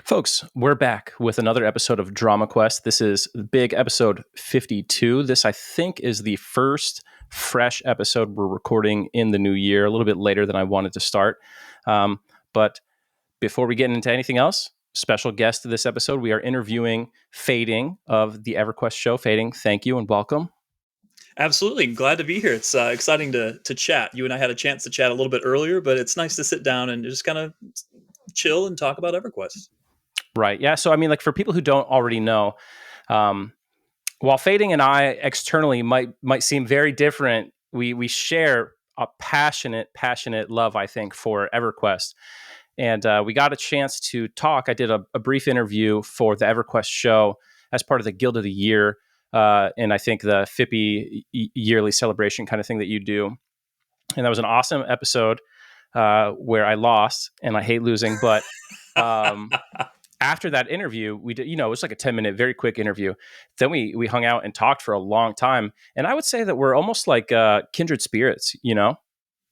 Folks, we're back with another episode of DramaQuest. This is big episode 52. This, I think, is the first fresh episode we're recording in the new year, a little bit later than I wanted to start. But before we get into anything else, special guest to this episode, we are interviewing Fading of the EverQuest Show. Fading, thank you and welcome. Absolutely. Glad to be here. It's exciting to chat. You and I had a chance to chat a little bit earlier, but it's nice to sit down and just kind of chill and talk about EverQuest. Right. Yeah. So, I mean, like for people who don't already know, while Fading and I externally might seem very different, we share a passionate love, I think, for EverQuest. And we got a chance to talk. I did a brief interview for the EverQuest show as part of the Guild of the Year, and I think the Fippy yearly celebration kind of thing that you do. And that was an awesome episode where I lost, and I hate losing, but after that interview, we did, it was like a 10-minute, very quick interview. Then we hung out and talked for a long time. And I would say that we're almost like kindred spirits,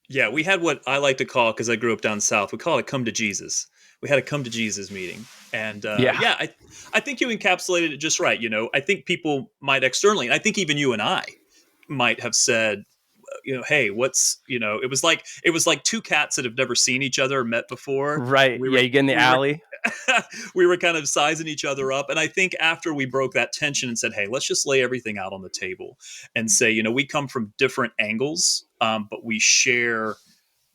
Yeah, we had what I like to call, because I grew up down south, we call it come to Jesus. We had a come to Jesus meeting. And Yeah. I think you encapsulated it just right. I think people might externally, and I think even you and I might have said, hey, it was like two cats that have never seen each other or met before. Right. We Yeah, were, you get in the we were, alley. we were kind of sizing each other up. And I think after we broke that tension and said, hey, let's just lay everything out on the table and say, we come from different angles, but we share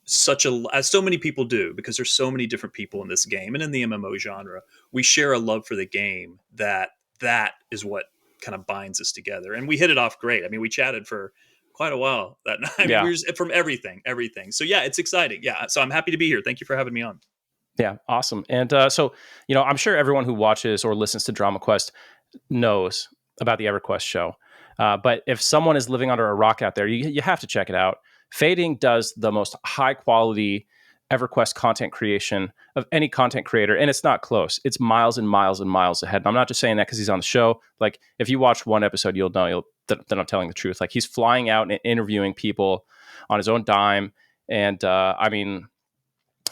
as so many people do, because there's so many different people in this game and in the MMO genre. We share a love for the game that is what kind of binds us together. And we hit it off great. I mean, we chatted for quite a while that night. I mean, Yeah. we were from everything. So yeah, it's exciting. Yeah. So I'm happy to be here. Thank you for having me on. Yeah. Awesome. And so, I'm sure everyone who watches or listens to DramaQuest knows about the EverQuest show. But if someone is living under a rock out there, you have to check it out. Fading does the most high quality EverQuest content creation of any content creator, and it's not close. It's miles and miles and miles ahead. And I'm not just saying that because he's on the show. Like, if you watch one episode, you'll know that I'm telling the truth. Like, he's flying out and interviewing people on his own dime, and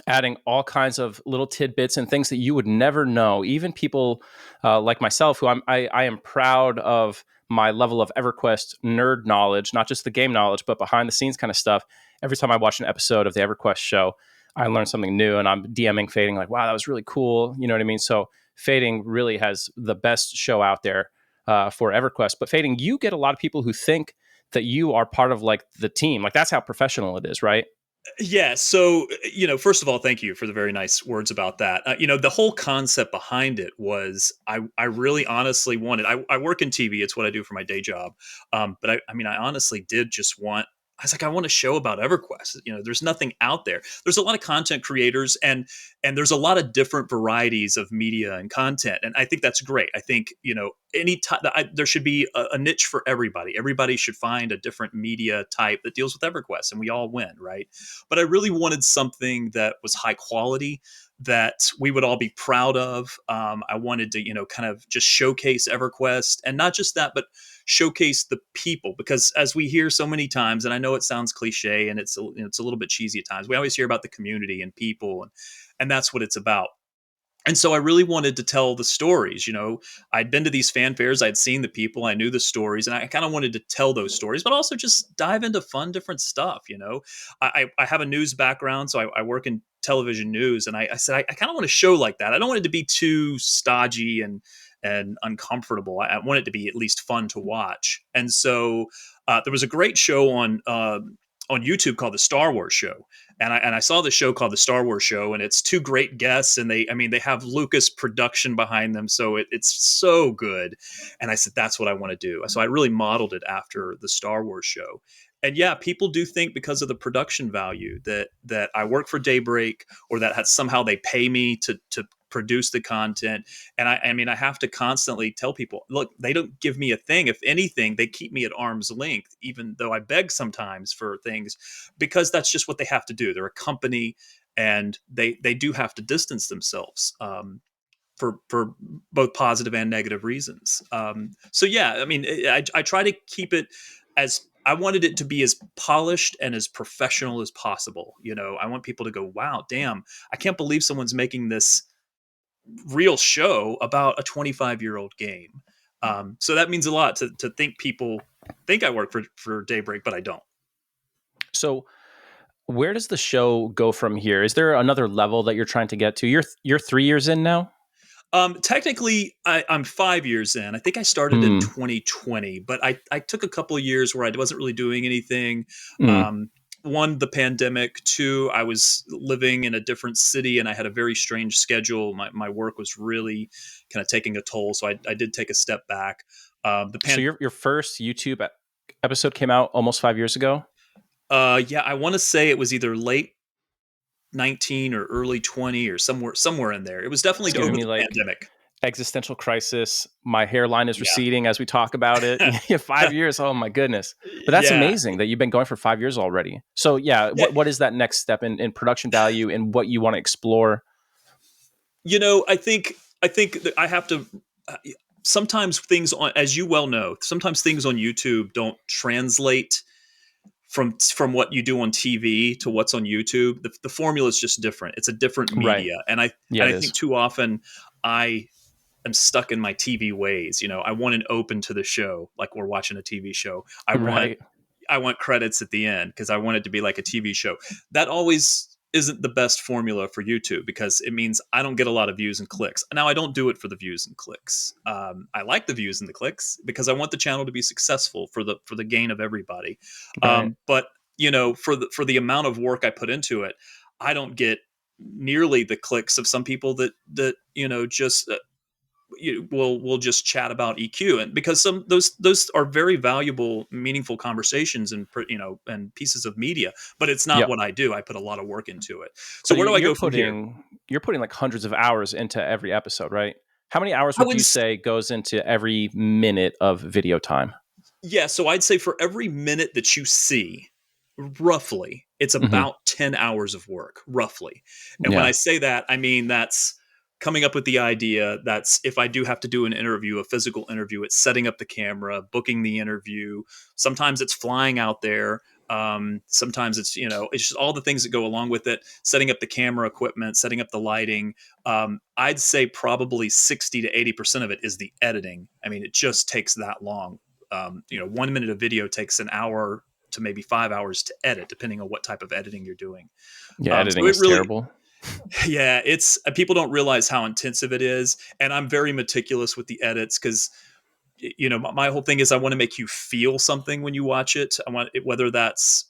adding all kinds of little tidbits and things that you would never know. Even people like myself, who I am proud of my level of EverQuest nerd knowledge, not just the game knowledge, but behind the scenes kind of stuff. Every time I watch an episode of the EverQuest show, I learn something new, and I'm DMing Fading like, wow, that was really cool. You know what I mean? So Fading really has the best show out there for EverQuest. But Fading, you get a lot of people who think that you are part of like the team. Like, that's how professional it is, right? Yeah. So, first of all, thank you for the very nice words about that. The whole concept behind it was I really honestly wanted, I work in TV. It's what I do for my day job. But I honestly did just I was like, I want a show about EverQuest. There's nothing out there. There's a lot of content creators and there's a lot of different varieties of media and content. And I think that's great. I think, there should be a niche for everybody. Everybody should find a different media type that deals with EverQuest, and we all win, right? But I really wanted something that was high quality, that we would all be proud of. I wanted to, kind of just showcase EverQuest, and not just that, but showcase the people, because as we hear so many times, and I know it sounds cliche and it's a little bit cheesy at times, we always hear about the community and people, and that's what it's about. And so I really wanted to tell the stories. I'd been to these fan fairs, I'd seen the people, I knew the stories, and I kind of wanted to tell those stories, but also just dive into fun, different stuff. I have a news background, so I work in television news, and I said, I kind of want to show like that. I don't want it to be too stodgy and uncomfortable. I want it to be at least fun to watch. And so there was a great show on YouTube called the Star Wars Show. And I saw the show called the Star Wars Show, and it's two great guests, and they have Lucas production behind them. So it's so good. And I said, that's what I want to do. So I really modeled it after the Star Wars Show. And yeah, people do think because of the production value that I work for Daybreak, or that somehow they pay me to produce the content. And I have to constantly tell people, look, they don't give me a thing. If anything, they keep me at arm's length, even though I beg sometimes for things, because that's just what they have to do. They're a company, and they do have to distance themselves for both positive and negative reasons. So yeah, I try to keep it as, I wanted it to be as polished and as professional as possible. I want people to go, wow, damn, I can't believe someone's making this real show about a 25-year-old game. So that means a lot to think people think I work for Daybreak, but I don't. So where does the show go from here? Is there another level that you're trying to get to? You're 3 years in now. Technically, I'm 5 years in. I think I started in Mm, 2020, but I took a couple of years where I wasn't really doing anything. mm. Um, One, the pandemic. Two, I was living in a different city and I had a very strange schedule. My work was really kind of taking a toll, so I did take a step back. The So pan, your first YouTube episode came out almost 5 years ago. Yeah, I want to say it was either late 19 or early 20 or somewhere in there. It was It's definitely giving over me the like pandemic. existential crisis. My hairline is Yeah. receding as we talk about it. Yeah, 5 years. Oh my goodness. But that's Yeah. amazing that you've been going for 5 years already. So yeah, Yeah. what is that next step in production value and what you want to explore? I think that I have to. Uh, Sometimes things on, as you well know, sometimes things on YouTube don't translate from what you do on TV to what's on YouTube. The formula is just different. It's a different Right. media, and I Yeah, and it I think is. too often I am stuck in my TV ways. I want an open to the show, like we're watching a TV show. I want Right. I want credits at the end because I want it to be like a TV show. That always isn't the best formula for YouTube because it means I don't get a lot of views and clicks. Now I don't do it for the views and clicks. I like the views and the clicks because I want the channel to be successful for the gain of everybody. Right. But for the amount of work I put into it, I don't get nearly the clicks of some people that just we'll just chat about EQ, and because some those are very valuable, meaningful conversations and pieces of media, but it's not Yep. what I do. I put a lot of work into it. So But where do I you're go from here? putting like hundreds of hours into every episode, right? How many hours I would would you say goes into every minute of video time? Yeah, so I'd say for every minute that you see, roughly, it's Hmm. about 10 hours of work, roughly. And when I Yeah. say that, I mean that's coming up with the idea. That's if I do have to do an interview, a physical interview, it's setting up the camera, booking the interview. Sometimes it's flying out there. Sometimes it's just all the things that go along with it, setting up the camera equipment, setting up the lighting. I'd say probably 60 to 80% of it is the editing. I mean, it just takes that long. 1 minute of video takes an hour to maybe 5 hours to edit, depending on what type of editing you're doing. Yeah. So Editing it is really, terrible. yeah, it's people don't realize how intensive it is, and I'm very meticulous with the edits because my whole thing is I want to make you feel something when you watch it. I want it, whether that's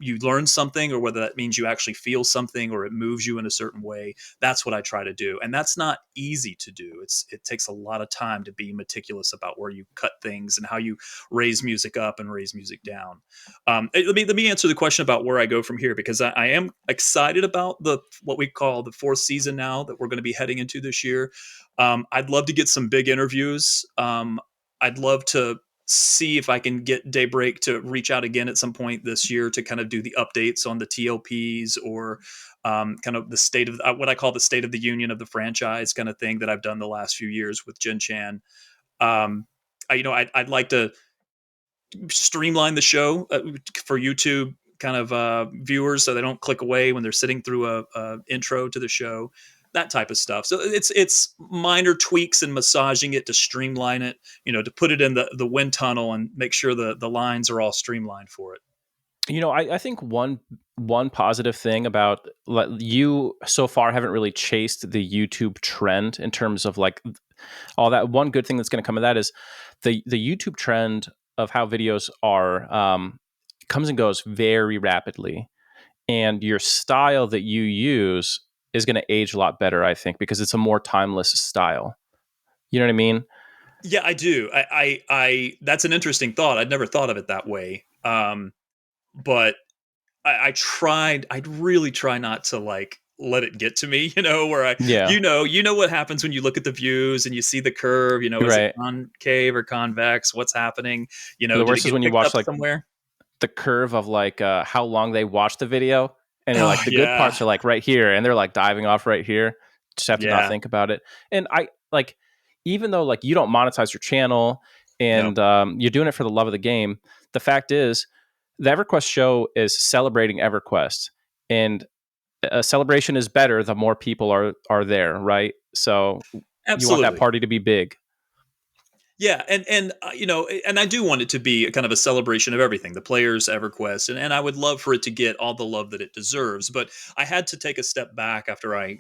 you learn something or whether that means you actually feel something or it moves you in a certain way. That's what I try to do, and that's not easy to do. It takes a lot of time to be meticulous about where you cut things and how you raise music up and raise music down. Let me answer the question about where I go from here, because I am excited about the what we call the fourth season now that we're going to be heading into this year. I'd love to get some big interviews. I'd love to see if I can get Daybreak to reach out again at some point this year to kind of do the updates on the TLPs or kind of the state of what I call the state of the union of the franchise kind of thing that I've done the last few years with Jin Chan. Um, I'd like to streamline the show for YouTube kind of viewers so they don't click away when they're sitting through a intro to the show, that type of stuff. So it's minor tweaks and massaging it to streamline it, to put it in the wind tunnel and make sure the lines are all streamlined for it. I think one positive thing about you so far haven't really chased the YouTube trend in terms of like all that. One good thing that's going to come of that is the YouTube trend of how videos are comes and goes very rapidly, and your style that you use is going to age a lot better, I think, because it's a more timeless style. You know what I mean? Yeah, I do. That's an interesting thought. I'd never thought of it that way. But I'd really try not to like let it get to me, where Yeah. what happens when you look at the views and you see the curve, is it Right. concave or convex? What's happening? The Did it worst is get when you picked watch up like somewhere? the curve of like how long they watch the video, and you're Oh, like the good yeah. parts are like right here, and they're like diving off right here. Just have to not Yeah. think about it. And I like, even though like you don't monetize your channel No. and you're doing it for the love of the game, the fact is the EverQuest show is celebrating EverQuest, and a celebration is better the more people are there, right? So you want that Absolutely. party to be big. Yeah, and I do want it to be a kind of a celebration of everything, the players, EverQuest, and I would love for it to get all the love that it deserves. But I had to take a step back after I,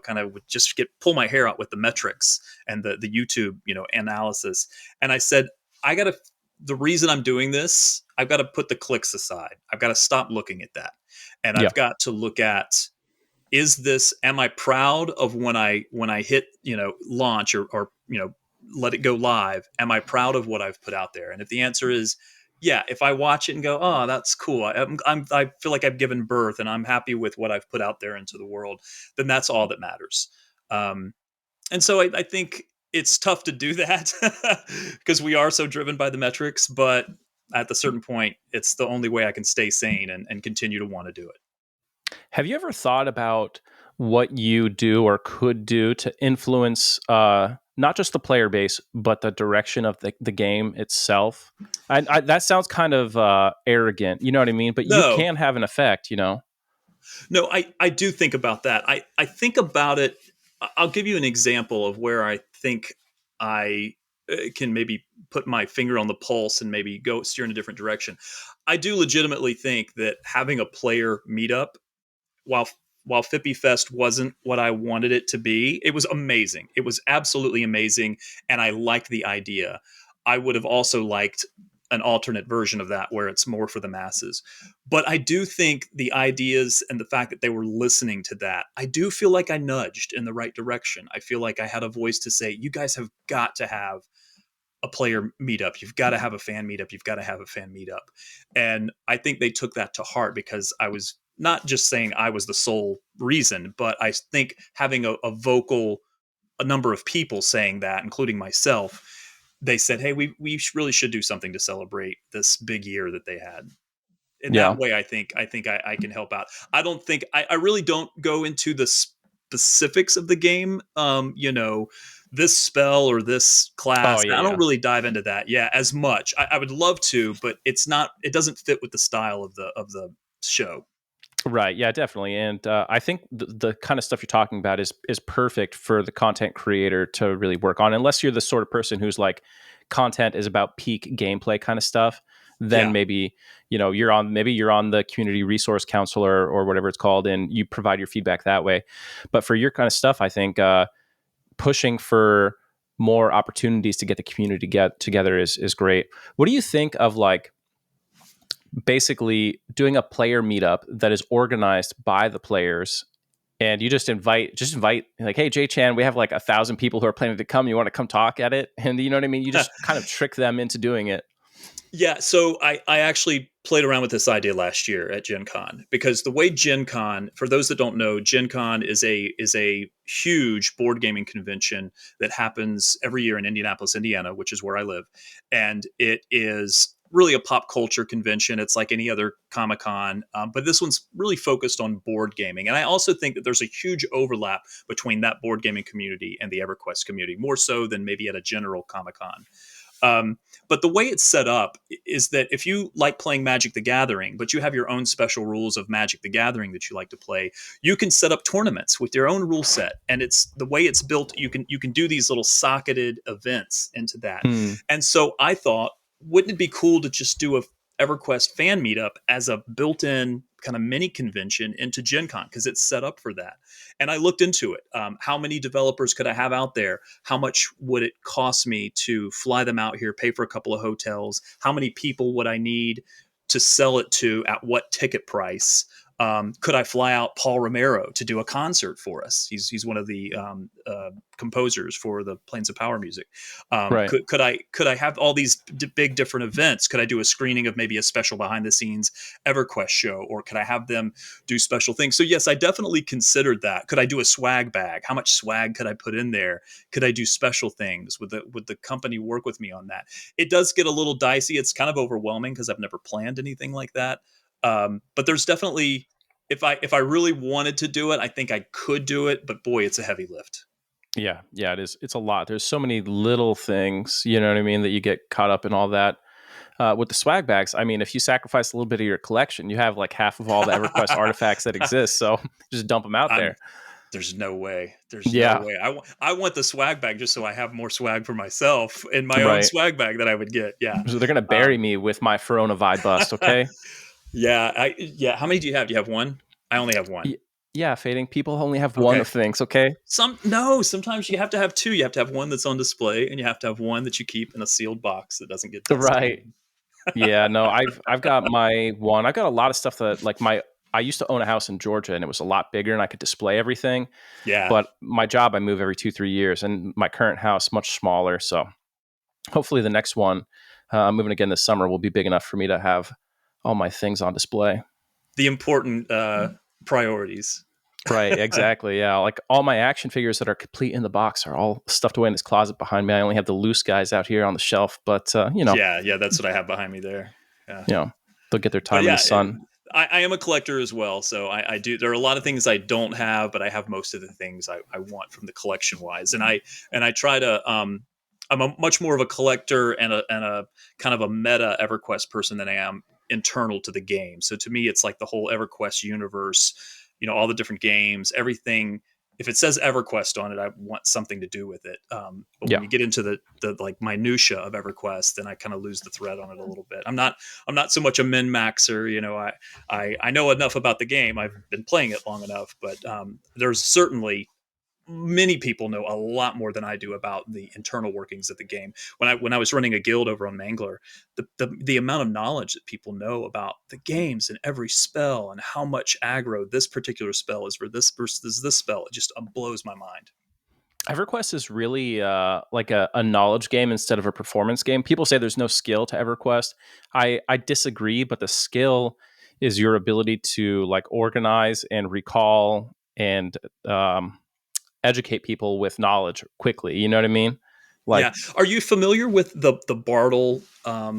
kind of would just get pull my hair out with the metrics and the YouTube, analysis, and I said, I got to. The reason I'm doing this, I've got to put the clicks aside. I've got to stop looking at that, and Yeah. I've got to look at, is this, am I proud of when I hit, launch, or let it go live, am I proud of what I've put out there? And if the answer is yeah, if I watch it and go, oh, that's cool, I feel like I've given birth and I'm happy with what I've put out there into the world, then that's all that matters. um, and so I think it's tough to do that because we are so driven by the metrics, but at a certain point it's the only way I can stay sane and continue to want to do it. Have you ever thought about what you do or could do to influence not just the player base, but the direction of the game itself? That sounds kind of arrogant, you know what I mean? But you No, can have an effect, you know? No, I do think about that. I think about it. I'll give you an example of where I think I can maybe put my finger on the pulse and maybe go steer in a different direction. I do legitimately think that having a player meetup, while while Fippy Fest wasn't what I wanted it to be, it was amazing. It was absolutely amazing, and I liked the idea. I would have also liked an alternate version of that where it's more for the masses. But I do think the ideas and the fact that they were listening to that, I do feel like I nudged in the right direction. I feel like I had a voice to say, you guys have got to have a player meetup. You've got to have a fan meetup. You've got to have a fan meetup. And I think they took that to heart because I was not just saying I was the sole reason, but I think having a number of people saying that, including myself, they said, hey, we really should do something to celebrate this big year that they had. In that Yeah. way, I can help out. I don't think I really don't go into the specifics of the game. This spell or this Oh, class. yeah, I don't yeah. really dive into that, yeah, as much. I would love to, but it's not. It doesn't fit with the style of the show. Right. Yeah, definitely. And I think the kind of stuff you're talking about is perfect for the content creator to really work on. Unless you're the sort of person who's like content is about peak gameplay kind of stuff, then Yeah, maybe you're on the community resource counselor or whatever it's called, and you provide your feedback that way. But for your kind of stuff, I think pushing for more opportunities to get the community to get together is great. What do you think of like basically doing a player meetup that is organized by the players, and you just invite like, hey, Jay Chan, we have like 1,000 people who are planning to come, you want to come talk at it? And you know what I mean, you just kind of trick them into doing it. yeah. So I actually played around with this idea last year at Gen Con because the way Gen Con, for those that don't know, Gen Con is a huge board gaming convention that happens every year in Indianapolis, Indiana, which is where I live, and it is really a pop culture convention. It's like any other Comic Con, but this one's really focused on board gaming. And I also think that there's a huge overlap between that board gaming community and the EverQuest community, more so than maybe at a general Comic Con. But the way it's set up is that if you like playing Magic the Gathering, but you have your own special rules of Magic the Gathering that you like to play, you can set up tournaments with your own rule set. And it's the way it's built, you can do these little socketed events into that. Hmm. And so I thought, wouldn't it be cool to just do a EverQuest fan meetup as a built-in kind of mini convention into Gen Con because it's set up for that. And I looked into it. How many developers could I have out there? How much would it cost me to fly them out here, pay for a couple of hotels? How many people would I need to sell it to at what ticket price? Could I fly out Paul Romero to do a concert for us? He's one of the composers for the Planes of Power music. Right. Could I have all these big different events? Could I do a screening of maybe a special behind the scenes EverQuest show, or could I have them do special things? So yes, I definitely considered that. Could I do a swag bag? How much swag could I put in there? Could I do special things? Would the company work with me on that? It does get a little dicey. It's kind of overwhelming because I've never planned anything like that. But there's definitely, if I really wanted to do it, I think I could do it. But boy, it's a heavy lift. Yeah, yeah, it is. It's a lot. There's so many little things, you know what I mean, that you get caught up in all that. with the swag bags, I mean, if you sacrifice a little bit of your collection, you have like half of all the EverQuest artifacts that exist. So just dump them out I'm there. There's no way. There's no Yeah, way. I want the swag bag just so I have more swag for myself in my own right. swag bag that I would get. Yeah. So they're gonna bury Um, me with my Vide bust. Okay. yeah. How many do you have? Do you have one? I only have one. Y- yeah, fading. People only have one Okay. of things. Okay. Sometimes you have to have two. You have to have one that's on display, and you have to have one that you keep in a sealed box that doesn't get dusty. Right. Yeah, no, I've got my one. I've got a lot of stuff that like my I used to own a house in Georgia and it was a lot bigger and I could display everything. Yeah. But my job I move every 2-3 years and my current house much smaller. So hopefully the next one, I'm moving again this summer, will be big enough for me to have all my things on display. The important priorities. Right, exactly. Yeah, like all my action figures that are complete in the box are all stuffed away in this closet behind me. I only have the loose guys out here on the shelf, but Yeah. That's what I have behind me there. Yeah. you know, they'll get their But time in the yeah, sun. I am a collector as well, so I do. There are a lot of things I don't have, but I have most of the things I want from the collection wise, and I try to. I'm a much more of a collector and a kind of a meta EverQuest person than I am internal to the game. So to me, it's like the whole EverQuest universe, all the different games, everything. If it says EverQuest on it, I want something to do with it. But when Yeah. you get into the like minutia of EverQuest, then I kind of lose the thread on it a little bit. I'm not so much a min maxer. I know enough about the game. I've been playing it long enough, but there's certainly many people know a lot more than I do about the internal workings of the game. When I was running a guild over on Mangler, the amount of knowledge that people know about the games and every spell and how much aggro this particular spell is for this versus this spell, it just blows my mind. EverQuest is really like a knowledge game instead of a performance game. People say there's no skill to EverQuest. I disagree, but the skill is your ability to like organize and recall and educate people with knowledge quickly. You know what I mean? Like, Yeah. Are you familiar with the Bartle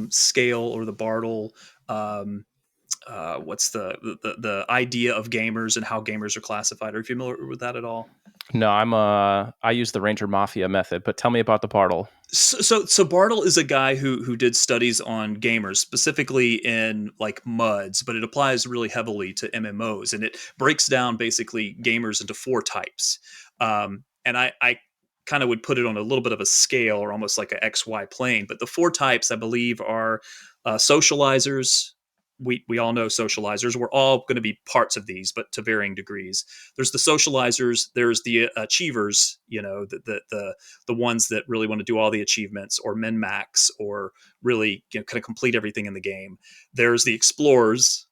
scale or the Bartle? What's the idea of gamers and how gamers are classified? Are you familiar with that at all? no, I use the Ranger Mafia method, but tell me about the Bartle. So Bartle is a guy who did studies on gamers, specifically in like MUDs, but it applies really heavily to MMOs, and it breaks down basically gamers into four types. And I kind of would put it on a little bit of a scale or almost like a XY plane. But the four types, I believe, are socializers. We all know socializers. We're all going to be parts of these, but to varying degrees. There's the socializers. There's the achievers. The ones that really want to do all the achievements or min max or really kind of complete everything in the game. There's the explorers,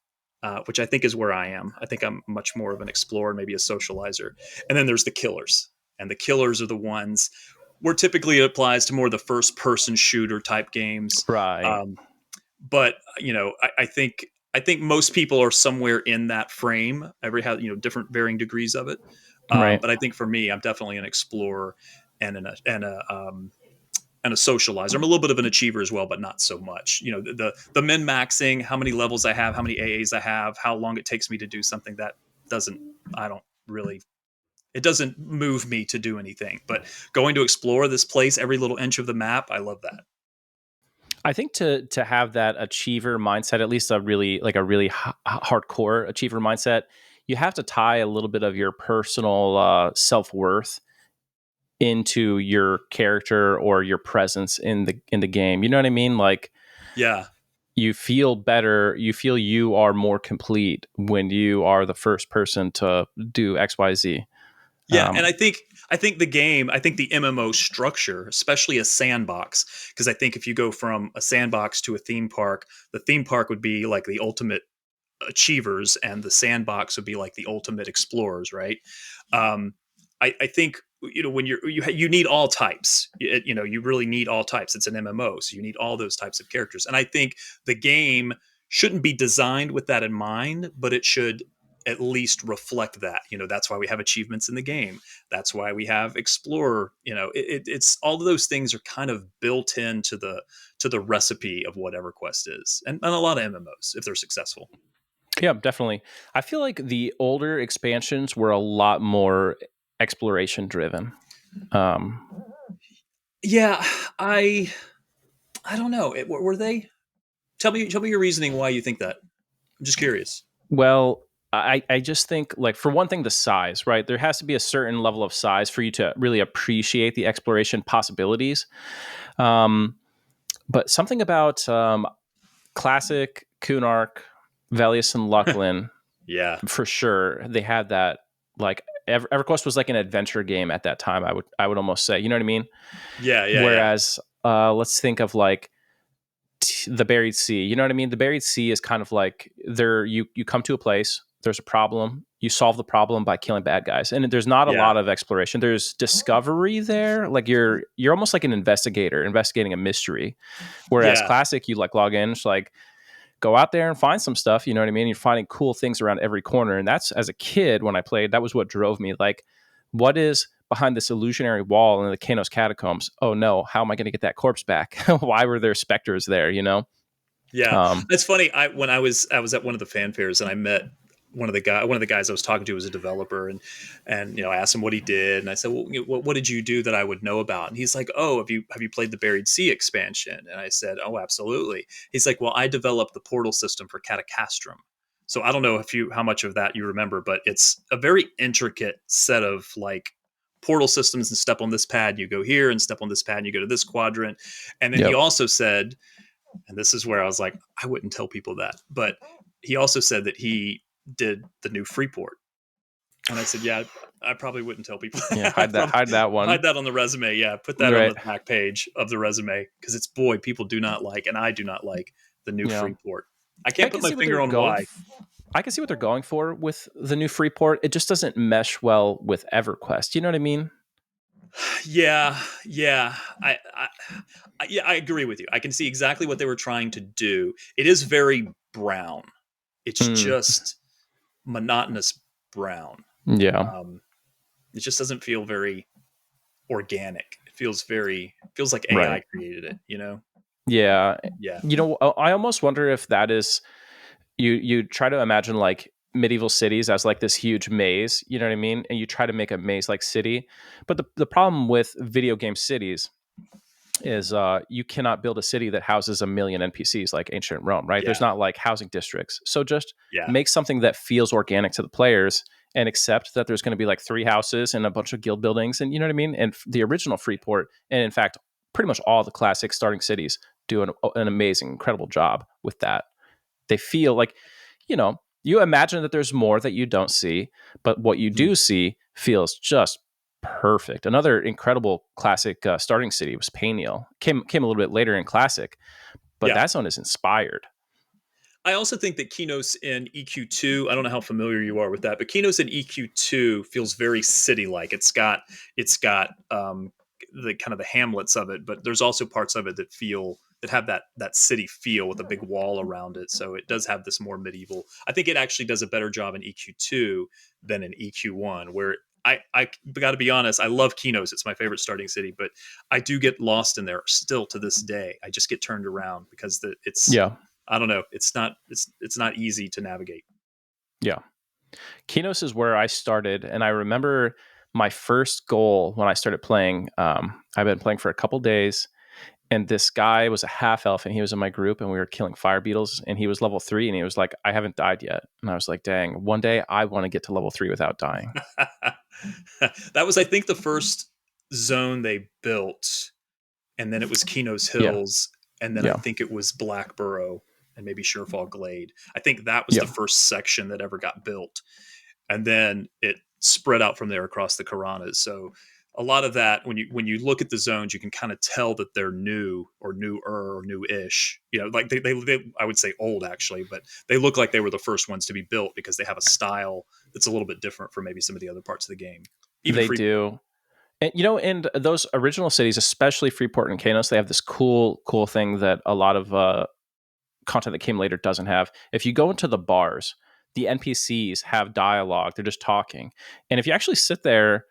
which I think is where I am. I think I'm much more of an explorer, maybe a socializer. And then there's the killers. And the killers are the ones where typically it applies to more of the first person shooter type games. Right. Um, but I think most people are somewhere in that frame. Every has different varying degrees of it. Right. But I think for me, I'm definitely an explorer and and a socializer. I'm a little bit of an achiever as well, but not so much. The min maxing, how many levels I have, how many AAs I have, how long it takes me to do something that doesn't. I don't really. It doesn't move me to do anything. But going to explore this place, every little inch of the map, I love that. I think to have that achiever mindset, at least a really hardcore achiever mindset, you have to tie a little bit of your personal self worth into your character or your presence in the game. You know what I mean? Like Yeah. you feel better, you feel you are more complete when you are the first person to do XYZ. Yeah, and I think the game, I think the MMO structure, especially a sandbox, because I think if you go from a sandbox to a theme park, the theme park would be like the ultimate achievers, and the sandbox would be like the ultimate explorers, right? Um, I think when you need all types. You really need all types. It's an MMO, so you need all those types of characters, and I think the game shouldn't be designed with that in mind, but it should at least reflect that. That's why we have achievements in the game. That's why we have explorer. It's all of those things are kind of built into the recipe of what EverQuest is, and a lot of MMOs if they're successful. Yeah, definitely. I feel like the older expansions were a lot more exploration driven. Um, Yeah, I don't know. Were they? Tell me your reasoning why you think that. I'm just curious. Well, I just think, like, for one thing, the size, right? There has to be a certain level of size for you to really appreciate the exploration possibilities. Um, but something about classic Kunark, Velius, and Lucklin, Yeah. for sure, they had that. Like, EverQuest was like an adventure game at that time. I would almost say, you know what I mean? Yeah. Yeah. Yeah. Whereas, let's think of like the Buried Sea. You know what I mean? The Buried Sea is kind of like there. You come to a place. There's a problem. You solve the problem by killing bad guys, and there's not a Yeah. lot of exploration. There's discovery there. Like you're almost like an investigator investigating a mystery. Whereas Yeah. classic, you like log in, it's like go out there and find some stuff. You know what I mean? You're finding cool things around every corner, and that's, as a kid when I played, that was what drove me. Like, what is behind this illusionary wall in the Kanos catacombs? Oh no, how am I going to get that corpse back? Why were there specters there? You know? Yeah, Um, that's funny. I was at one of the fanfares and I met one of the guys I was talking to was a developer and I asked him what he did and I said, well, what did you do that I would know about? And he's like, oh, have you played the Buried Sea expansion? And I said, oh, absolutely. He's like, well, I developed the portal system for Catacastrum. So I don't know how much of that you remember, but it's a very intricate set of like portal systems, and step on this pad, you go here, and step on this pad, and you go to this quadrant. And then he yep. also said, and this is where I was like, I wouldn't tell people that. But he also said that he did the new Freeport. And I said, yeah, I probably wouldn't tell people. Yeah. I'd probably Hide that one. hide that on the resume. Yeah, put that on Right. the back page of the resume because it's, boy, people do not like, and I do not like the new Yeah. Freeport. I I can't put can my see what they're finger on going. why. I can see what they're going for with the new Freeport. It just doesn't mesh well with EverQuest. You know what I mean? Yeah, yeah, yeah, I agree with you. I can see exactly what they were trying to do. It is very brown. It's Mm, just monotonous brown. yeah. Um, it just doesn't feel very organic. Feels like AI Right. created it, you know? Yeah. Yeah. I almost wonder if that is you try to imagine like medieval cities as like this huge maze, you know what I mean? And you try to make a maze like city. But the problem with video game cities is you cannot build a city that houses a million NPCs like ancient Rome, right? There's Yeah. not like housing districts. So just Yeah. make something that feels organic to the players and accept that there's going to be like 3 houses and a bunch of guild buildings, and you know what I mean? And the original Freeport, and in fact, pretty much all the classic starting cities do an amazing, incredible job with that. They feel like, you imagine that there's more that you don't see, but what you Mhm. do see feels just perfect. Another incredible classic starting city was Payneal. Came a little bit later in classic, but Yeah. that zone is inspired. I also think that Keynotes in EQ2, I don't know how familiar you are with that, but Keynotes in EQ2 feels very city-like. It's got the kind of the hamlets of it, but there's also parts of it that have that city feel with a big wall around it. So it does have this more medieval. I think it actually does a better job in EQ2 than in EQ1, where I got to be honest, I love Keynotes. It's my favorite starting city, but I do get lost in there still to this day. I just get turned around because it's, Yeah, I don't know. It's not easy to navigate. yeah. Kinos is where I started, and I remember my first goal when I started playing. I've been playing for a couple days, and this guy was a half elf, and he was in my group, and we were killing fire beetles, and he was level 3, and he was like, "I haven't died yet," and I was like, "Dang, one day I want to get to level 3 without dying." That was, I think, the first zone they built, and then it was Keno's Yeah, Hills, and then I yeah, think it was Blackborough and maybe Surefall Glade. I think that was yeah. the first section that ever got built, and then it spread out from there across the Karanas. So a lot of that, when you look at the zones, you can kind of tell that they're new or newer or new-ish. Like they I would say old actually, but they look like they were the first ones to be built because they have a style that's a little bit different from maybe some of the other parts of the game. Even They Freeport. do. And in those original cities, especially Freeport and Kanos, they have this cool thing that a lot of content that came later doesn't have. If you go into the bars, the NPCs have dialogue. They're just talking. And if you actually sit there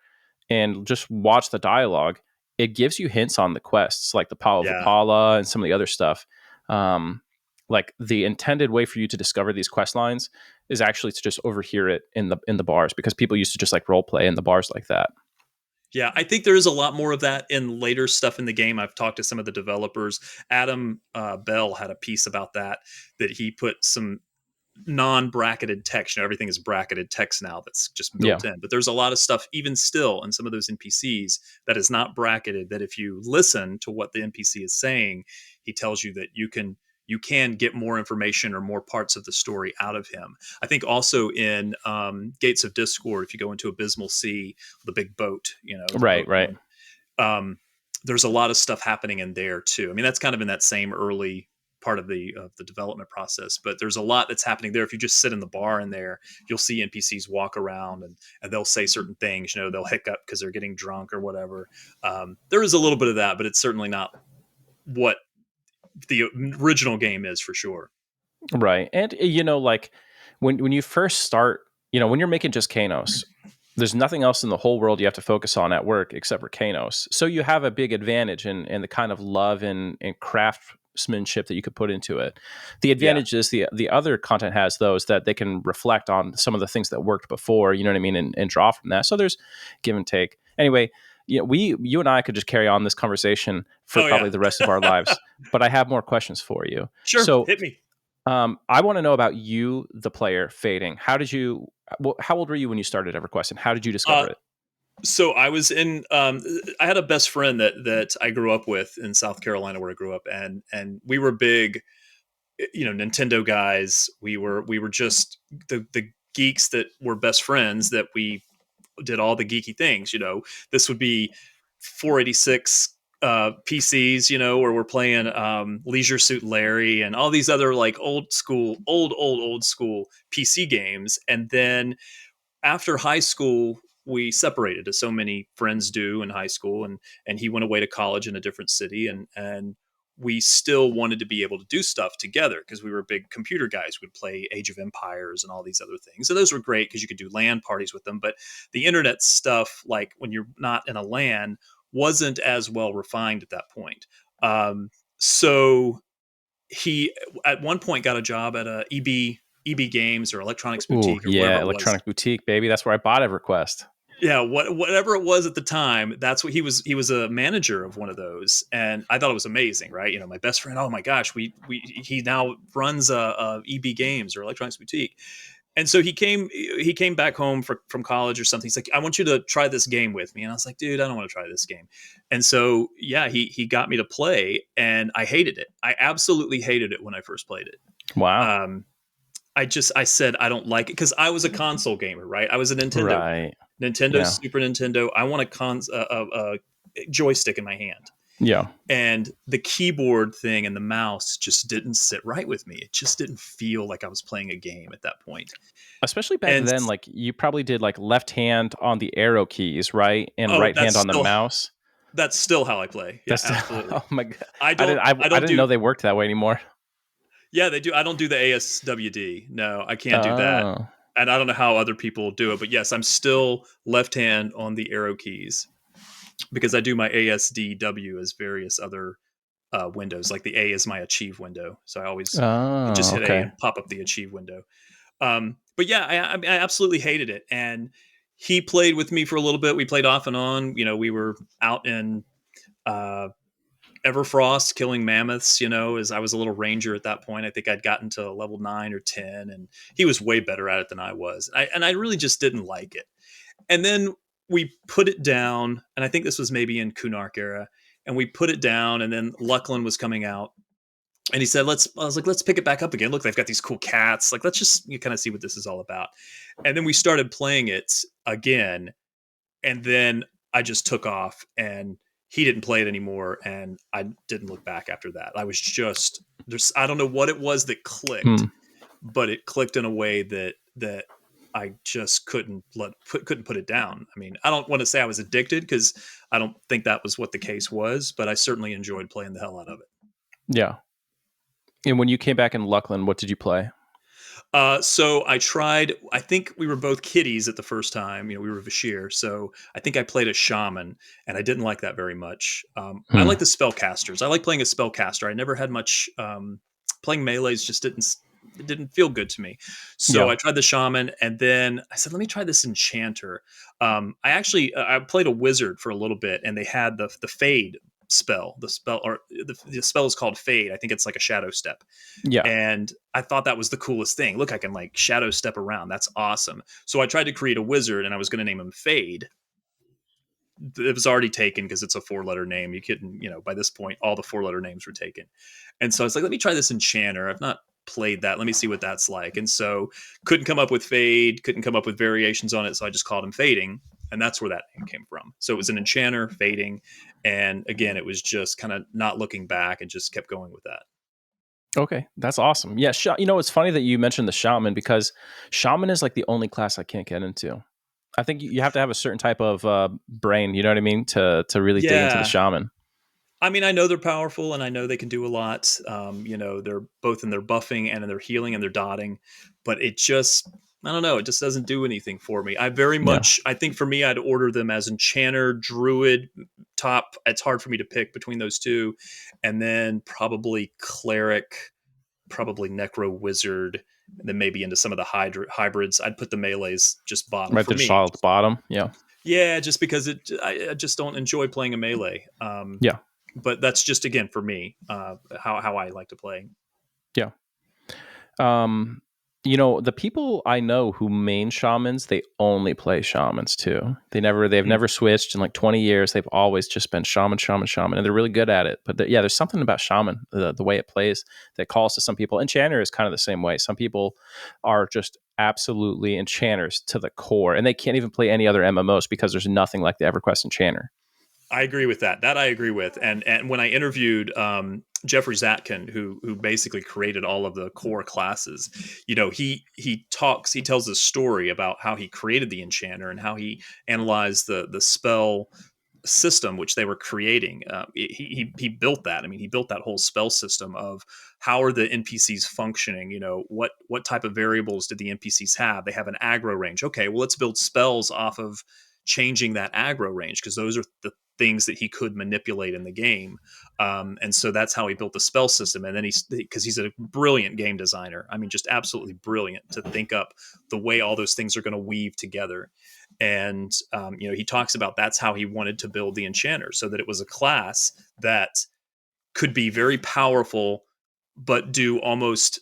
and just watch the dialogue, it gives you hints on the quests, like the Palo Yeah. Vipala and some of the other stuff. Um, like the intended way for you to discover these quest lines is actually to just overhear it in the bars, because people used to just like role play in the bars like that. Yeah, I think there is a lot more of that in later stuff in the game. I've talked to some of the developers. Adam Bell had a piece about that, that he put some non-bracketed text. You know, everything is bracketed text now that's just Yeah. built in. But there's a lot of stuff, even still, in some of those NPCs that is not bracketed. That if you listen to what the NPC is saying, he tells you that you can get more information or more parts of the story out of him. I think also in Gates of Discord, if you go into Abysmal Sea, the big boat, the Right, boat right. one, um, there's a lot of stuff happening in there too. I mean, that's kind of in that same early part of the development process, but there's a lot that's happening there. If you just sit in the bar in there, you'll see NPCs walk around, and they'll say certain things. They'll hiccup because they're getting drunk or whatever. There is a little bit of that, but it's certainly not what the original game is for sure. Right. And like when you first start, when you're making just Kanos, there's nothing else in the whole world you have to focus on at work except for Kanos. So you have a big advantage in the kind of love and craftsmanship that you could put into it. The Yeah. advantage is the other content has those that they can reflect on some of the things that worked before, you know what I mean, and draw from that. So there's give and take. Anyway, you and I could just carry on this conversation for Oh probably yeah. the rest of our lives, but I have more questions for you. Sure. So Hit me. I want to know about you, the player, fading. How old were you when you started EverQuest, and how did you discover Uh, it? so I was in. I had a best friend that I grew up with in South Carolina, where I grew up, and we were big, Nintendo guys. We were just the geeks that were best friends, that we did all the geeky things. This would be 486 PCs, where we're playing Leisure Suit Larry and all these other like old school, old school PC games. And then after high school, we separated, as so many friends do in high school, and he went away to college in a different city, and we still wanted to be able to do stuff together because we were big computer guys. We'd play Age of Empires and all these other things. So those were great because you could do LAN parties with them. But the internet stuff, like when you're not in a LAN, wasn't as well refined at that point. So he at one point got a job at a EB Games or Electronics Ooh, Boutique or yeah, whatever it was. Electronic Boutique, baby. That's where I bought EverQuest. Yeah, whatever it was at the time, that's what he was. He was a manager of one of those, and I thought it was amazing, right? My best friend. Oh my gosh, he now runs a EB Games or Electronics Boutique, and so he came back home from college or something. He's like, I want you to try this game with me, and I was like, dude, I don't want to try this game. And so yeah, he got me to play, and I hated it. I absolutely hated it when I first played it. Wow. Um, I said I don't like it because I was a console gamer, right? I was a Nintendo guy. Right. Nintendo, Yeah. Super Nintendo. I want a joystick in my hand, Yeah. and the keyboard thing and the mouse just didn't sit right with me. It just didn't feel like I was playing a game at that point. Especially back And then, like you probably did like left hand on the arrow keys, right, and oh, right hand on the mouse. that's still how I play. Yeah, That's absolutely. oh my god. I I don't didn't. I, I I don't didn't do know they worked that way anymore. Yeah, they do. I don't do the ASWD. No, I can't do that. Oh. And I don't know how other people do it, but yes, I'm still left hand on the arrow keys because I do my ASDW as various other windows. Like the A is my achieve window, so I always just Oh. hit A Okay. and pop up the achieve window. But yeah, I absolutely hated it, and he played with me for a little bit. We played off and on. We were out in uh, Everfrost killing mammoths. As I was a little ranger at that point. I think I'd gotten to level 9 or 10, and he was way better at it than I was. And I really just didn't like it. And then we put it down, and I think this was maybe in Kunark era, and we put it down, and then Luckland was coming out, and he said, I was like, let's pick it back up again. Look, they've got these cool cats. Like, let's just kind of see what this is all about. And then we started playing it again, and then I just took off, and he didn't play it anymore, and I didn't look back after that. I was just I don't know what it was that Hmm. clicked, but it clicked in a way that I just couldn't put it down. I mean, I don't want to say I was addicted because I don't think that was what the case was, but I certainly enjoyed playing the hell out of it. Yeah. And when you came back in Luckland, what did you play? So I tried. I think we were both kiddies at the first time. We were Vashir, so I think I played a shaman, and I didn't like that very much. I Hmm. like the spellcasters. I like playing a spellcaster. I never had much playing melees. Just didn't. it didn't feel good to me. So Yeah. I tried the shaman, and then I said, let me try this enchanter. I actually I played a wizard for a little bit, and they had the fade spell. The spell is called fade. I think it's like a shadow step, Yeah. and I thought that was the coolest thing. Look, I can like shadow step around. That's awesome. So I tried to create a wizard, and I was going to name him Fade. It was already taken because it's a 4-letter name. You couldn't, by this point, all the 4-letter names were taken. And so I was like, let me try this enchanter. I've not played that. Let me see what that's like. And so couldn't come up with fade, couldn't come up with variations on it. So I just called him fading. And that's where that name came from. So it was an enchanter fading. And again, it was just kind of not looking back and just kept going with that. Okay, that's awesome. Yeah, it's funny that you mentioned the shaman because shaman is like the only class I can't get into. I think you have to have a certain type of brain, you know what I mean, to really dig into the Yeah. shaman. I mean, I know they're powerful and I know they can do a lot. They're both in their buffing and in their healing and their dotting, but it just, I don't know, it just doesn't do anything for me. Yeah, I think for me, I'd order them as enchanter, druid, top. It's hard for me to pick between those two. And then probably cleric, probably necro wizard, and then maybe into some of the hybrids. I'd put the melees just bottom right for there, me. solid at the bottom. Yeah, Yeah, just because I just don't enjoy playing a melee. yeah, But that's just again for me, how I like to play. yeah. Um, the people I know who main shamans, they only play shamans too. They've Mm. never switched in like 20 years. They've always just been shaman, shaman, shaman, and they're really good at it. But yeah, there's something about shaman, the way it plays, that calls to some people. Enchanter is kind of the same way. Some people are just absolutely enchanters to the core, and they can't even play any other MMOs because there's nothing like the EverQuest Enchanter. I agree with that. That I agree with. And when I interviewed Jeffrey Zatkin, who basically created all of the core classes, he tells a story about how he created the enchanter and how he analyzed the spell system which they were creating. He built that. I mean, he built that whole spell system of how are the NPCs functioning. What type of variables did the NPCs have? They have an aggro range. Okay, well, let's build spells off of changing that aggro range because those are the things that he could manipulate in the game. And so that's how he built the spell system. And then because he's a brilliant game designer. I mean, just absolutely brilliant to think up the way all those things are going to weave together. And he talks about that's how he wanted to build the enchanter, so that it was a class that could be very powerful but do almost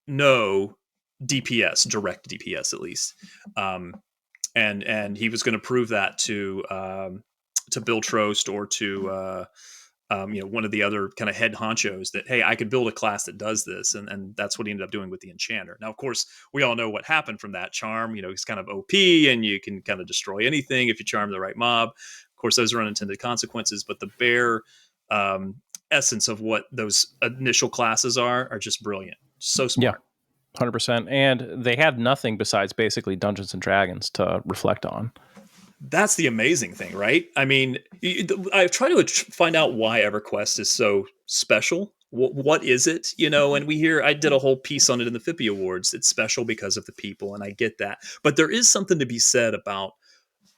no DPS, direct DPS at least. And he was going to prove that to Bill Trost or to one of the other kind of head honchos that, hey, I could build a class that does this. And that's what he ended up doing with the enchanter. Now, of course, we all know what happened from that charm. He's kind of OP and you can kind of destroy anything if you charm the right mob. Of course, those are unintended consequences, but the bare um, essence of what those initial classes are just brilliant. So Yeah, smart. 100%. And they had nothing besides basically Dungeons and Dragons to reflect on. That's the amazing thing, right? I mean, I've tried to find out why EverQuest is so special. What is it? And I did a whole piece on it in the Fippy Awards. It's special because of the people, and I get that. But there is something to be said about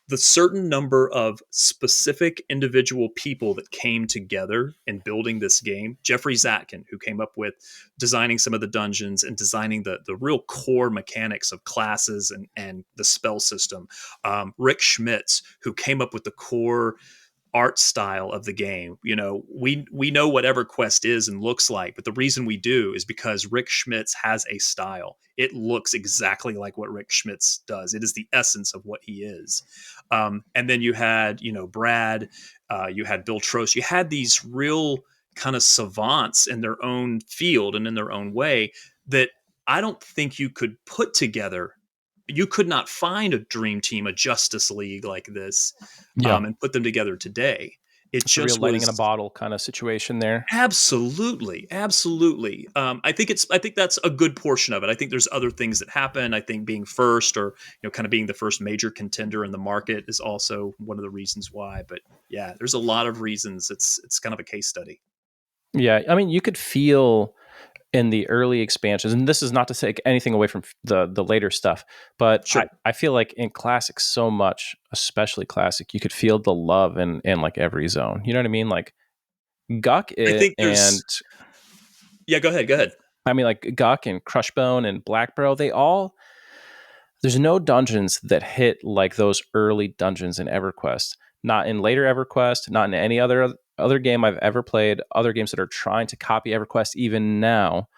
the certain number of specific individual people that came together in building this game. Jeffrey Zatkin, who came up with designing some of the dungeons and designing the real core mechanics of classes and the spell system. Rick Schmitz, who came up with the core art style of the game. We know what EverQuest is and looks like, but the reason we do is because Rick Schmitz has a style. It looks exactly like what Rick Schmitz does. It is the essence of what he is. And then you had, Brad, you had Bill Trost, you had these real kind of savants in their own field and in their own way that I don't think you could put together. You could not find a dream team, a Justice League like this, Yeah, and put them together today. It it's a real just lightning in a was bottle kind of situation there. absolutely, absolutely. I think that's a good portion of it. I think there's other things that happen. I think being first, or kind of being the first major contender in the market, is also one of the reasons why. But yeah, there's a lot of reasons. It's kind of a case study. Yeah, I mean, you could feel in the early expansions, and this is not to take anything away from the later stuff, but Sure. I feel like in classic so much, especially classic, you could feel the love in like every zone. You know what I mean? Like Guck I it, think and there's. Yeah, go ahead. Go ahead. I mean, like Guck and Crushbone and Blackbro, they all, there's no dungeons that hit like those early dungeons in EverQuest. Not in later EverQuest, not in any other game I've ever played. Other games that are trying to copy EverQuest, even now,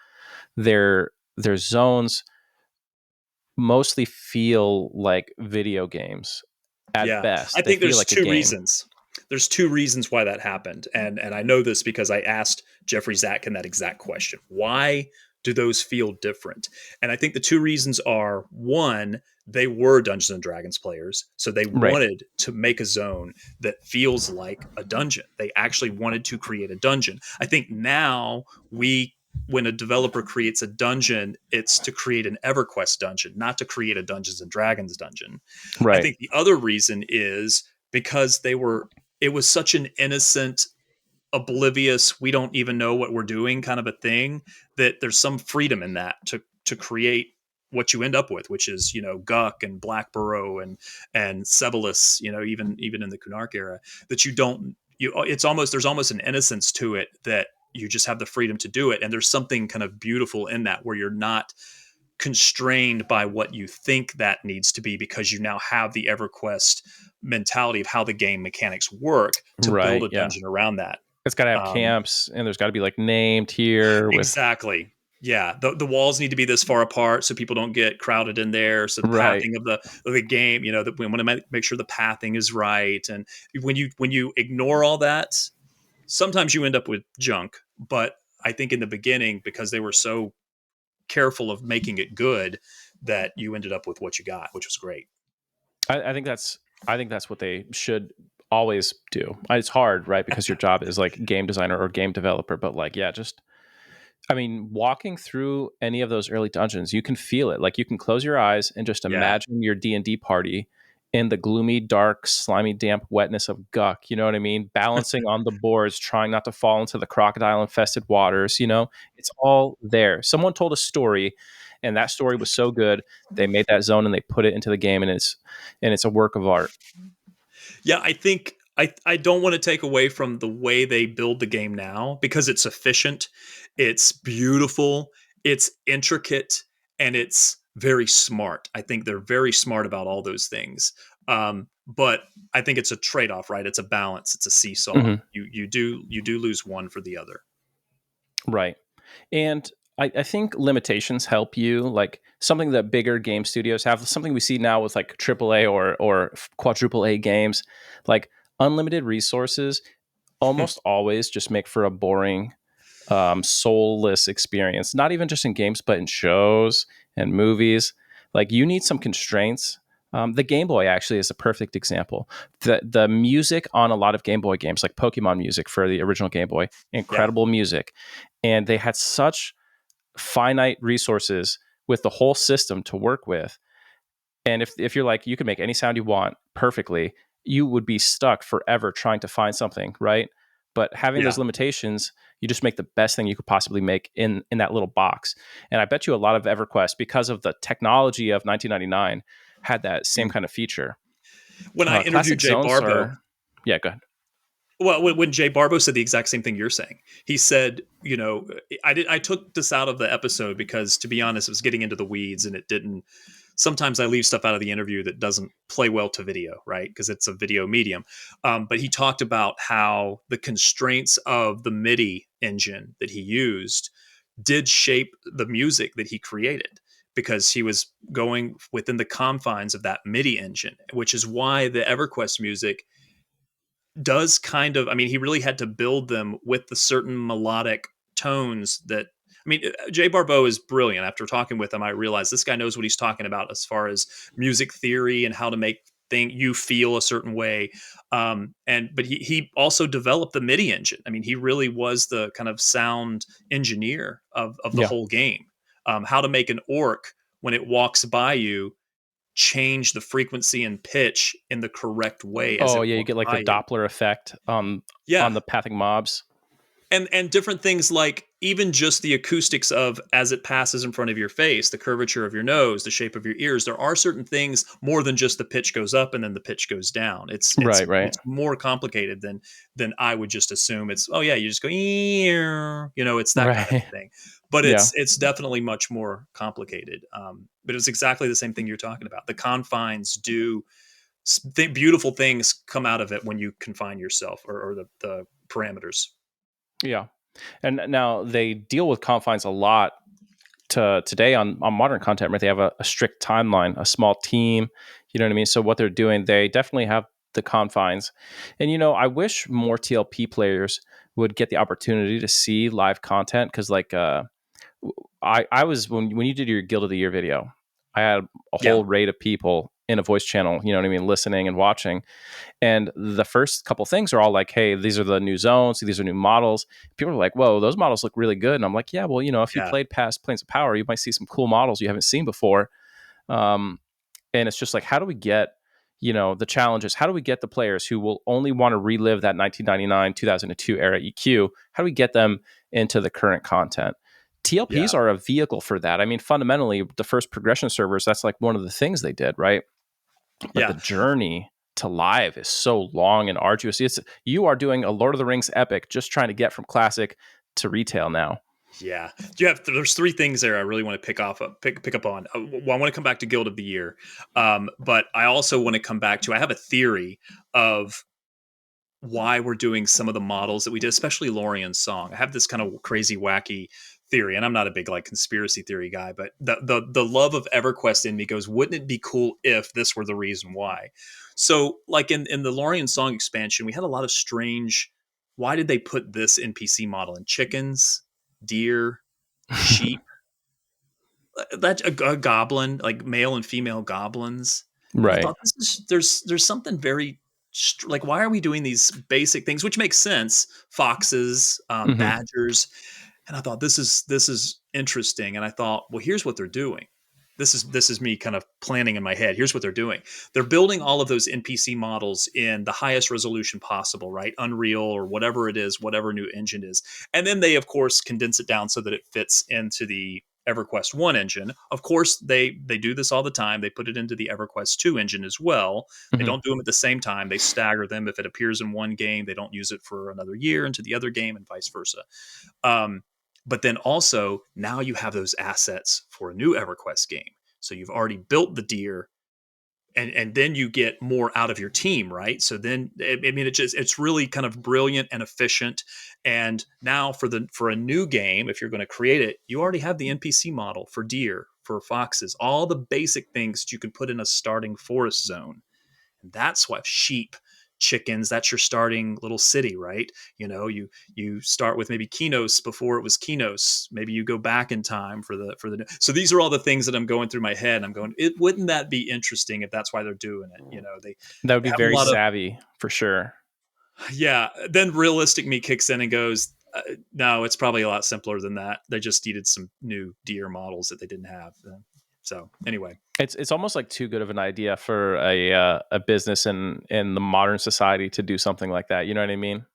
their zones mostly feel like video games at Yeah, I best. They think feel there's like a two game. reasons. There's two reasons why that happened, and I know this because I asked Jeffrey Zatkin that exact question. Why do those feel different? And I think the two reasons are: one, they were Dungeons and Dragons players, so they Right. wanted to make a zone that feels like a dungeon. They actually wanted to create a dungeon. I think now we when a developer creates a dungeon, it's to create an EverQuest dungeon, not to create a Dungeons and Dragons dungeon. I Right. think the other reason is because it was such an innocent, oblivious, we don't even know what we're doing kind of a thing, that there's some freedom in that to create what you end up with, which is, Guck and Blackborough and Sebalus, even in the Kunark era, that you don't you it's almost there's almost an innocence to it that you just have the freedom to do it. And there's something kind of beautiful in that where you're not constrained by what you think that needs to be because you now have the EverQuest mentality of how the game mechanics work to build Right. a Yeah. dungeon around that. It's got to have Um, camps, and there's got to be like named here with. exactly. Yeah, the walls need to be this far apart so people don't get crowded in there. So the Right. pathing of the game, that we want to make sure the pathing is right. And when you ignore all that, sometimes you end up with junk. But I think in the beginning, because they were so careful of making it good, that you ended up with what you got, which was great. I think that's what they should always do. It's hard, right? Because your job is like game designer or game developer, but like, yeah, just I mean, walking through any of those early dungeons, you can feel it. Like you can close your eyes and just Yeah. imagine your D&D party in the gloomy, dark, slimy, damp wetness of Guck, you know what I mean? Balancing on the boards, trying not to fall into the crocodile infested waters, It's all there. Someone told a story and that story was so good, they made that zone and they put it into the game, and it's a work of art. Yeah, I think I don't want to take away from the way they build the game now because it's efficient, it's beautiful, it's intricate, and it's very smart. I think they're very smart about all those things. But I think it's a trade-off, right? It's a balance, it's a seesaw. Mhm. You do lose one for the other. Right. And I think limitations help you, like something that bigger game studios have, something we see now with like AAA or quadruple A games, like unlimited resources almost always just make for a boring, soulless experience, not even just in games, but in shows and movies. Like you need some constraints. The Game Boy actually is a perfect example. The music on a lot of Game Boy games, like Pokemon music for the original Game Boy, Yeah. incredible music. And they had such finite resources with the whole system to work with. And if you're like, you can make any sound you want perfectly, you would be stuck forever trying to find something, right? But having those Yeah. limitations, you just make the best thing you could possibly make in that little box. And I bet you a lot of EverQuest, because of the technology of 1999, had that same Mm. kind of feature. When I interviewed Classic Jay zones Barbo, are, yeah, go ahead. well, when Jay Barbo said the exact same thing you're saying, he said, I took this out of the episode because, to be honest, it was getting into the weeds, and it didn't. Sometimes I leave stuff out of the interview that doesn't play well to video, right? Because it's a video medium. But he talked about how the constraints of the MIDI engine that he used did shape the music that he created because he was going within the confines of that MIDI engine, which is why the EverQuest music does kind of, I mean, he really had to build them with the certain melodic tones that, I mean, Jay Barbeau is brilliant. After talking with him, I realized this guy knows what he's talking about as far as music theory and how to make you feel a certain way. But he also developed the MIDI engine. I mean, he really was the kind of sound engineer of the Yeah. whole game. How to make an orc when it walks by you change the frequency and pitch in the correct way as Oh it yeah, you walks get like the by you. Doppler effect on Yeah. the pathing mobs. and different things like even just the acoustics of as it passes in front of your face, the curvature of your nose, the shape of your ears. There are certain things more than just the pitch goes up and then the pitch goes down. It's Right, it's right, it's more complicated than I would just assume. It's, oh yeah, you just go, "Ear," it's that kind of right. thing. But Yeah, it's definitely much more complicated. But it's exactly the same thing you're talking about. The confines do beautiful things come out of it when you confine yourself, or the parameters. yeah. And now they deal with confines a lot to today on modern content, right? They have a strict timeline, a small team, you know what I mean? So what they're doing, they definitely have the confines. And I wish more TLP players would get the opportunity to see live content, because like I was when you did your Guild of the Year video, I had a Yeah, whole raid of people in a voice channel, you know what I mean, listening and watching. And the first couple things are all like, hey, these are the new zones, these are new models. People are like, whoa, those models look really good. And I'm like, yeah, well, if you yeah, played past Planes of Power, you might see some cool models you haven't seen before. Um, and it's just like, how do we get, the challenges? How do we get the players who will only want to relive that 1999, 2002 era EQ? How do we get them into the current content? TLPs yeah, are a vehicle for that. I mean, fundamentally, the first progression servers, that's like one of the things they did, right? But the yeah, journey to live is so long and arduous. You are doing a Lord of the Rings epic, just trying to get from classic to retail now. yeah. There's three things there I really want to pick up on. Well, I want to come back to Guild of the Year, but I also want to come back to. I have a theory of why we're doing some of the models that we did, especially Lorien's song. I have this kind of crazy, wacky theory, and I'm not a big like conspiracy theory guy, but the love of EverQuest in me goes, wouldn't it be cool if this were the reason why? So, like in the Lorien song expansion, we had a lot of strange. Why did they put this NPC model in chickens, deer, sheep? That a goblin, like male and female goblins. And I Right. thought, this is there's something very like, why are we doing these basic things, which makes sense? Foxes, Hmm. badgers, and I thought, this is interesting. And I thought, well, here's what they're doing. This is me kind of planning in my head. Here's what they're doing. They're building all of those NPC models in the highest resolution possible, right? Unreal or whatever it is, whatever new engine is. And then they, of course, condense it down so that it fits into the EverQuest One engine. Of course, they do this all the time. They put it into the EverQuest Two engine as well. They Hmm. don't do them at the same time. They stagger them. If it appears in one game, they don't use it for another year into the other game, and vice versa. Um, but then also now you have those assets for a new EverQuest game. So you've already built the deer, and then you get more out of your team, right? So then, I mean, it's really kind of brilliant and efficient. And now for a new game, if you're going to create it, you already have the NPC model for deer, for foxes, all the basic things that you can put in a starting forest zone. And that's what sheep, chickens, that's your starting little city, right? You start with maybe Kinos before it was Kinos. Maybe you go back in time for the so these are all the things that I'm going through my head. I'm going, it wouldn't that be interesting if that's why they're doing it? That would They be have a very lot of, savvy for sure. yeah. Then realistic me kicks in and goes, no, it's probably a lot simpler than that. They just needed some new deer models that they didn't have. So anyway, It's almost like too good of an idea for a business in the modern society to do something like that. You know what I mean?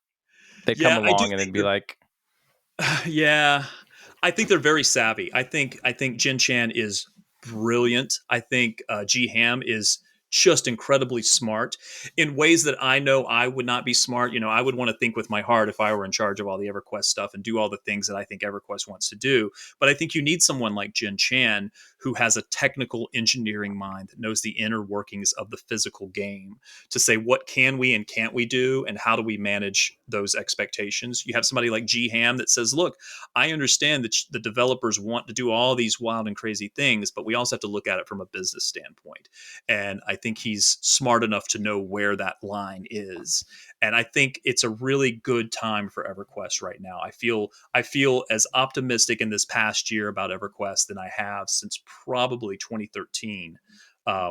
They'd come yeah, I do along and think they'd be like, yeah, I think they're very savvy. I think Jin Chan is brilliant. I think G Ham is just incredibly smart in ways that I know I would not be smart. I would want to think with my heart if I were in charge of all the EverQuest stuff and do all the things that I think EverQuest wants to do. But I think you need someone like Jin Chan who has a technical engineering mind that knows the inner workings of the physical game to say, what can we and can't we do, and how do we manage those expectations. You have somebody like G Ham that says, look, I understand that the developers want to do all these wild and crazy things, but we also have to look at it from a business standpoint. And I think he's smart enough to know where that line is. And I think it's a really good time for EverQuest right now. I feel as optimistic in this past year about EverQuest than I have since probably 2013,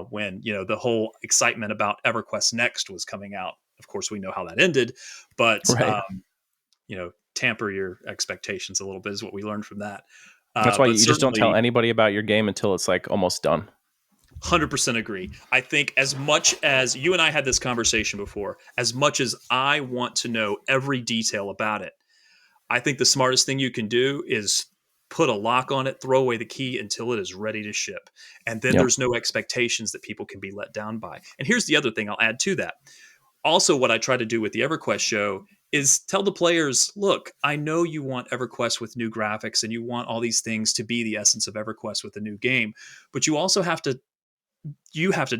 when the whole excitement about EverQuest Next was coming out. Of course, we know how that ended, but right. tamper your expectations a little bit is what we learned from that. That's why But you just don't tell certainly, anybody about your game until it's like almost done. 100% agree. I think as much as you and I had this conversation before, as much as I want to know every detail about it, I think the smartest thing you can do is put a lock on it, throw away the key until it is ready to ship. And then Yep. there's no expectations that people can be let down by. And here's the other thing I'll add to that. Also, what I try to do with the EverQuest show is tell the players, look, I know you want EverQuest with new graphics and you want all these things to be the essence of EverQuest with a new game, but you also have to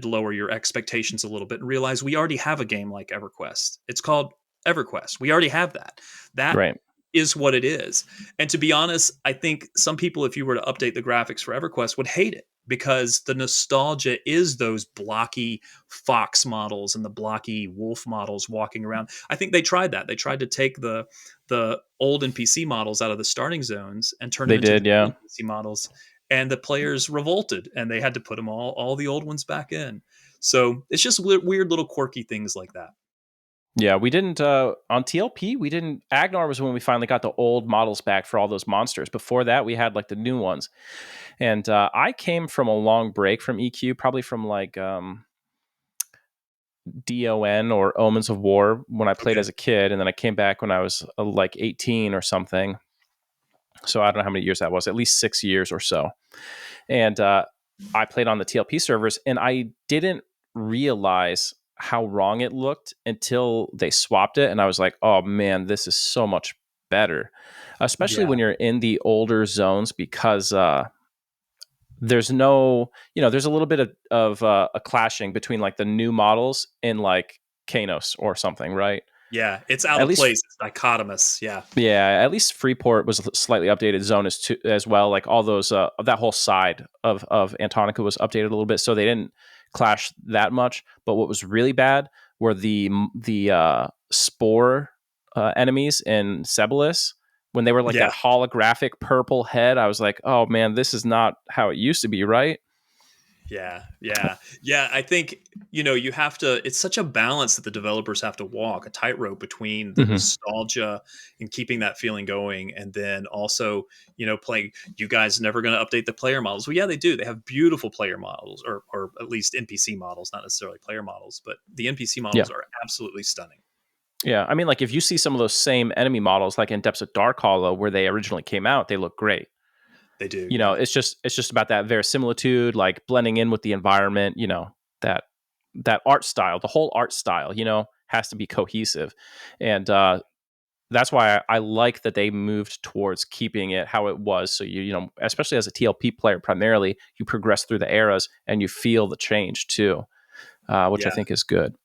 lower your expectations a little bit and realize we already have a game like EverQuest. It's called EverQuest. We already have that. That Right. is what it is. And to be honest, I think some people, if you were to update the graphics for EverQuest, would hate it because the nostalgia is those blocky fox models and the blocky wolf models walking around. I think they tried that. They tried to take the old NPC models out of the starting zones and turn them They into the did. new Yeah. NPC models. And the players revolted and they had to put them all the old ones back in. So it's just weird little quirky things like that. Yeah, we didn't on TLP. We didn't. Agnar was when we finally got the old models back for all those monsters. Before that, we had like the new ones. And I came from a long break from EQ, probably from like DON or Omens of War when I played Okay. as a kid, and then I came back when I was like 18 or something. So I don't know how many years that was. At least 6 years or so. And I played on the TLP servers, and I didn't realize how wrong it looked until they swapped it, and I was like, "Oh man, this is so much better," especially Yeah. when you're in the older zones because there's no, there's a little bit of a clashing between like the new models in like Kanos or something, right? Yeah. It's out At of least place. It's dichotomous. Yeah. Yeah, at least Freeport was a slightly updated zone as well. Like all those, that whole side of Antonica was updated a little bit, so they didn't clash that much. But what was really bad were the spore enemies in Cebalus when they were like Yeah. that holographic purple head. I was like, oh man, this is not how it used to be, right? Yeah, yeah, yeah. I think you have to. It's such a balance that the developers have to walk a tightrope between the Hmm. nostalgia and keeping that feeling going, and then also playing. You guys never going to update the player models? Well, yeah, they do. They have beautiful player models, or at least NPC models, not necessarily player models, but the NPC Yeah, models are absolutely stunning. yeah. I mean, like if you see some of those same enemy models, like in Depths of Dark Hollow, where they originally came out, they look great. They do. Yeah, It's just about that verisimilitude, like blending in with the environment, that that art style, the whole art style, has to be cohesive. And that's why I like that they moved towards keeping it how it was. So especially as a TLP player, primarily you progress through the eras and you feel the change too, which I yeah. think is good.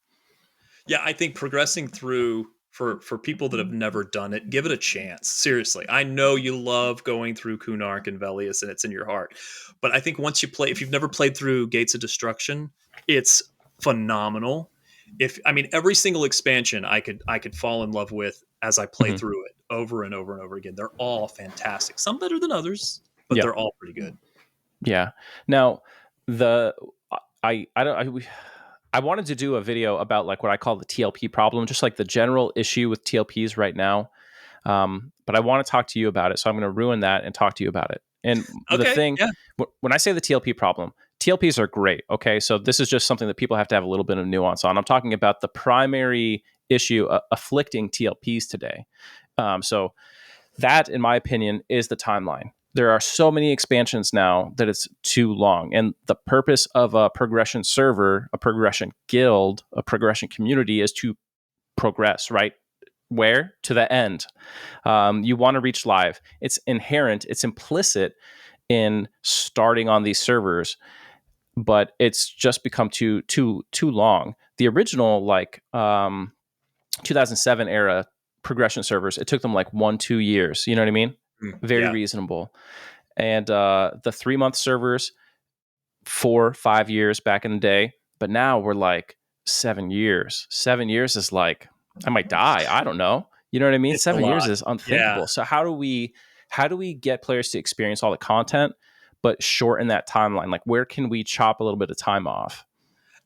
Yeah, I think progressing through for people that have never done it, give it a chance. Seriously, I know you love going through Kunark and Velius, and it's in your heart. But I think once you play, if you've never played through Gates of Destruction, it's phenomenal. If I mean every single expansion, I could fall in love with as I play Hmm. through it over and over and over again. They're all fantastic. Some better than others, but Yeah, they're all pretty good. yeah. Now the I don't I wanted to do a video about like what I call the TLP problem, just like the general issue with TLPs right now. But I want to talk to you about it, so I'm going to ruin that and talk to you about it. And the Okay, thing, yeah, when I say the TLP problem, TLPs are great. Okay, so this is just something that people have to have a little bit of nuance on. I'm talking about the primary issue afflicting TLPs today. So that, in my opinion, is the timeline. There are so many expansions now that it's too long. And the purpose of a progression server, a progression guild, a progression community is to progress, right? Where? To the end. You want to reach live. It's inherent, it's implicit in starting on these servers, but it's just become too long. The original, like 2007 era progression servers, it took them like 1-2 years. You know what I mean? Very yeah. reasonable. And the 3 month servers, 4-5 years back in the day, but now we're like 7 years. 7 years is like I might die. I don't know. You know what I mean? It's a 7 years lot. is Yeah. unthinkable. So how do we get players to experience all the content, but shorten that timeline? Like where can we chop a little bit of time off?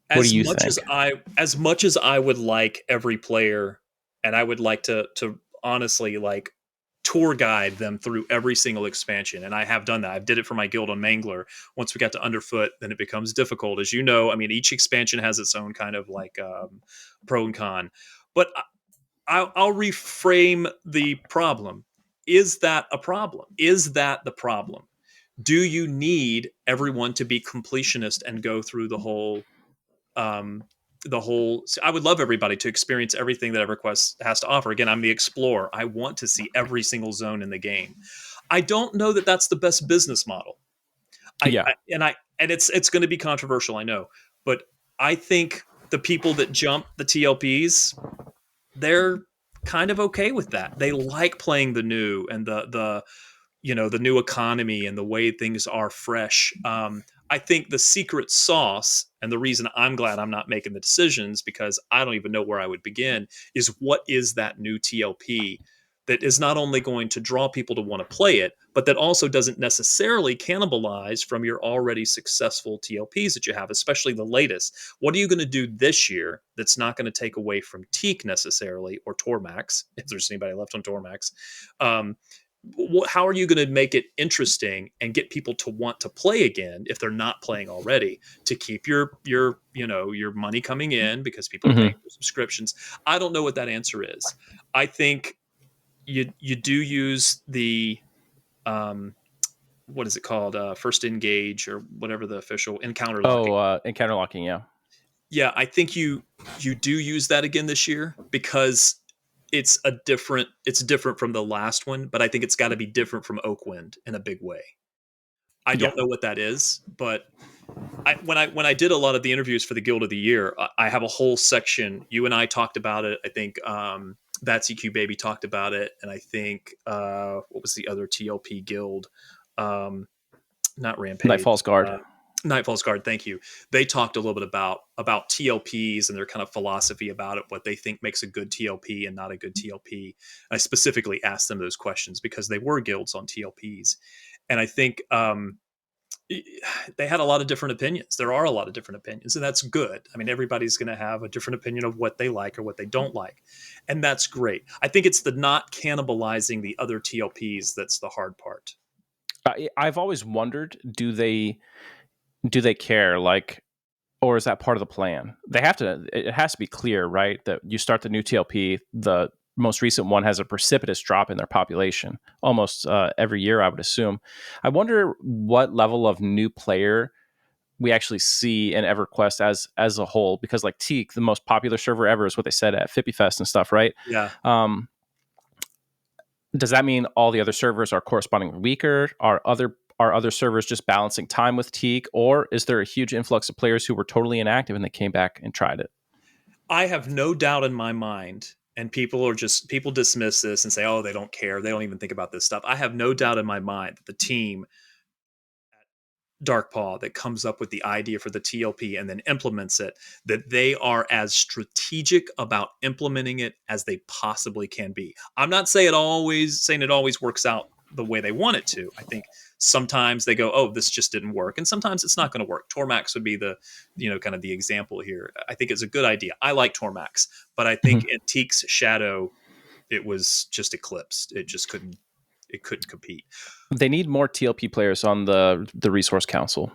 What do as you much as think? I as much as I would like every player, and I would like to honestly like tour guide them through every single expansion, and I have done that. I did it for my guild on Mangler. Once we got to Underfoot, then it becomes difficult, as you know. I mean, each expansion has its own kind of like pro and con, but I'll reframe the problem. is that a problem? Is that the problem? Do you need everyone to be completionist and go through um, the whole? I would love everybody to experience everything that EverQuest has to offer. Again, I'm the explorer. I want to see every single zone in the game. I don't know that that's the best business model. Yeah. And it's going to be controversial, I know, but I think the people that jump the TLPs, they're kind of okay with that. They like playing the new and the new economy and the way things are fresh. I think the secret sauce and the reason I'm glad I'm not making the decisions, because I don't even know where I would begin, is what is that new TLP that is not only going to draw people to want to play it, but that also doesn't necessarily cannibalize from your already successful TLPs that you have, especially the latest. What are you going to do this year that's not going to take away from Teak necessarily, or Tormax, if there's anybody left on Tormax? Um, how are you going to make it interesting and get people to want to play again if they're not playing already, to keep your money coming in because people are paying Hmm. for subscriptions? I don't know what that answer is. I think you do use the um, what is it called, first engage, or whatever the official encounter locking. Oh, encounter locking. Yeah. Yeah, I think you do use that again this year, because it's different from the last one, but I think it's got to be different from Oakwind in a big way. I Yeah. don't know what that is, but when I did a lot of the interviews for the Guild of the Year, I have a whole section. You and I talked about it. I think That's EQ Baby talked about it, and I think what was the other TLP guild? Um, Not Rampage. Nightfall's Guard. Nightfall's Guard. Thank you. They talked a little bit about TLPs and their kind of philosophy about it, what they think makes a good TLP and not a good TLP. I specifically asked them those questions because they were guilds on TLPs, and I think they had a lot of different opinions. There are a lot of different opinions, and that's good. I mean, everybody's going to have a different opinion of what they like or what they don't like, and that's great. I think it's the not cannibalizing the other TLPs that's the hard part. I've always wondered, do they care, like, or is that part of the plan? They have to. It has to be clear, right? That you start the new TLP, the most recent one has a precipitous drop in their population almost every year, I would assume. I wonder what level of new player we actually see in EverQuest as a whole, because like Teak, the most popular server ever, is what they said at Fippy Fest and stuff, right? Yeah. Um, does that mean all the other servers are correspondingly weaker? Are other servers just balancing time with Teak, or is there a huge influx of players who were totally inactive and they came back and tried it? I have no doubt in my mind, and people dismiss this and say, "Oh, they don't care. They don't even think about this stuff." I have no doubt in my mind that the team Darkpaw that comes up with the idea for the TLP and then implements it, that they are as strategic about implementing it as they possibly can be. I'm not saying it always works out the way they want it to. I think sometimes they go, "Oh, this just didn't work," and sometimes it's not going to work. Tormax would be kind of the example here. I think it's a good idea. I like Tormax, but I think Mhm. in Teak's shadow, it was just eclipsed. It couldn't compete. They need more TLP players on the resource council.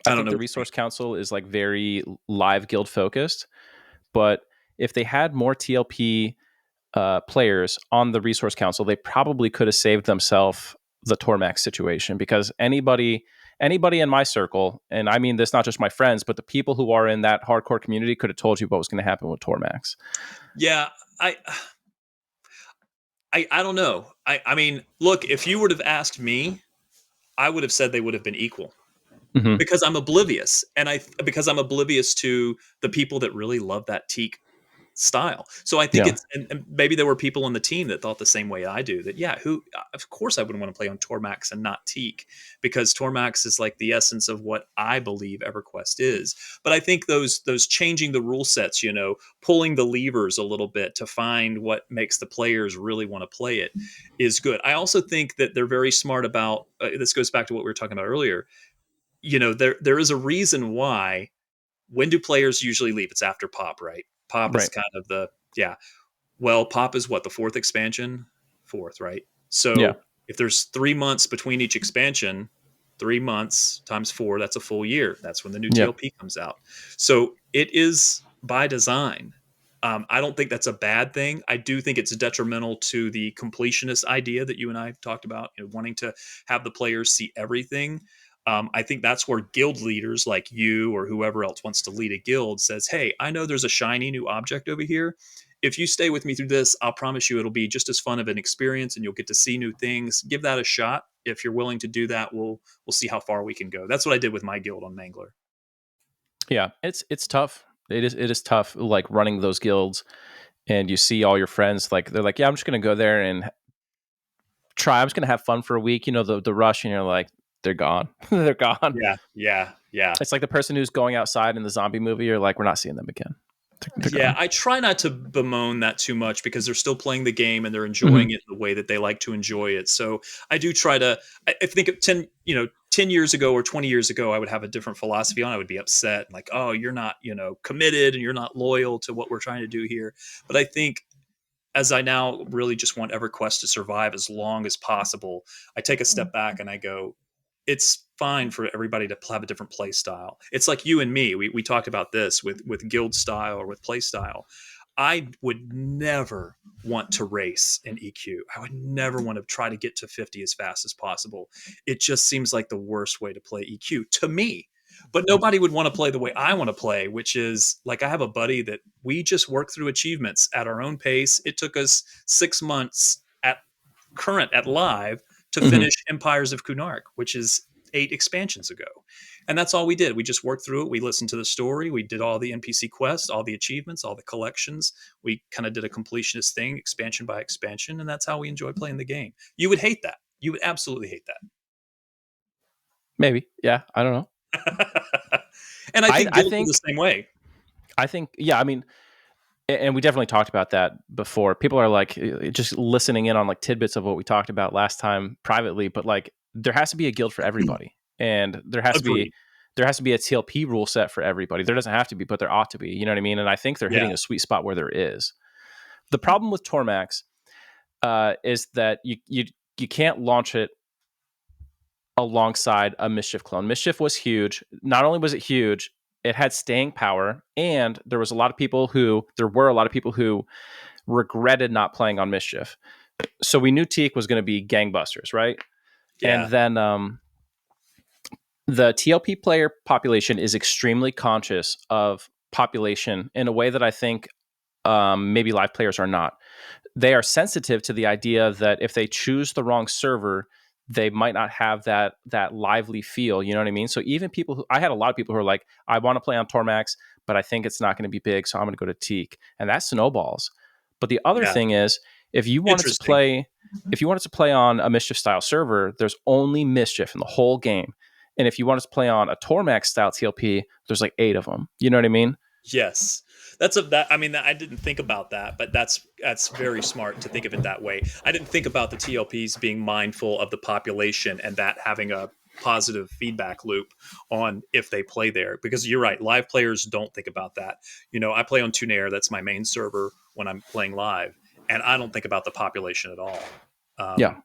I I don't think know the what you mean. resource council is like very live guild focused, but if they had more TLP players on the resource council, they probably could have saved themselves the Tormax situation, because anybody in my circle, and I mean this not just my friends, but the people who are in that hardcore community, could have told you what was going to happen with Tormax. Yeah, I don't know. I mean, look, if you would have asked me, I would have said they would have been equal, Hmm. because I'm oblivious, because I'm oblivious to the people that really love that Teak style. So I think Yeah. and maybe there were people on the team that thought the same way I do, that yeah, who of course I wouldn't want to play on Tormax and not Teak, because Tormax is like the essence of what I believe EverQuest is. But I think those changing the rule sets, pulling the levers a little bit to find what makes the players really want to play it, is good. I also think that they're very smart about this goes back to what we were talking about earlier. There is a reason why. When do players usually leave? It's after Pop, right? Pop is Right. kind of yeah. Well, Pop is what, the fourth expansion? Fourth, right? Yeah. So if there's 3 months between each expansion, 3 months times four, that's a full year. That's when the new Yep. TLP comes out. So it is by design I don't think that's a bad thing. I do think it's detrimental to the completionist idea that you and I have talked about, wanting to have the players see everything. I think that's where guild leaders like you or whoever else wants to lead a guild says, "Hey, I know there's a shiny new object over here. If you stay with me through this, I'll promise you it'll be just as fun of an experience, and you'll get to see new things. Give that a shot. If you're willing to do that, we'll see how far we can go." That's what I did with my guild on Mangler. Yeah, it's tough. It is tough, like running those guilds, and you see all your friends like they're like, yeah, I'm just gonna go there and try. I'm just gonna have fun for a week. The rush, and you're like, they're gone. They're gone. Yeah, yeah, yeah. It's like the person who's going outside in the zombie movie. You're like, we're not seeing them again. They're Yeah, gone. I try not to bemoan that too much because they're still playing the game and they're Hmm. enjoying it the way that they like to enjoy it. So I do try to. I think of 10 years ago or 20 years ago, I would have a different philosophy on. I would be upset, like, oh, you're not committed and you're not loyal to what we're trying to do here. But I think as I now really just want EverQuest to survive as long as possible, I take a step back and I go, it's fine for everybody to have a different play style. It's like you and me. We talked about this with guild style or with play style. I would never want to race in EQ. I would never want to try to get to 50 as fast as possible. It just seems like the worst way to play EQ to me. But nobody would want to play the way I want to play, which is like I have a buddy that we just work through achievements at our own pace. It took us 6 months at live to Hmm. finish Empires of Kunark, which is 8 expansions ago. And that's all we did. We just worked through it. We listened to the story. We did all the NPC quests, all the achievements, all the collections. We kind of did a completionist thing, expansion by expansion. And that's how we enjoy playing the game. You would hate that. You would absolutely hate Maybe. Yeah. I don't know. that. And I I think I guilds are think the same way. I think yeah. I mean, and we definitely talked about that before. People are like just listening in on like tidbits of what we talked about last time privately, but like there has to be a guild for everybody, and Agreed. there has to be a TLP rule set for everybody. There doesn't have to be, but there ought to be. You know what I mean? And I think they're Yeah. hitting a sweet spot where there is. The problem with Tormax is that you can't launch it alongside a Mischief clone. Mischief was huge. Not only was it huge, it had staying power, and there were a lot of people who regretted not playing on Mischief. So we knew Teak was going to be gangbusters, right? And Yeah. then the TLP player population is extremely conscious of population in a way that I think maybe live players are not. They are sensitive to the idea that if they choose the wrong server, they might not have that lively feel. You know what I mean? So even I had a lot of people who are like, I want to play on Tormax, but I think it's not going to be big, so I'm going to go to Teak, and that snowballs. But the other Yeah. thing is, if you wanted to Interesting. play, if you wanted to play on a Mischief style server, there's only Mischief in the whole game. And if you wanted to play on a Tormax style TLP, there's like 8 of them. You know what I mean? Yes. That I mean I didn't think about that, but that's very smart to think of it that way. I didn't think about the TLPs being mindful of the population and that having a positive feedback loop on if they play there because you're right, live players don't think about that. I play on Tunair, that's my main server when I'm playing live, and I don't think about the population at all. Yeah.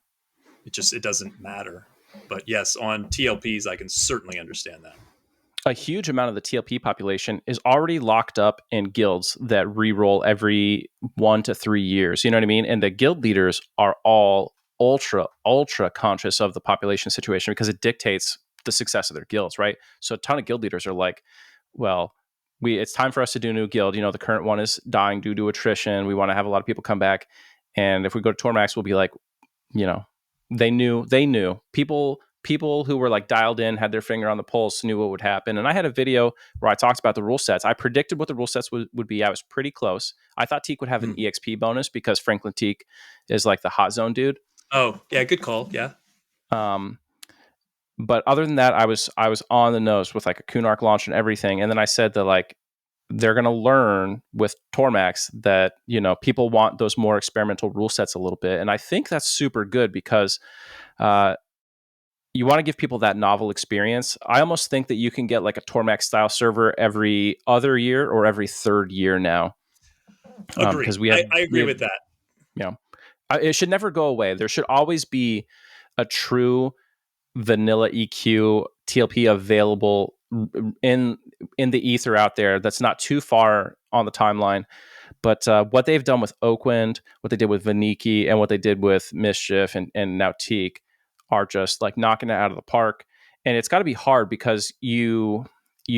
It doesn't matter. But yes, on TLPs I can certainly understand that. A huge amount of the TLP population is already locked up in guilds that re-roll every 1 to 3 years. You know what I mean? And the guild leaders are all ultra conscious of the population situation because it dictates the success of their guilds, right? So a ton of guild leaders are like, well, it's time for us to do a new guild. The current one is dying due to attrition. We want to have a lot of people come back. And if we go to Tormax, we'll be like, you know, they knew people who were like dialed in, had their finger on the pulse, knew what would happen. And I had a video where I talked about the rule sets. I predicted what the rule sets would be. I was pretty close. I thought Teak would have an Hmm. EXP bonus because Franklin Teak is like the hot zone dude. Oh, yeah, good call. Yeah. Um, but other than that, I was on the nose with like a Kunark launch and everything. And then I said that like they're going to learn with Tormax that people want those more experimental rule sets a little bit, and I think that's super good because uh, you want to give people that novel experience. I almost think that you can get like a Tormax style server every other year or every third year now, Agreed. because we have I we agree have with that. you know it should never go away. There should always be a true vanilla EQ TLP available in the ether out there that's not too far on the timeline. But what they've done with Oakland, what they did with Vaniki, and what they did with Mischief and now Teak are just like knocking it out of the park. And it's got to be hard because you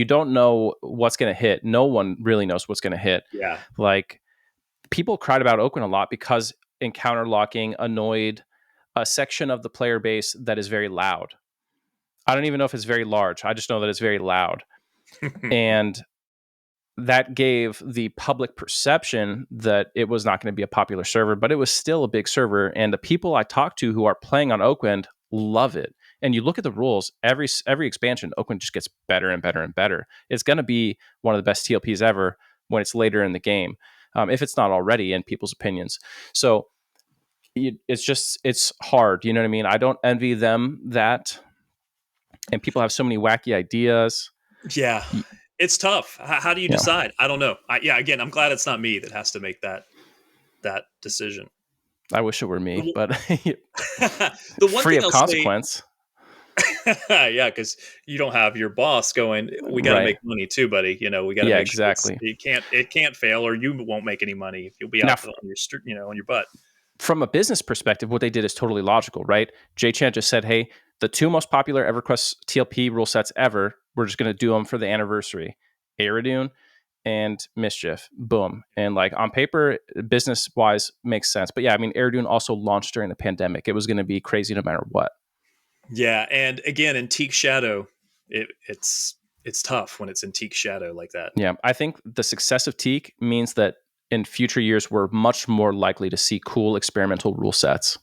don't know what's going to hit. No one really knows what's going to hit. Yeah. Like people cried about Oakland a lot because encounter locking annoyed a section of the player base that is very loud. I don't even know if it's very large. I just know that it's very loud. And that gave the public perception that it was not going to be a popular server, but it was still a big server. And the people I talk to who are playing on Oakland love it. And you look at the rules, every expansion, Oakland just gets better and better and better. It's going to be one of the best TLPs ever when it's later in the game, if it's not already in people's opinions. So it's hard. You know what I mean? I don't envy them that. And people have so many wacky ideas. Yeah. It's tough. How do you Yeah. decide? I don't know. Again, I'm glad it's not me that has to make that decision. I wish it were me, but The one free thing of I'll say, consequence. yeah, because you don't have your boss going, we got to Right. make money too, buddy. We got to Yeah, make sure exactly. it can't fail, or you won't make any money if you'll be Now, out on your on your butt. from a business perspective, what they did is totally logical, right? Jay Chan just said, hey, the two most popular EverQuest TLP rule sets ever, we're just going to do them for the anniversary. Aerodune and Mischief. Boom. And like on paper, business wise makes sense. But yeah, I mean, Aerodune also launched during the pandemic. It was going to be crazy no matter what. Yeah, and again, in Teak Shadow, it's tough when it's in Teak Shadow like that. Yeah, I think the success of Teak means that in future years, we're much more likely to see cool experimental rule sets.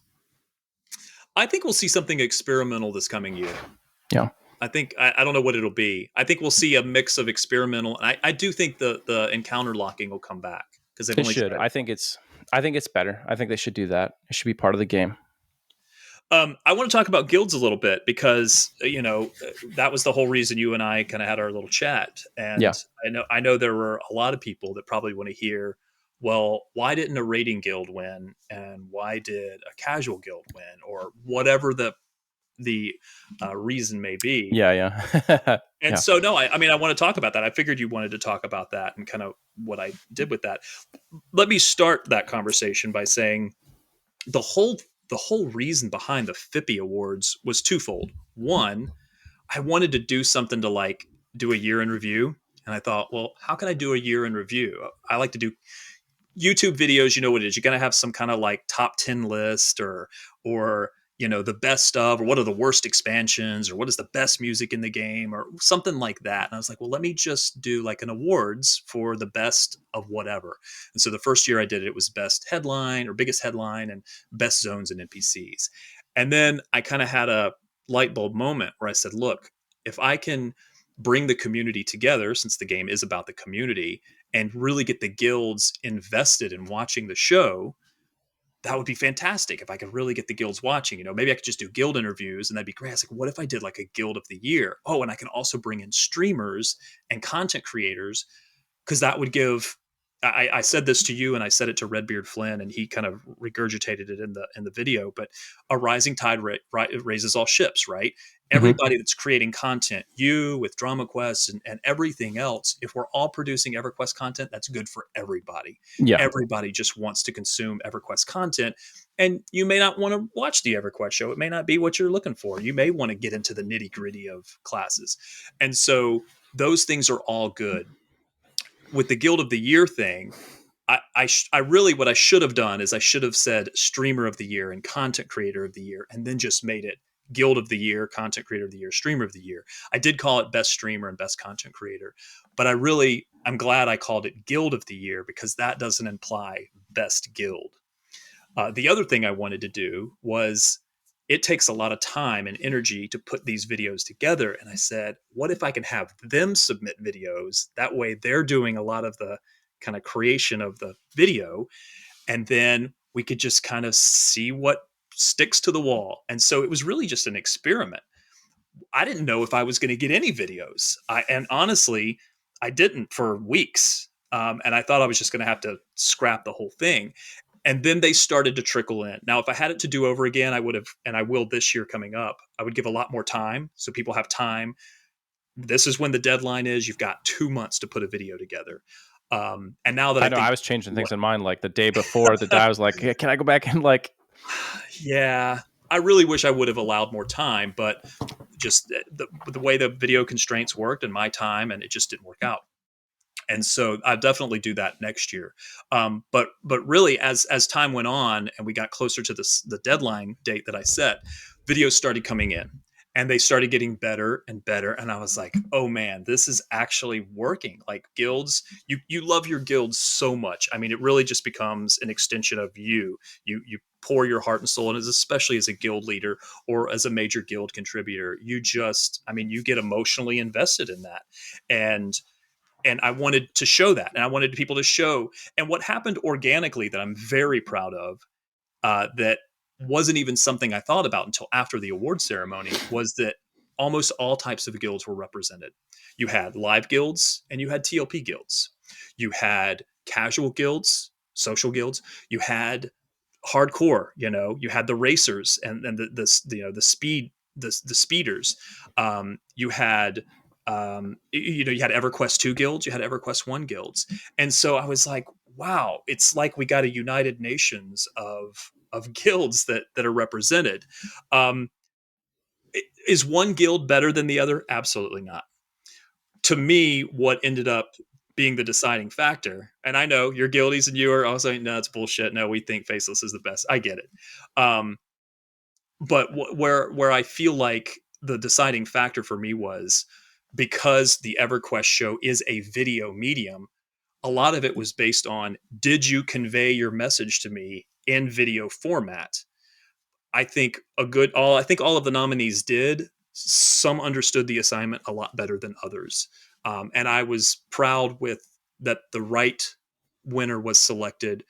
I think we'll see something experimental this coming year. Yeah. I don't know what it'll be. I think we'll see a mix of experimental. I do think the encounter locking will come back because they've It only should. tried. I think it's better. I think they should do that. It should be part of the game. I want to talk about guilds a little bit because that was the whole reason you and I kind of had our little chat. Yeah. And I know there were a lot of people that probably want to hear, well, why didn't a raiding guild win, and why did a casual guild win, or whatever the reason may be. Yeah, yeah. And Yeah. so, no, I mean, I want to talk about that. I figured you wanted to talk about that and kind of what I did with that. Let me start that conversation by saying the whole the whole reason behind the Fippy Awards was twofold. One, I wanted to do something to like do a year in review, and I thought, well, how can I do a year in review? I like to do YouTube videos. You know what it is? You're going to have some kind of like top 10 list, or the best of, or what are the worst expansions, or what is the best music in the game, or something like that. And I was like, well, let me just do like an awards for the best of whatever. And so the first year I did it, it was best headline or biggest headline and best zones and NPCs. And then I kind of had a light bulb moment where I said, look, if I can bring the community together, since the game is about the community, and really get the guilds invested in watching the show, that would be fantastic. If I could really get the guilds watching, maybe I could just do guild interviews, and that'd be great. I was like, what if I did like a guild of the year? Oh, and I can also bring in streamers and content creators, because that would give. I said this to you, and I said it to Redbeard Flynn, and he kind of regurgitated it in the video. But a rising tide raises all ships, right? Mhm. Everybody that's creating content, you with DramaQuest and everything else, if we're all producing EverQuest content, that's good for everybody. Yeah. Everybody just wants to consume EverQuest content. And you may not want to watch the EverQuest show. It may not be what you're looking for. You may want to get into the nitty gritty of classes. And so those things are all good. With the Guild of the Year thing, I really, what I should have done is I should have said streamer of the year and content creator of the year, and then just made it Guild of the Year, content creator of the year, streamer of the year. I did call it best streamer and best content creator, but I'm glad I called it Guild of the Year, because that doesn't imply best guild. The other thing I wanted to do was, it takes a lot of time and energy to put these videos together. And I said, what if I can have them submit videos? That way they're doing a lot of the kind of creation of the video. And then we could just kind of see what sticks to the wall. And so it was really just an experiment. I didn't know if I was going to get any videos. And honestly, I didn't for weeks. And I thought I was just going to have to scrap the whole thing. And then they started to trickle in. Now, if I had it to do over again, I would have, and I will this year coming up, I would give a lot more time so people have time. This is when the deadline is. You've got 2 months to put a video together. And now that I I know think, I was changing things in mine like the day before the I was like, hey, can I go back and like, yeah, I really wish I would have allowed more time, but just the way the video constraints worked and my time, and it just didn't work out. And so I definitely do that next year. But really, as time went on and we got closer to the deadline date that I set, videos started coming in, and they started getting better and better. And I was like, oh man, this is actually working. Like guilds, you love your guilds so much. I mean, it really just becomes an extension of you. You pour your heart and soul in it, especially as a guild leader or as a major guild contributor. You just, I mean, you get emotionally invested in that. And I wanted to show that, and I wanted people to show. And what happened organically that I'm very proud of, that wasn't even something I thought about until after the award ceremony, was that almost all types of guilds were represented. You had live guilds and you had TLP guilds. You had casual guilds, social guilds. You had hardcore. You had the racers and the speed the speeders. You had you had EverQuest II guilds, you had EverQuest I guilds. And so I was like, wow, it's like we got a United Nations of guilds that are represented. Um, is one guild better than the other? Absolutely not. To me, what ended up being the deciding factor, and I know your guildies and you are also saying, no, it's bullshit. No, we think Faceless is the best. I get it. Um, but where I feel like the deciding factor for me was because the EverQuest show is a video medium. A lot of it was based on, did you convey your message to me in video format? I think all of the nominees did. Some understood the assignment a lot better than others, and I was proud with that. The right winner was selected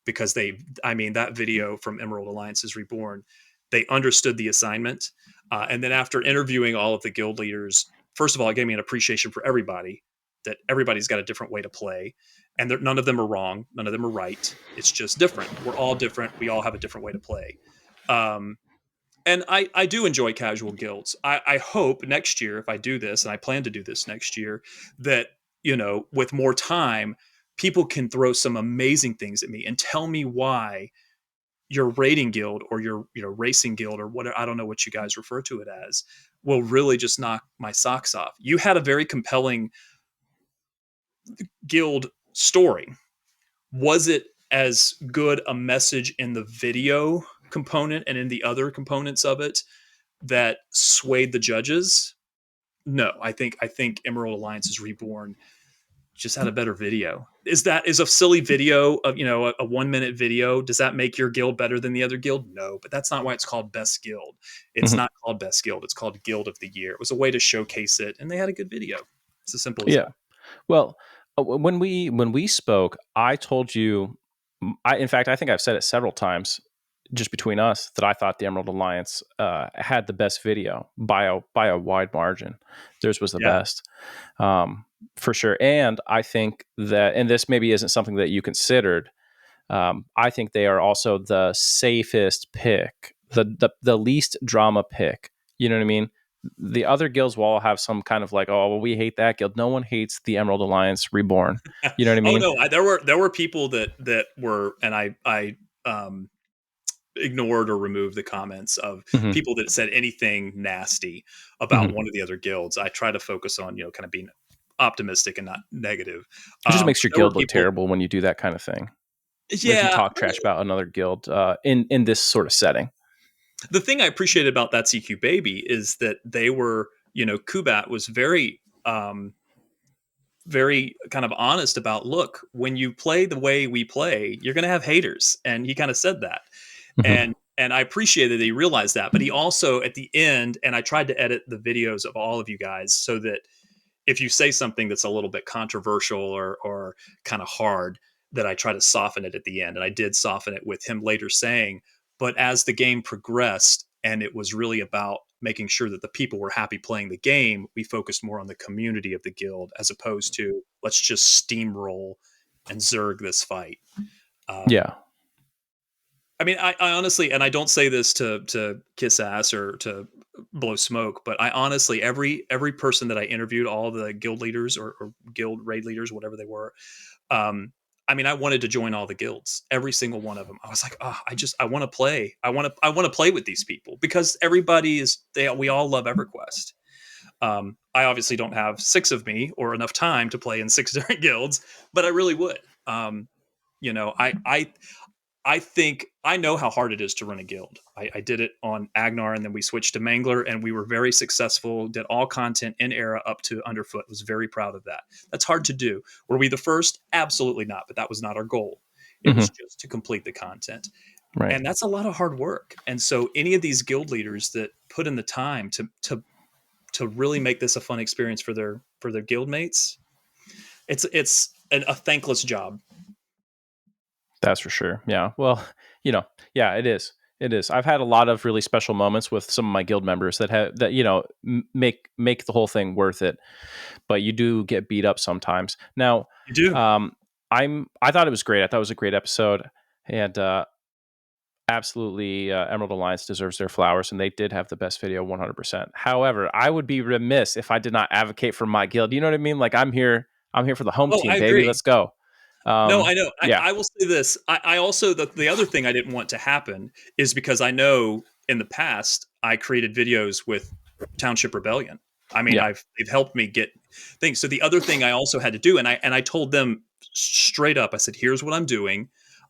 because I mean, that video from Emerald Alliance is Reborn. They understood the assignment, and then after interviewing all of the guild leaders, first of all, it gave me an appreciation for everybody. That everybody's got a different way to play, and none of them are wrong, none of them are right. It's just different. We're all different. We all have a different way to play. Um, and I do enjoy casual guilds. I hope next year, if I do this, and I plan to do this next year, that, with more time, people can throw some amazing things at me and tell me why your raiding guild or your racing guild or whatever, I don't know what you guys refer to it as, will really just knock my socks off. You had a very compelling guild story. Was it as good a message in the video component and in the other components of it that swayed the judges? No, I think Emerald Alliance is Reborn just had a better video. Is a silly video of a 1 minute video? Does that make your guild better than the other guild? No, but that's not why it's called Best Guild. It's Mhm. not called Best Guild. It's called Guild of the Year. It was a way to showcase it, and they had a good video. It's as simple as Yeah. that. Well, when we spoke, I told you, I in fact I think I've said it several times, just between us, that I thought the Emerald Alliance had the best video by a wide margin. Theirs was the Yeah. best, for sure. And I think that, and this maybe isn't something that you considered. I think they are also the safest pick, the least drama pick. You know what I mean? The other guilds will all have some kind of like, oh, well, we hate that guild. No one hates the Emerald Alliance Reborn. You know what I Oh mean? no, there were people that were, and I ignored or removed the comments of Hmm. people that said anything nasty about Hmm. one of the other guilds. I try to focus on, kind of being optimistic and not negative. It just makes your There were guild look people, terrible when you do that kind of thing. If you yeah. talk trash about another guild in this sort of setting. The thing I appreciated about that CQ baby is that they were, Kubat was very kind of honest about, look, when you play the way we play, you're going to have haters, and he kind of said that. Hmm. And I appreciated that he realized that, but he also at the end, and I tried to edit the videos of all of you guys so that if you say something that's a little bit controversial or kind of hard, that I try to soften it at the end. And I did soften it with him later saying, but as the game progressed and it was really about making sure that the people were happy playing the game, we focused more on the community of the guild as opposed to let's just steamroll and zerg this fight. Um, Yeah. I mean, I honestly, and I don't say this to kiss ass or to blow smoke, but I honestly every person that I interviewed, all the guild leaders or guild raid leaders, whatever they were, um, I mean, I wanted to join all the guilds, every single one of them. I was like, oh, I want to play. I want to play with these people because everybody is we all love EverQuest. I obviously don't have six of me or enough time to play in six different guilds, but I really would. You know, I think I know how hard it is to run a guild. I did it on Agnar, and then we switched to Mangler, and we were very successful. Did all content in Era up to Underfoot. Was very proud of that. That's hard to do. Were we the first? Absolutely not. But that was not our goal. It was Hmm. just to complete the content, Right. and that's a lot of hard work. And so, any of these guild leaders that put in the time to really make this a fun experience for their guild mates, a thankless job. That's for sure. Yeah. Well, yeah, it is. It is. I've had a lot of really special moments with some of my guild members that have that make the whole thing worth it. But you do get beat up sometimes. Now, You do. um, I thought it was great. I thought it was a great episode, and absolutely, Emerald Alliance deserves their flowers, and they did have the best video, 100%. However, I would be remiss if I did not advocate for my guild. You know what I mean? Like I'm here. I'm here for the home Oh, team, I baby. agree. Let's go. No, I know. Yeah. I will say this. I also the other thing I didn't want to happen is because I know in the past I created videos with Township Rebellion. I mean, Yeah. they've helped me get things. So the other thing I also had to do, and I told them straight up, I said, "Here's what I'm doing.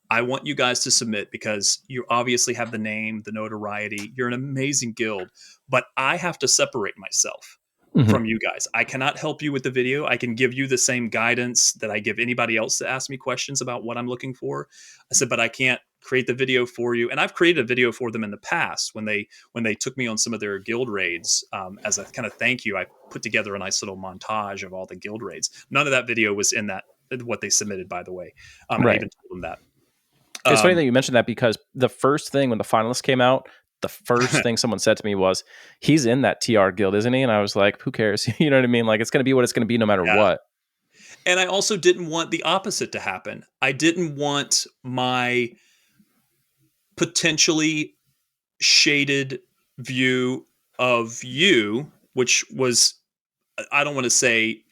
I want you guys to submit because you obviously have the name, the notoriety. You're an amazing guild, but I have to separate myself Hmm. from you guys. I cannot help you with the video. I can give you the same guidance that I give anybody else that asks me questions about what I'm looking for." I said, but I can't create the video for you. And I've created a video for them in the past when they took me on some of their guild raids. As a kind of thank you, I put together a nice little montage of all the guild raids. None of that video was in that what they submitted, by the way. And I Right. even told them that. It's funny Um, that you mentioned that because the first thing when the finalists came out, the first thing someone said to me was, "He's in that TR guild, isn't he?" And I was like, "Who cares?" You know what I mean? Like it's going to be what it's going to be, no matter yeah. what. And I also didn't want the opposite to happen. I didn't want my potentially shaded view of you, which was, I don't want to say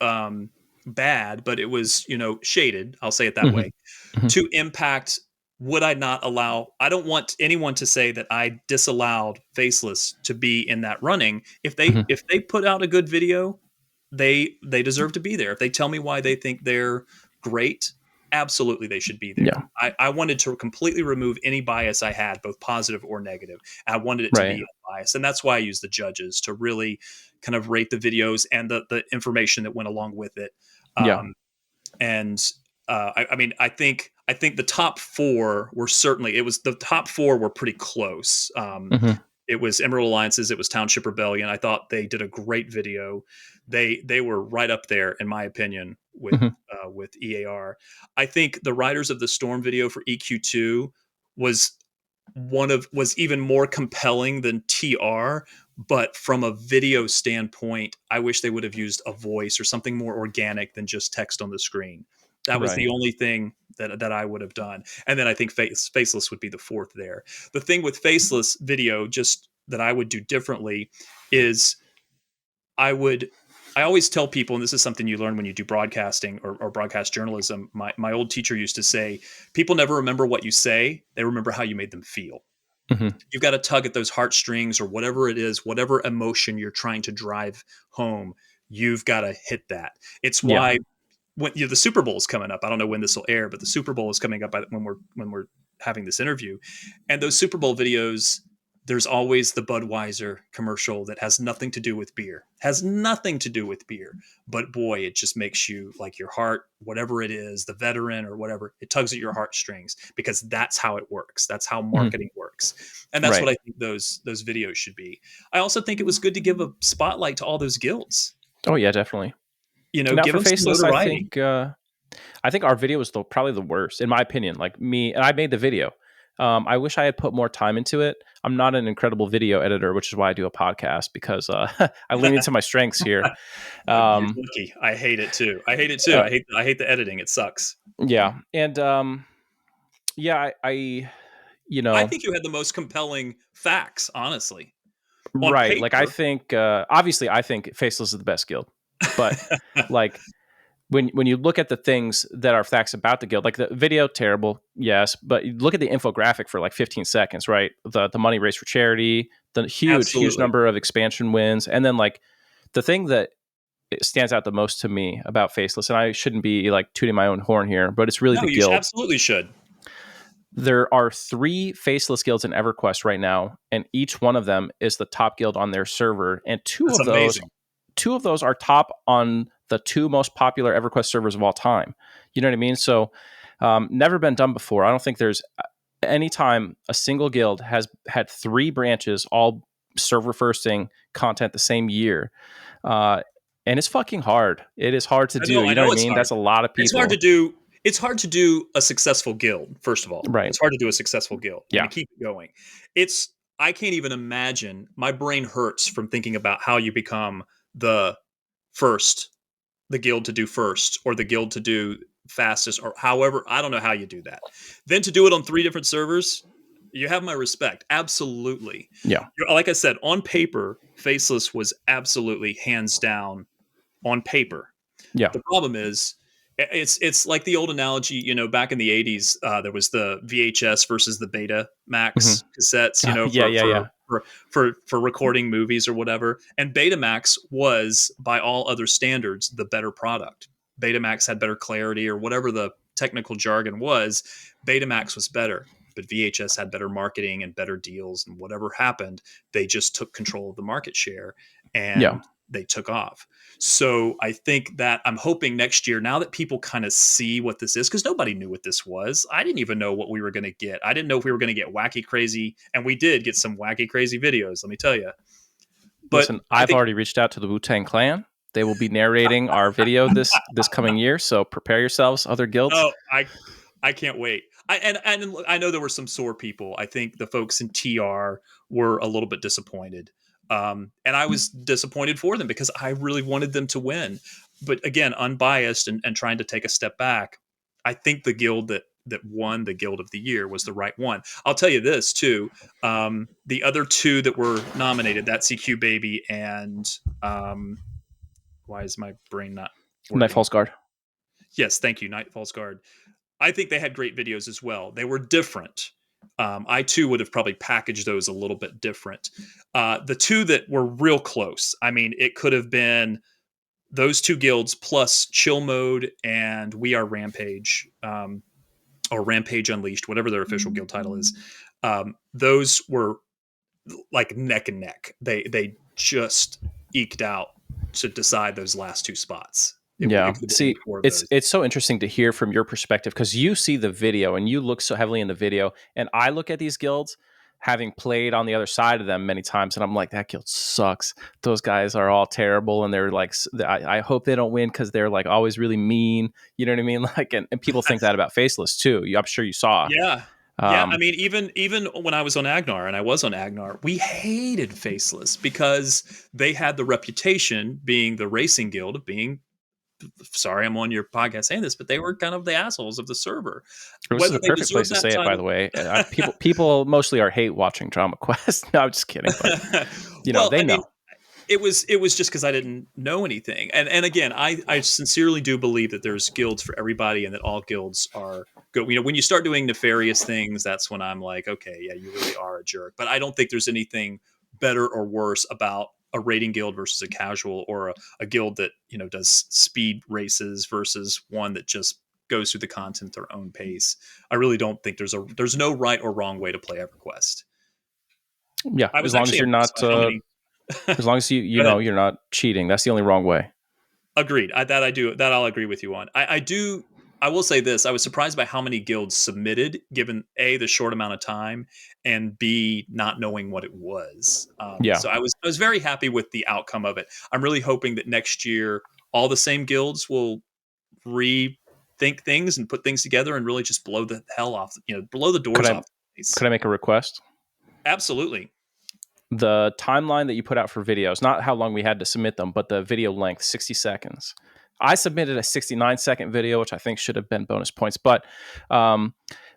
bad, but it was, shaded. I'll say it that Hmm. way, Hmm. to impact. Would I not allow? I don't want anyone to say that I disallowed Faceless to be in that running. Hmm. If they put out a good video, they deserve to be there. If they tell me why they think they're great, absolutely they should be there. Yeah. I wanted to completely remove any bias I had, both positive or negative. I wanted it to Right. be unbiased. And that's why I use the judges to really kind of rate the videos and the information that went along with it. Yeah. Um, and I mean, I think the top four were certainly it was the top four were pretty close. Hmm. It was Emerald Alliances, it was Township Rebellion. I thought they did a great video. They were right up there, in my opinion, Hmm. with EAR. I think the Riders of the Storm video for EQ2 was was even more compelling than TR, but from a video standpoint, I wish they would have used a voice or something more organic than just text on the screen. That was the Right. only thing that I would have done. And then I think Faceless would be the fourth there. The thing with Faceless video, just that I would do differently, is I would I always tell people, and this is something you learn when you do broadcasting or broadcast journalism. My old teacher used to say, people never remember what you say; they remember how you made them feel. Hmm. You've got to tug at those heartstrings or whatever it is, whatever emotion you're trying to drive home. You've got to hit that. It's Yeah. why when the Super Bowl is coming up. I don't know when this will air, but the Super Bowl is coming up when we're having this interview, and those Super Bowl videos. There's always the Budweiser commercial that has nothing to do with beer. Has nothing to do with beer, but boy, it just makes you like your heart, whatever it is, the veteran or whatever. It tugs at your heartstrings because that's how it works. That's how Hmm. marketing works, and that's what Right. I think those videos should be. I also think it was good to give a spotlight to all those guilds. Oh yeah, definitely. Now Give for them some Faceless, notoriety. I think our video was probably the worst in my opinion. Like me, and I made the video. I wish I had put more time into it. I'm not an incredible video editor, which is why I do a podcast because I lean into my strengths here. You're Um, lucky. I hate it too. I hate it too. uh, I hate the editing. It sucks. yeah, and yeah, I you I know, think you had the most compelling facts, honestly. On Right. Like I paper. think obviously I think Faceless is the best guild. But like when you look at the things that are facts about the guild, like the video, terrible, yes, but you look at the infographic for like 15 seconds, right? The money raised for charity, the huge Absolutely. number of expansion wins, and then like the thing that it stands out the most to me about Faceless, and I shouldn't be like tooting my own horn here, but it's really No, the you guild. absolutely should. There are 3 Faceless guilds in EverQuest right now, and each one of them is the top guild on their server, and That's amazing. two of those are top on the 2 most popular EverQuest servers of all time. You know what I mean? So, never been done before. I don't think there's any time a single guild has had 3 branches all server firsting content the same year. Uh, and it's fucking hard. It is hard to do. I You know what know I it's mean? hard. That's a lot of It's hard to people. do. It's hard to do a successful guild. First of all, Right. it's hard to do a successful guild and to Yeah. keep it going. It's I can't even imagine. My brain hurts from thinking about how you become the first, the guild to do first, or the guild to do fastest, or however. I don't know how you do that. Then to do it on 3 different servers, you have my respect. Absolutely. Yeah. Like I said, on paper, Faceless was absolutely hands down on paper. Yeah. The problem is, it's like the old analogy, back in the 80s, there was the VHS versus the Betamax Mhm. cassettes, Yeah. Yeah. Yeah. for recording movies or whatever. And Betamax was, by all other standards, the better product. Betamax had better clarity, or whatever the technical jargon was. Betamax was better, but VHS had better marketing and better deals. And whatever happened, they just took control of the market share Yeah. and they took off. So I think that I'm hoping next year, now that people kind of see what this is, because nobody knew what this was. I didn't even know what we were going to get. I didn't know if we were going to get wacky, crazy, and we did get some wacky, crazy videos, let me tell you. But Listen, I I've think, already reached out to the Wu-Tang Clan. They will be narrating our video this coming year, so prepare yourselves, other guilds. oh, I can't wait. And I know there were some sore people. I think the folks in TR were a little bit disappointed. And I was disappointed for them because I really wanted them to win. But again, unbiased and trying to take a step back, I think the guild that won the guild of the year was the right one. I'll tell you this too. The other 2 that were nominated, that CQ Baby and why is my brain not working? Nightfall's Guard. Yes, thank you, Night Falls Guard. I think they had great videos as well. They were different. I too would have probably packaged those a little bit different. The 2 that were real close, I mean, it could have been those 2 guilds plus Chill Mode and We Are Rampage, or Rampage Unleashed, whatever their official guild title is. Those were like neck and neck. They just eked out to decide those last 2 spots. It Yeah. could have been any See, 4 of it's those. it's so interesting to hear from your perspective because you see the video and you look so heavily in the video, and I look at these guilds having played on the other side of them many times, and I'm like, that guild sucks. Those guys are all terrible, and they're like, I hope they don't win because they're like always really mean. You know what I mean? Like, and people think that about Faceless too. I'm sure you saw. Yeah. Yeah, I Um, mean, even when I was on Agnar, and I was on Agnar, we hated Faceless because they had the reputation, being the racing guild, of being, sorry, I'm on your podcast saying this, but they were kind of the assholes of the server. this is Whether a they perfect place deserved to that say it, by title. the way. People mostly are hate watching Drama Quest. No, I'm just kidding, but Well, they I mean, know. it was just because I didn't know anything. And again, I sincerely do believe that there's guilds for everybody and that all guilds are good. When you start doing nefarious things, that's when I'm like, okay, yeah, you really are a jerk. But I don't think there's anything better or worse about a rating guild versus a casual, or a guild that does speed races versus one that just goes through the content at their own pace. I really don't think there's no right or wrong way to play EverQuest. Yeah, I as was long as actually you're impressed not by how many. as long as you Go know ahead. you're not cheating. That's the only wrong way. Agreed. That I'll agree with you on. I do. I will say this: I was surprised by how many guilds submitted, given A, the short amount of time, and B, not knowing what it was. Yeah. So I was very happy with the outcome of it. I'm really hoping that next year all the same guilds will rethink things and put things together and really just blow the hell off. Blow the Could doors I off the could place. I make a request? Absolutely. The timeline that you put out for videos, not how long we had to submit them, but the video length, 60 seconds. I submitted a 69-second video, which I think should have been bonus points. But um,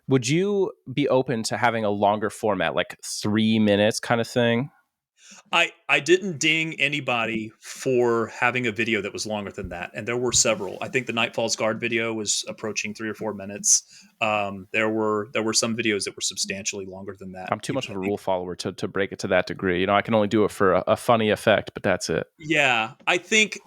would you be open to having a longer format, like 3 minutes kind of thing? I didn't ding anybody for having a video that was longer than that, and there were several. I think the Nightfall's Guard video was approaching 3 or 4 minutes. There were some videos that were substantially longer than that. I'm too Even much I of a think. rule follower to break it to that degree. I can only do it for a funny effect, but that's it. Yeah, I think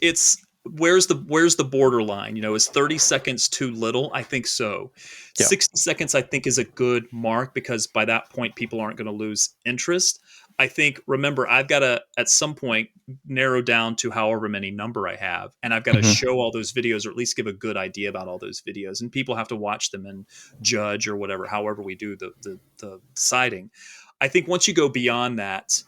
it's where's the borderline? Is 30 seconds too little? I think so. Yeah. 60 seconds I think is a good mark because by that point people aren't going to lose interest. I think remember I've got to at some point narrow down to however many number I have and I've got to Hmm. show all those videos or at least give a good idea about all those videos and people have to watch them and judge or whatever however we do the deciding. I think once you go beyond that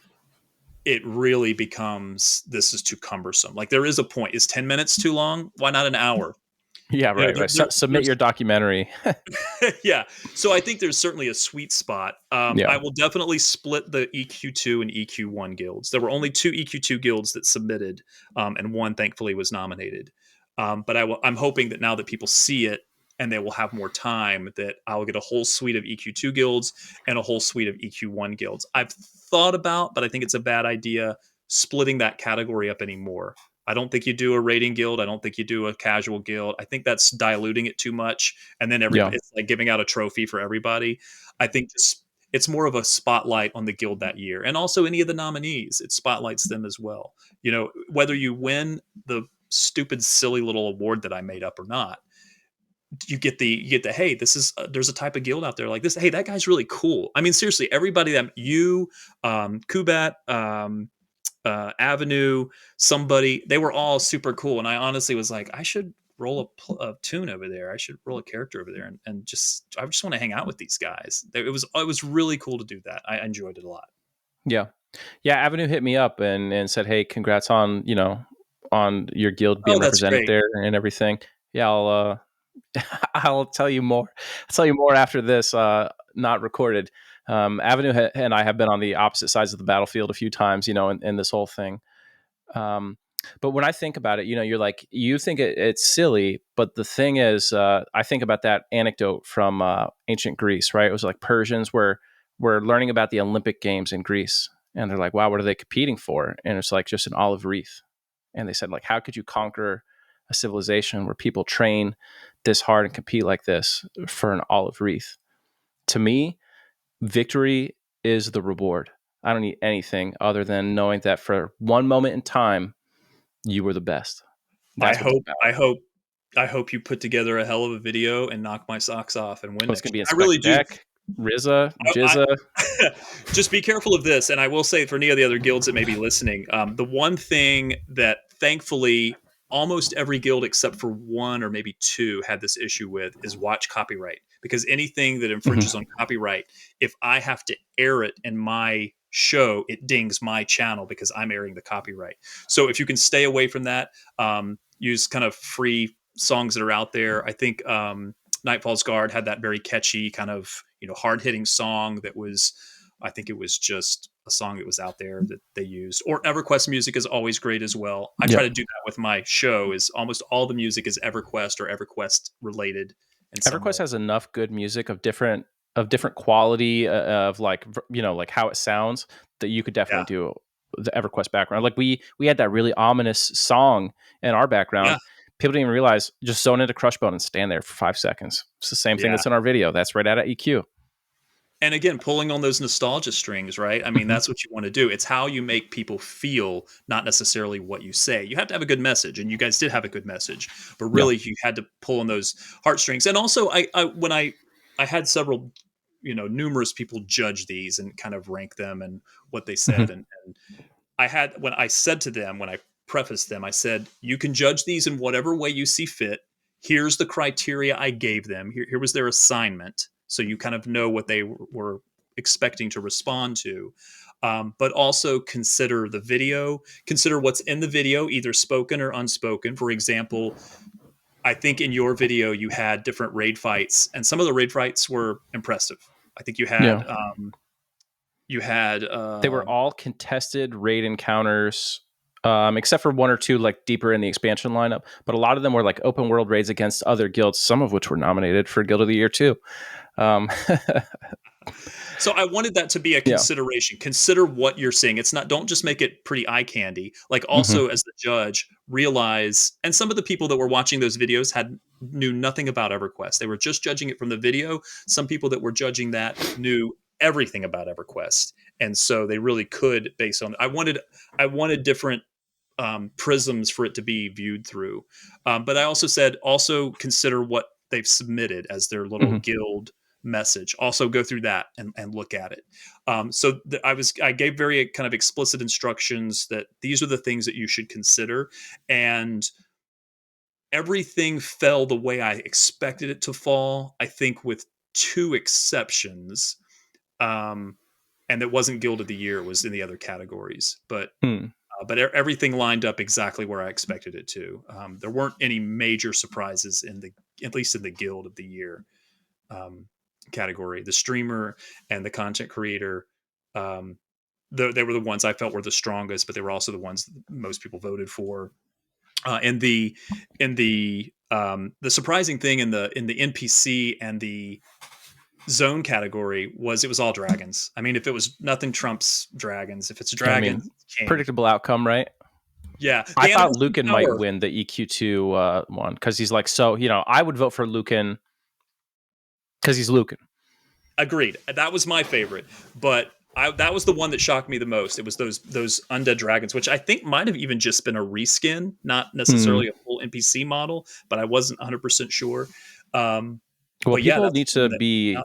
it really becomes this is too cumbersome. Like there is a point. Is 10 minutes too long? Why not an hour? Yeah, You know, right, right. Submit your documentary. yeah. So I think there's certainly a sweet spot. Yeah. I will definitely split the EQ2 and EQ1 guilds. There were only two EQ2 guilds that submitted, and one thankfully was nominated. But I'm hoping that now that people see it and they will have more time, that I will get a whole suite of EQ2 guilds and a whole suite of EQ1 guilds. I've thought about, but I think it's a bad idea splitting that category up anymore. I don't think you do a rating guild. I don't think you do a casual guild. I think that's diluting it too much. And then Yeah. everybody, it's like giving out a trophy for everybody. I think just it's more of a spotlight on the guild that year. And also any of the nominees, it spotlights them as well. Whether you win the stupid, silly little award that I made up or not, you get the hey, this is there's a type of guild out there like this. Hey, that guy's really cool. I mean, seriously, everybody that you, Kubat, Avenue, somebody, they were all super cool. And I honestly was like, I should roll a tune over there. I should roll a character over there, and I just want to hang out with these guys. It was really cool to do that. I enjoyed it a lot. Yeah. Yeah. Avenue hit me up and said, "Hey, congrats on, on your guild being Oh, that's represented great. there and everything." Yeah, I'll I'll tell you more. I'll tell you more after this, not recorded. Avenue and I have been on the opposite sides of the battlefield a few times, in this whole thing. Um, but when I think about it, you think it's silly, but the thing is, I think about that anecdote from ancient Greece, right? It was like Persians were learning about the Olympic Games in Greece, and they're like, "Wow, what are they competing for?" And it's like just an olive wreath. And they said, like, how could you conquer a civilization where people train this hard and compete like this for an olive wreath? To me, victory is the reward. I don't need anything other than knowing that for one moment in time, you were the best. I That's what it's hope, about. I hope, I hope you put together a hell of a video and knock my socks off and win Oh, it's going to next be year. I really Inspector do. Deck, RZA, I Jizza. just be careful of this. And I will say for any of the other guilds that may be listening, the one thing that thankfully almost every guild except for one or maybe two had this issue with is watch copyright. Because anything that infringes Mhm. on copyright, if I have to air it in my show, it dings my channel because I'm airing the copyright. So if you can stay away from that, use kind of free songs that are out there. I think Nightfall's Guard had that very catchy kind of hard hitting song that was, I think it was just a song that was out there that they used. Or EverQuest music is always great as well. I try Yep. to do that with my show. Is almost all the music is EverQuest or EverQuest related in some way. EverQuest has enough good music of different quality, of like like how it sounds, that you could definitely Yeah, do the EverQuest background. Like we had that really ominous song in our background. yeah, People didn't even realize, just zone into Crushbone and stand there for 5 seconds. It's the same thing yeah. that's in our video. That's right out of EQ. And again, pulling on those nostalgia strings, right? I mean, Hmm. that's what you want to do. It's how you make people feel, not necessarily what you say. You have to have a good message, and you guys did have a good message, but Yeah. really, you had to pull on those heartstrings. And also, I had several, numerous people judge these and kind of rank them and what they said, Hmm. and I had when I said to them when I prefaced them, I said, "You can judge these in whatever way you see fit. Here's the criteria I gave them. Here was their assignment, so you kind of know what they were expecting to respond to. But also consider the video, consider what's in the video, either spoken or unspoken. For example, I think in your video you had different raid fights, and some of the raid fights were impressive. I think you Yeah. had you had They were all contested raid encounters, except for one or two like deeper in the expansion lineup. But a lot of them were like open world raids against other guilds, some of which were nominated for Guild of the Year too. Um, So I wanted that to be a Yeah. consideration. Consider what you're seeing. It's not, don't just make it pretty eye candy. Like, Hmm. also as the judge, realize, and some of the people that were watching those videos had knew nothing about EverQuest. They were just judging it from the video. Some people that were judging that knew everything about EverQuest. And so they really could base on, I wanted different prisms for it to be viewed through. But I also said, also consider what they've submitted as their little Hmm. guild message. Also go through that and look at it. I gave very kind of explicit instructions that these are the things that you should consider, and everything fell the way I expected it to fall. I think with two exceptions, um, and it wasn't Guild of the Year; it was in the other categories, Hmm. everything lined up exactly where I expected it to. There weren't any major surprises at least in the Guild of the Year um, category. The streamer and the content creator, um, they were the ones I felt were the strongest, but they were also the ones that most people voted for. And the surprising thing in the NPC and the zone category was it was all dragons. I mean, if it was nothing trumps dragons. If it's I dragons, mean, king. predictable outcome, right? Yeah, I the thought anniversary Lucan might tower. win the EQ2 one because he's like, so, I would vote for Lucan because he's Lucan. Agreed. That was my favorite, but that was the one that shocked me the most. It was those undead dragons, which I think might have even just been a reskin, not Hmm. necessarily a full NPC model, but I wasn't 100% sure. Um, Well, but yeah, people that's need the to one that. be,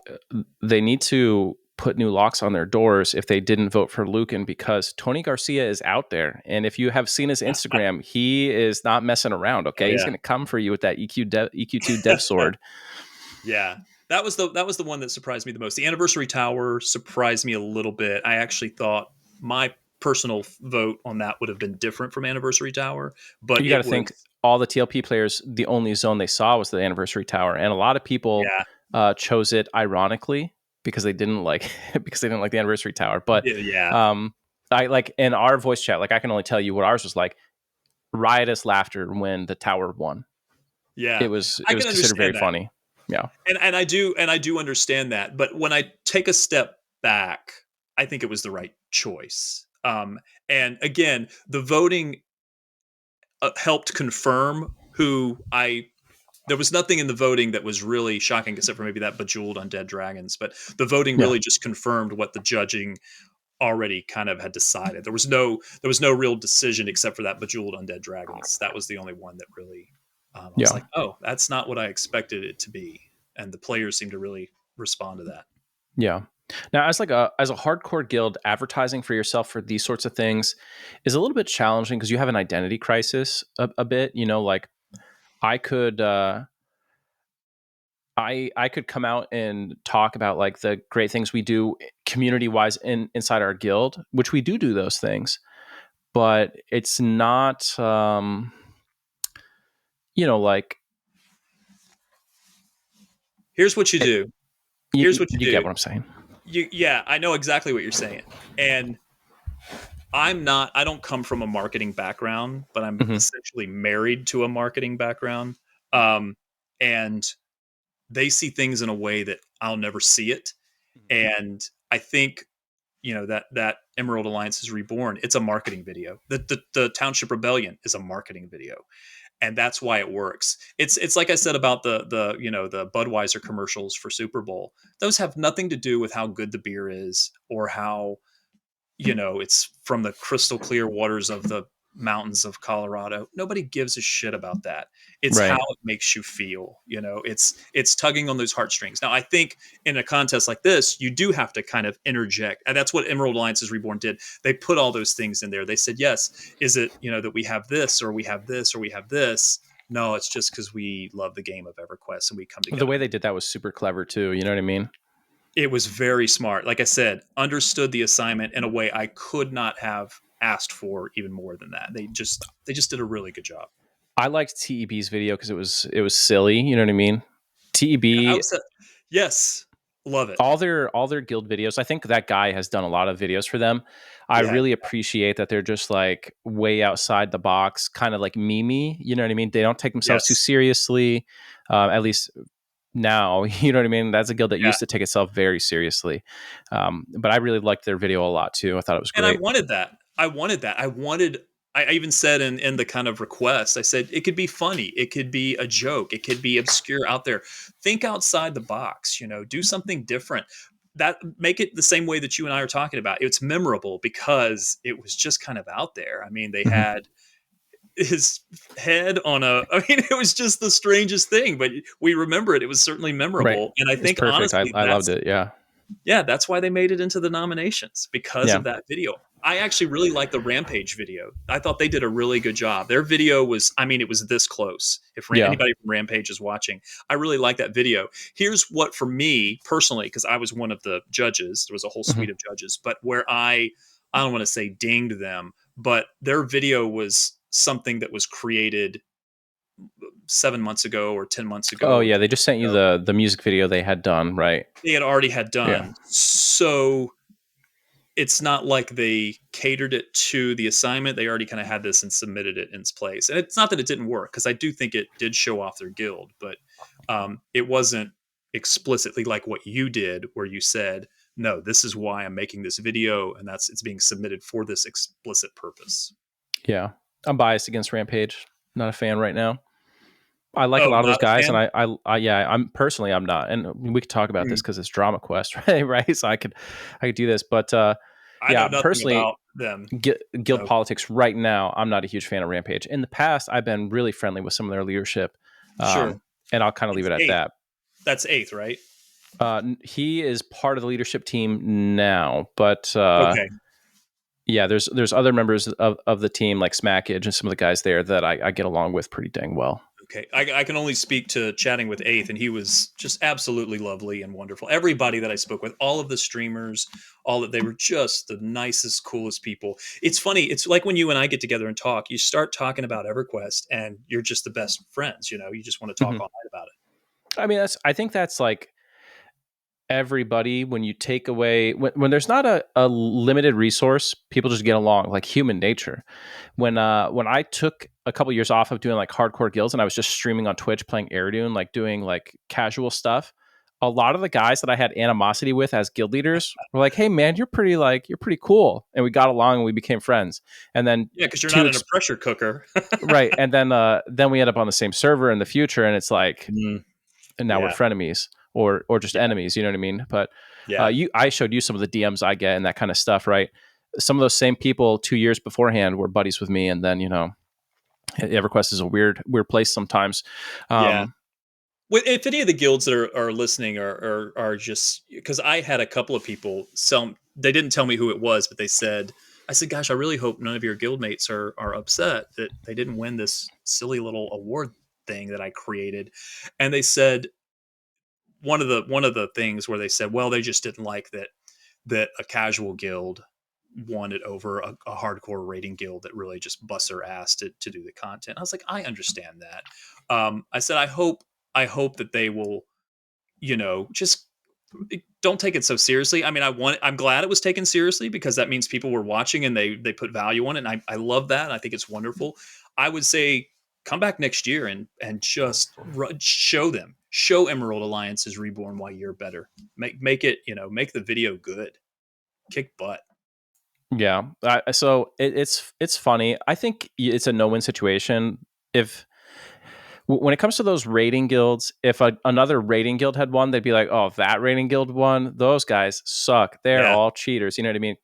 they need to put new locks on their doors if they didn't vote for Lucan because Tony Garcia is out there. And if you have seen his Instagram, he is not messing around. Oh Okay. He's yeah, going to come for you with that EQ2 dev sword. yeah. That was the one that surprised me the most. The anniversary tower surprised me a little bit. I actually thought my personal vote on that would have been different from anniversary tower, but You got to it think was. all the TLP players, the only zone they saw was the anniversary tower. And a lot of people Yeah, chose it ironically because they didn't like, because they didn't like the anniversary tower. But yeah, um, I like in our voice chat, like I can only tell you what ours was like. Riotous laughter when the tower won. It yeah. was I it was can considered very understand that. funny. Yeah. And I do understand that, but when I take a step back, I think it was the right choice. And again, the voting helped confirm who I. There was nothing in the voting that was really shocking, except for maybe that bejeweled undead dragons. But the voting Yeah. really just confirmed what the judging already kind of had decided. There was no real decision except for that bejeweled undead dragons. That was the only one that really. I was Yeah. like, oh, that's not what I expected it to be, and the players seem to really respond to that. Yeah. Now, as a hardcore guild, advertising for yourself for these sorts of things is a little bit challenging because you have an identity crisis a bit. Like I could I could come out and talk about like the great things we do community wise inside our guild, which we do those things, but it's not like Here's what you it, do. Here's you, what you you get do. what I'm saying. Yeah, I know exactly what you're saying, and I don't come from a marketing background, but I'm Hmm. essentially married to a marketing background. Um, and they see things in a way that I'll never see it. And I think, that Emerald Alliance is reborn. It's a marketing video. The Township Rebellion is a marketing video. And that's why it works. It's like I said about the Budweiser commercials for Super Bowl. Those have nothing to do with how good the beer is or how it's from the crystal clear waters of the mountains of Colorado. Nobody gives a shit about that. It's how Right. it makes you feel. It's tugging on those heartstrings. Now, I think in a contest like this, you do have to kind of interject, and that's what Emerald Alliances Reborn did. They put all those things in there. They said, yes, is it that we have this or we have this or we have this? No, it's just because we love the game of EverQuest and we come The together. way they did that was super clever too. You know what I mean? It was very smart. Like I said, understood the assignment in a way I could not have asked for even more than that. They just did a really good job. I liked TEB's video because it was silly. You know what I mean? I TEB, was yes, love it. all their guild videos. I think that guy has done a lot of videos for them. I Yeah, really appreciate that they're just like way outside the box, kind of like mimi. You know what I mean? They don't take themselves too yes, seriously. At least now. You know what I mean? That's a guild that Yeah. used to take itself very seriously. But I really liked their video a lot too. I thought it was And I great. wanted that. I wanted that. I even said in the kind of request, I said it could be funny, it could be a joke, it could be obscure out there. Think outside the box, do something different. That make it the same way that you and I are talking about. It's memorable because it was just kind of out there. I mean, they Hmm. had his head on a I mean, it was just the strangest thing, but we remember it. It was certainly Right. memorable. And I It's think perfect. honestly I loved it. Yeah. yeah, that's why they made it into the nominations because Yeah. of that video. I actually really like the Rampage video. I thought they did a really good job. Their video was, I mean, it was this close. If Yeah. anybody from Rampage is watching, I really like that video. Here's what, for me personally, because I was one of the judges, there was a whole Hmm. suite of judges, but where I don't want to say dinged them, but their video was something that was created 7 months ago or 10 months Oh ago or yeah. They just sent you the music video they had done. Right. they had already had Yeah. done. So it's not like they catered it to the assignment. They already kind of had this and submitted it in its place. And it's not that it didn't work because I do think it did show off their guild, but it wasn't explicitly like what you did, where you said, "No, this is why I'm making this video, and it's being submitted for this explicit purpose." Yeah. I'm biased against Rampage. Not a fan right now. I like a Oh, lot of those not a guys, and fan. yeah, I'm not, and we could talk about Hmm. this because it's DramaQuest, right? Right, so I could do this, but I know yeah, nothing personally, about them, guild so politics right now, I'm not a huge fan of Rampage. In the past, I've been really friendly with some of their leadership, sure. and I'll kind of leave It's it at eighth. that. That's eighth, right? He is part of the leadership team now, but Okay. yeah, there's other members of the team like Smackage and some of the guys there that I get along with pretty dang well. Okay, I can only speak to chatting with Eighth, and he was just absolutely lovely and wonderful. Everybody that I spoke with, all of the streamers, all that they were just the nicest, coolest people. It's funny. It's like when you and I get together and talk. You start talking about EverQuest, and you're just the best friends. You just want to talk Hmm. all night about it. I mean, I think that's like everybody. When you take away when there's not a limited resource, people just get along like human nature. When I took a couple years off of doing like hardcore guilds and I was just streaming on Twitch playing Airdoon, like doing like casual stuff, a lot of the guys that I had animosity with as guild leaders were like, "Hey man, you're pretty cool," and we got along and we became friends. And then Yeah, because you're two not in a pressure cooker. right, and then we end up on the same server in the future, and it's like, Mm, and now we're yeah, frenemies or just yeah, enemies. You know what I mean? But yeah. I showed you some of the DMs I get and that kind of stuff, right? Some of those same people 2 years beforehand were buddies with me, and then EverQuest is a weird place sometimes. Yeah. Um, If any of the guilds that are listening are just because I had a couple of people, some they didn't tell me who it was, but they said, I said, "Gosh, I really hope none of your guildmates are upset that they didn't win this silly little award thing that I created." And they said one of the things where they said, "Well, they just didn't like that a casual guild won it over a hardcore rating guild that really just busts their ass to do the content." I was like, I understand that. I said, I hope that they will, just don't take it so seriously. I mean, I'm glad it was taken seriously because that means people were watching and they put value on it. And I love that. I think it's wonderful. I would say come back next year and just show Emerald Alliance is reborn why you're better. Make it, make the video good. Kick butt. yeah, so it's funny. I think it's a no-win situation if when it comes to those rating guilds, if another rating guild had won, they'd be like, "Oh, that rating guild won. Those guys suck. They're Yeah. all cheaters." You know what I mean?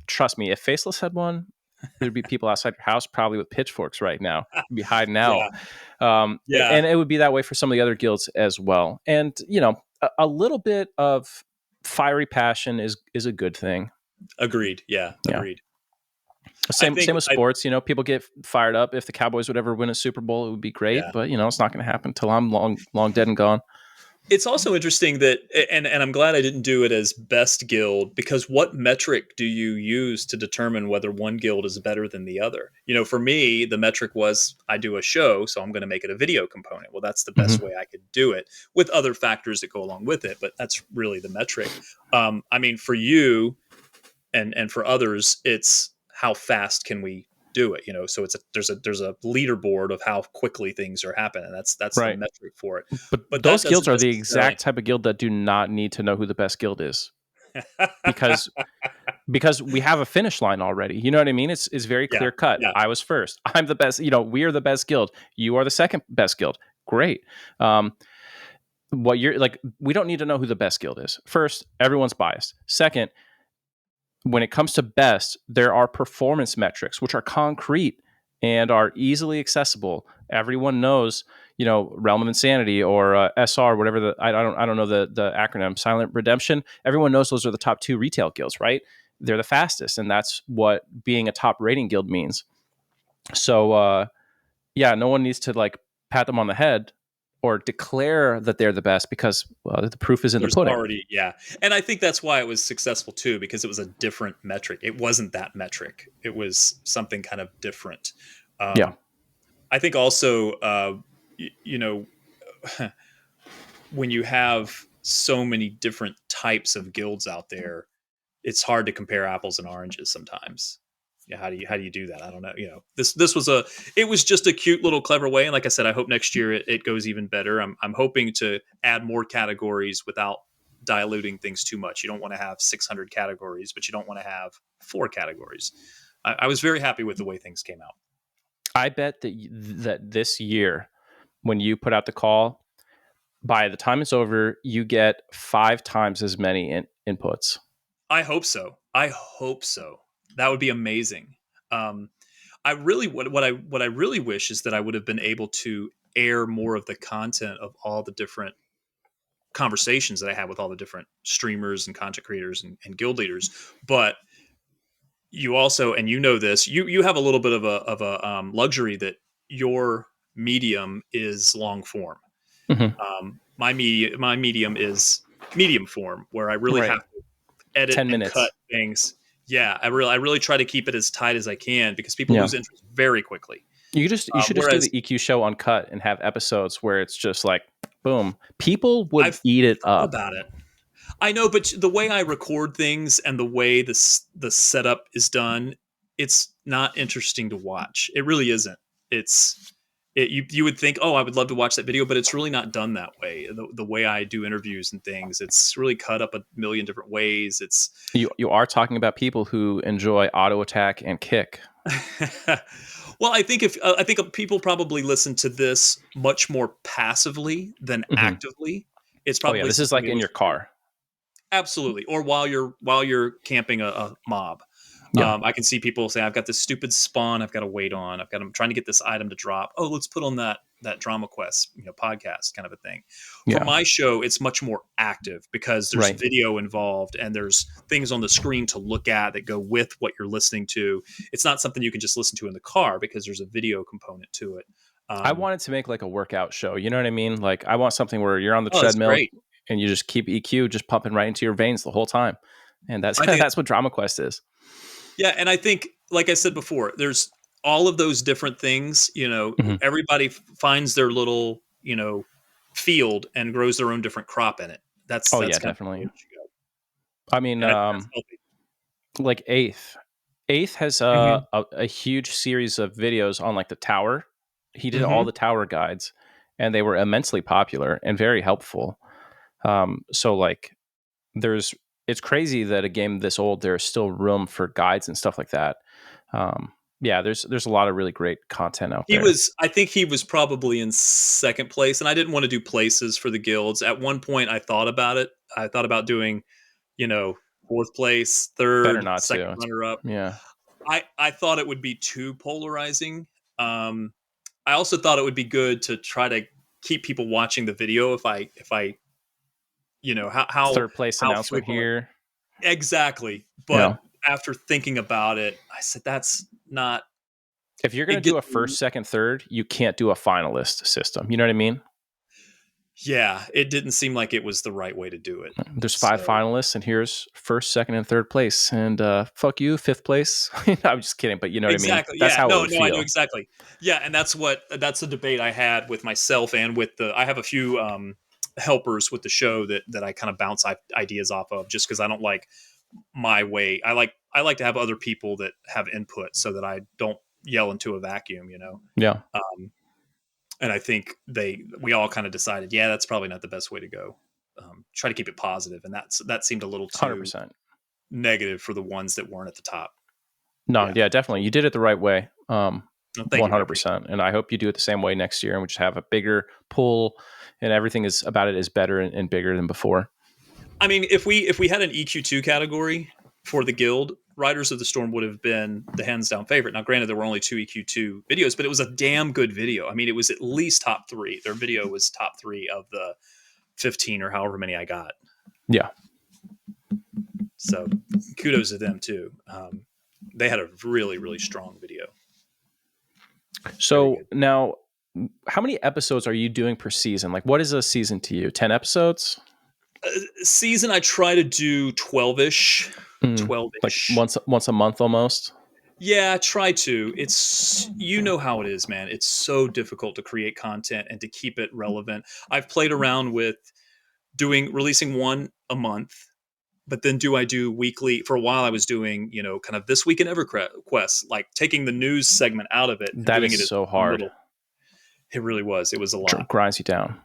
Trust me. If Faceless had won, there'd be people outside your house probably with pitchforks right now. You'd be hiding out, Yeah. Yeah. and it would be that way for some of the other guilds as well. And a little bit of fiery passion is a good thing. Agreed. Yeah. Yeah. Agreed. I Same think with sports. People get fired up. If the Cowboys would ever win a Super Bowl, it would be great. yeah. But it's not going to happen till I'm long dead and gone. It's also interesting that, and I'm glad I didn't do it as best guild because what metric do you use to determine whether one guild is better than the other? For me, the metric was I do a show, so I'm going to make it a video component. Well, that's the best Hmm. way I could do it with other factors that go along with it, but that's really the metric. I mean, for you and for others, it's how fast can we do it. So there's a leaderboard of how quickly things are happening. That's the Right. metric for it. But But those that guilds doesn't are the necessarily. exact type of guild that do not need to know who the best guild is, because we have a finish line already. You know what I mean? It's very Yeah, clear cut. yeah. I was first. I'm the best. We are the best guild. You are the second best guild. Great. What you're like, we don't need to know who the best guild is. First, everyone's biased. Second, when it comes to best, there are performance metrics which are concrete and are easily accessible. Everyone knows, Realm of Insanity or SR, whatever I don't know the acronym, Silent Redemption. Everyone knows those are the top 2 retail guilds, right? They're the fastest, and that's what being a top rating guild means. So, yeah, no one needs to like pat them on the head or declare that they're the best, because the proof is in the There's pudding. already, yeah. And I think that's why it was successful too, because it was a different metric. It wasn't that metric. It was something kind of different. Yeah. I think also, when you have so many different types of guilds out there, it's hard to compare apples and oranges sometimes. Yeah, how do you do that? I don't know. This was it was just a cute little clever way. And like I said, I hope next year it goes even better. I'm hoping to add more categories without diluting things too much. You don't want to have 600 categories, but you don't want to have 4 categories. I was very happy with the way things came out. I bet that this year, when you put out the call, by the time it's over, you get 5 times as many inputs. I hope so. I hope so. That would be amazing. Um, I really what I really wish is that I would have been able to air more of the content of all the different conversations that I had with all the different streamers and content creators and guild leaders. But you also, and this, you have a little bit of a luxury that your medium is long form. Mm-hmm. My medium is medium form, where I really Right. have to edit 10 and cut minutes. things. Yeah, I really try to keep it as tight as I can, because people Yeah. lose interest very quickly. You should just do Whereas the EQ show uncut and have episodes where it's just like, boom. People would I've eat it thought up. about it. I know, but the way I record things and the way the setup is done, it's not interesting to watch. It really isn't. You would think, oh, I would love to watch that video, but it's really not done that way. The way I do interviews and things, it's really cut up a million different ways. It's You are talking about people who enjoy auto attack and kick. well, I think people probably listen to this much more passively than Mm-hmm. actively. It's Oh yeah, probably this is something like they in your listen to. car. Absolutely. Or while you're camping a mob. Yeah. I can see people say, I've got this stupid spawn I've got to wait on. I'm trying to get this item to drop. Oh, let's put on that DramaQuest, podcast kind of a thing. For Yeah. my show, it's much more active because there's Right. video involved and there's things on the screen to look at that go with what you're listening to. It's not something you can just listen to in the car because there's a video component to it. I wanted to make like a workout show. You know what I mean? Like I want something where you're on the Oh, that's treadmill great. and you just keep EQ just pumping right into your veins the whole time. And that's I think that's what DramaQuest is. Yeah, and I think, like I said before, there's all of those different things. Mm-hmm. Everybody finds their little, field and grows their own different crop in it. That's Oh that's yeah, kind of the way definitely. it should go, I mean, and I think that's healthy. like Eighth has Mhm. a huge series of videos on like the tower. He did all Mhm. the tower guides, and they were immensely popular and very helpful. So like, there's it's crazy that a game this old there's still room for guides and stuff like that. Yeah, there's a lot of really great content out there. I think he was probably in second place, and I didn't want to do places for the guilds. At one point, I thought about it. I thought about doing, you know, fourth place, Better third, not second to. runner up. Yeah. I thought it would be too polarizing. Um, I also thought it would be good to try to keep people watching the video if I how Third place how announcement frequently. here. Exactly. Yeah. But after thinking about it, I said that's not If you're gonna it do gets a first, second, third, you can't do a finalist system. You know what I mean? yeah, it didn't seem like it was the right way to do it. There's 5 So finalists, and here's first, second, and third place. And fuck you, fifth place. I'm just kidding, but you know what I mean. exactly. That's Yeah. how it No, would no, I know feel. exactly. Yeah, and that's a debate I had with myself and with I have a few helpers with the show that I kind of bounce ideas off of just because I don't like my way. I like to have other people that have input so that I don't yell into a vacuum, you know. Yeah. Um, and I think we all kind of decided, yeah, that's probably not the best way to go. Try to keep it positive, and that seemed a little too 100%. negative for the ones that weren't at the top. No, Yeah. yeah, definitely. You did it the right way. Well, thank you. I appreciate 100%. And I hope you do it the same way next year and we just have a bigger pull and everything is about it is better and bigger than before. I mean, if we had an EQ2 category for the guild, Riders of the Storm would have been the hands down favorite. Now, granted, there were only two EQ2 videos, but it was a damn good video. I mean, it was at least top three. Their video was top three of the 15 or however many I got. Yeah. So kudos to them too. They had a really, really strong video. So now, how many episodes are you doing per season? Like, what is a season to you? 10 episodes? Season, I try to do 12-ish. 12-ish. Like once a month almost? Yeah, try to. It's, you know how it is, man. It's so difficult to create content and to keep it relevant. I've played around with releasing one a month, but then do I do weekly? For a while, I was doing, kind of This Week in EverQuest, like taking the news segment out of it and That doing it is as so one hard. little. It really was. It was a lot. Grinds you down.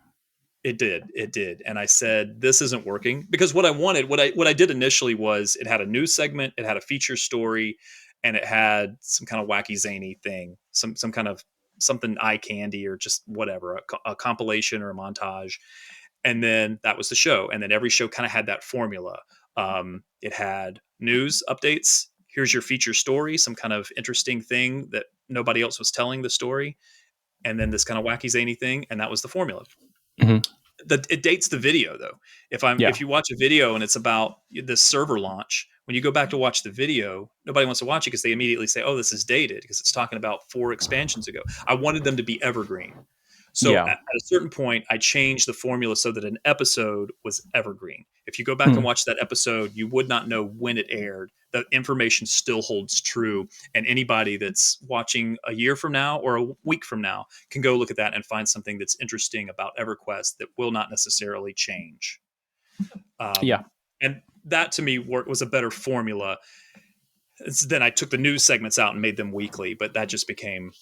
It did. It did. And I said, this isn't working, because what I wanted, what I did initially was it had a news segment, it had a feature story, and it had some kind of wacky zany thing, some kind of something eye candy or just whatever, a compilation or a montage. And then that was the show. And then every show kind of had that formula. It had news updates. Here's your feature story, some kind of interesting thing that nobody else was telling the story. And then this kind of wacky zany thing. And that was the formula. Mm-hmm. It dates the video though. Yeah. If you watch a video and it's about this server launch, when you go back to watch the video, nobody wants to watch it because they immediately say, "Oh, this is dated," because it's talking about 4 expansions ago. I wanted them to be evergreen. So Yeah. at a certain point, I changed the formula so that an episode was evergreen. If you go back and watch that episode, you would not know when it aired. The information still holds true. And anybody that's watching a year from now or a week from now can go look at that and find something that's interesting about EverQuest that will not necessarily change. Yeah. And that to me was a better formula. Then I took the news segments out and made them weekly, but that just became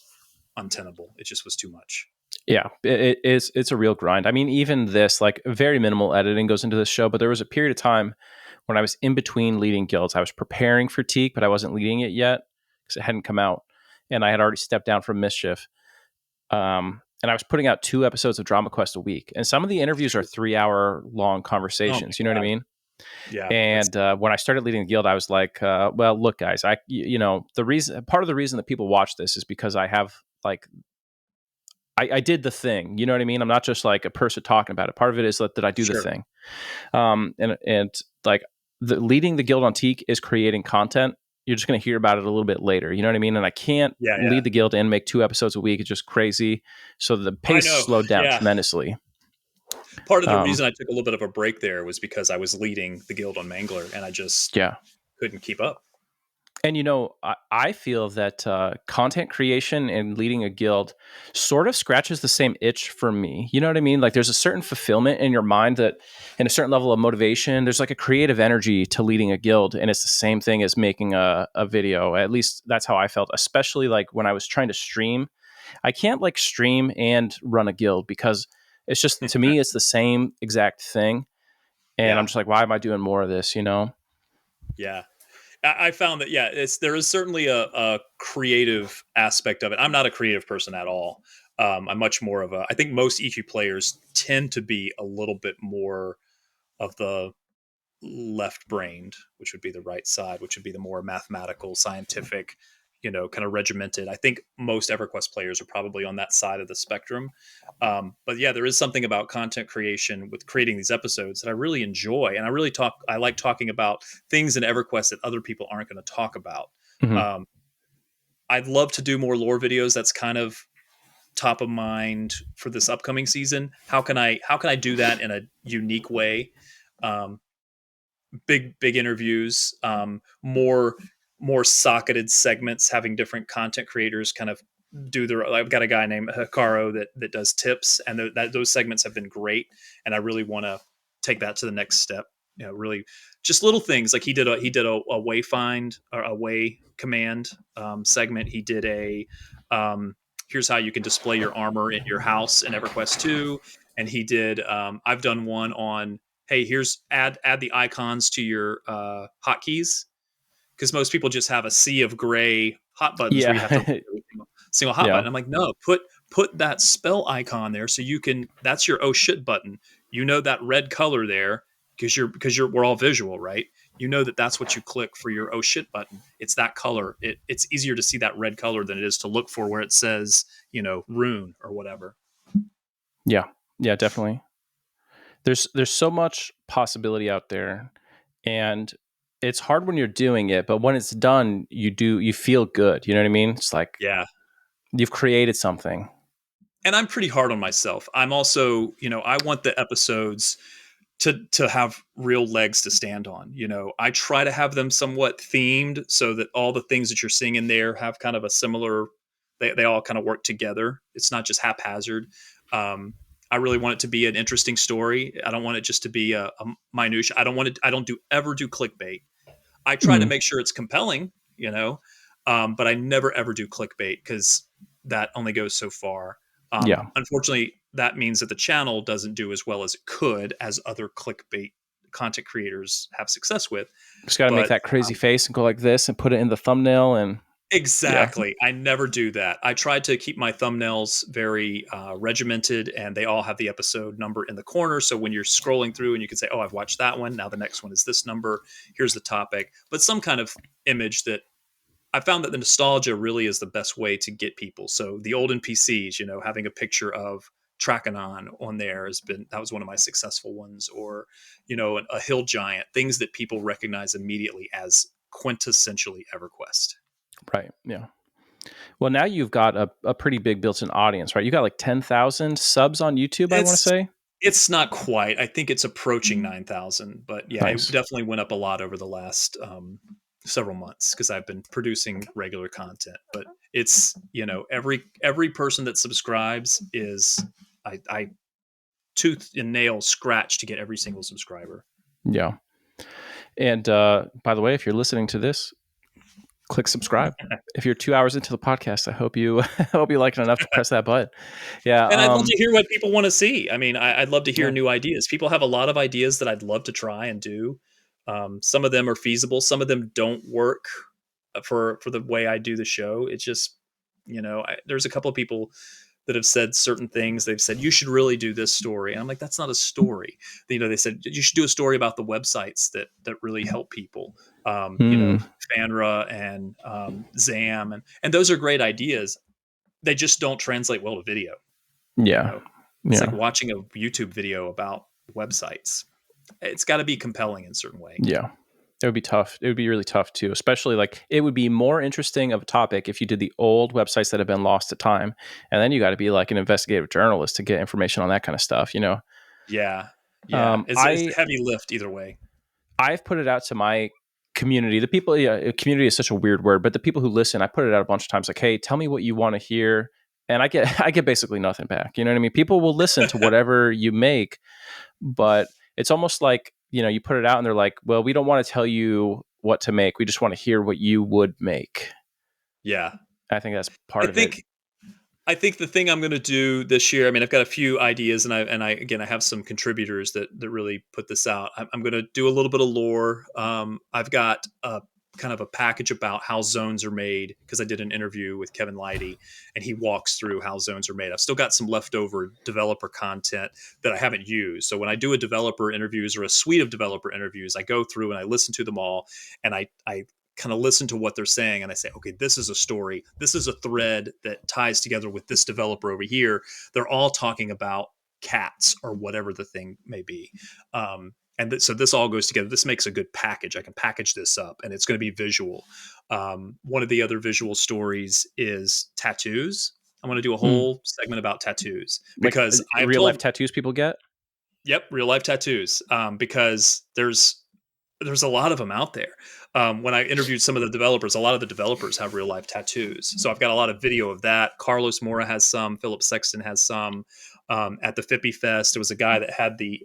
untenable. It just was too much. Yeah, it's a real grind. I mean, even this, like, very minimal editing goes into this show, but there was a period of time when I was in between leading guilds. I was preparing for Teak, but I wasn't leading it yet because it hadn't come out, and I had already stepped down from Mischief. And I was putting out 2 episodes of DramaQuest a week, and some of the interviews are 3-hour long conversations. You know what I mean? Yeah. And when I started leading the guild, I was like, "Well, look, guys, part of the reason that people watch this is because I have like." I did the thing, you know what I mean? I'm not just like a person talking about it. Part of it is that I do the thing. And like leading the guild on Teak is creating content. You're just going to hear about it a little bit later. You know what I mean? And I can't lead the guild and make 2 episodes a week. It's just crazy. So the pace slowed down tremendously. Part of the reason I took a little bit of a break there was because I was leading the guild on Mangler and I just couldn't keep up. And, I feel that content creation and leading a guild sort of scratches the same itch for me. You know what I mean? Like there's a certain fulfillment in your mind that and a certain level of motivation. There's like a creative energy to leading a guild. And it's the same thing as making a video. At least that's how I felt, especially like when I was trying to stream. I can't like stream and run a guild because it's just, to me, it's the same exact thing. And I'm just like, why am I doing more of this, Yeah. I found that, there is certainly a creative aspect of it. I'm not a creative person at all. I'm much more of I think most EQ players tend to be a little bit more of the left brained, which would be the right side, which would be the more mathematical, scientific, kind of regimented. I think most EverQuest players are probably on that side of the spectrum. But yeah, there is something about content creation with creating these episodes that I really enjoy. And I like talking about things in EverQuest that other people aren't going to talk about. Mm-hmm. I'd love to do more lore videos. That's kind of top of mind for this upcoming season. How can I do that in a unique way? Big interviews, more socketed segments, having different content creators kind of do their. I've got a guy named Hikaru that does tips, and those segments have been great, and I really want to take that to the next step. really just little things. Like he did a wayfind or a way command segment. He did a here's how you can display your armor in your house in EverQuest 2. And he did I've done one on, hey, here's add the icons to your hotkeys, because most people just have a sea of gray hot buttons where you have to Yeah. single hot Yeah. button. I'm like, no, put that spell icon there so you can. That's your oh shit button. You know that red color there because we're all visual, right? You know that's what you click for your oh shit button. It's that color. It's easier to see that red color than it is to look for where it says rune or whatever. Yeah. Yeah, definitely. There's so much possibility out there, and it's hard when you're doing it, but when it's done, you feel good. You know what I mean? It's like Yeah. you've created something. And I'm pretty hard on myself. I'm also, I want the episodes to have real legs to stand on. I try to have them somewhat themed so that all the things that you're seeing in there have kind of a similar. They all kind of work together. It's not just haphazard. I really want it to be an interesting story. I don't want it just to be a minutia. I don't want it. I don't ever do clickbait. I try to Mm, make sure it's compelling, but I never ever do clickbait because that only goes so far. yeah. Unfortunately, that means that the channel doesn't do as well as it could, as other clickbait content creators have success with. Just got to make But that crazy face and go like this and put it in the thumbnail. And yeah. exactly, I never do that. I try to keep my thumbnails very regimented, and they all have the episode number in the corner. So when you're scrolling through and you can say, "Oh, I've watched that one. Now the next one is this number. Here's the topic." But some kind of image that I found that the nostalgia really is the best way to get people. So the old NPCs, having a picture of Trachanon on there that was one of my successful ones, or a hill giant, things that people recognize immediately as quintessentially EverQuest. Right. Yeah. Well, now you've got a pretty big built-in audience, right? You got like 10,000 subs on YouTube, I want to It's say. it's not quite. I think it's approaching 9,000, but yeah, it Nice. definitely went up a lot over the last several months because I've been producing regular content. But it's every person that subscribes is I tooth and nail scratch to get every single subscriber. Yeah. And by the way, if you're listening to this, click subscribe. If you're 2 hours into the podcast, I hope you I hope you like it enough to press that button. Yeah. And I'd love to hear what people want to see. I mean, I'd love to hear Yeah. new ideas. People have a lot of ideas that I'd love to try and do. Some of them are feasible. Some of them don't work for the way I do the show. It's just, there's a couple of people that have said certain things. They've said you should really do this story, and I'm like, that's not a story. They said you should do a story about the websites that really help people. Hmm. FANRA and ZAM, and those are great ideas. They just don't translate well to video. You Yeah. know, it's like Yeah. watching a YouTube video about websites. It's got to be compelling in a certain way. Yeah. It would be tough. It would be really tough too, especially like it would be more interesting of a topic if you did the old websites that have been lost to time. And then you got to be like an investigative journalist to get information on that kind of stuff, Yeah, yeah. It's I a heavy lift either way. I've put it out to my community. The people, yeah, community is such a weird word, but the people who listen, I put it out a bunch of times like, hey, tell me what you want to hear. And I get I get basically nothing back. You know what I mean? People will listen to whatever you make, but it's almost like, you put it out and they're like, well, we don't want to tell you what to make. We just want to hear what you would make. Yeah, I think that's I part of it. think I think the thing I'm going to do this year. I mean, I've got a few ideas, and I again I have some contributors that really put this out. I'm going to do a little bit of lore. I've got a kind of a package about how zones are made because I did an interview with Kevin Leidy, and he walks through how zones are made. I've still got some leftover developer content that I haven't used. So when I do a developer interviews or a suite of developer interviews, I go through and I listen to them all, and I kind of listen to what they're saying, and I say, okay, this is a story. This is a thread that ties together with this developer over here. They're all talking about cats or whatever the thing may be. So this all goes together. This makes a good package. I can package this up, and it's going to be visual. One of the other visual stories is tattoos. I want to do a Hmm. whole segment about tattoos Like because I have real life told, tattoos people get. yep, real life tattoos. Because there's a lot of them out there. When I interviewed some of the developers, a lot of the developers have real life tattoos. So I've got a lot of video of that. Carlos Mora has some. Philip Sexton has some. At the Fippy Fest, there was a guy that had the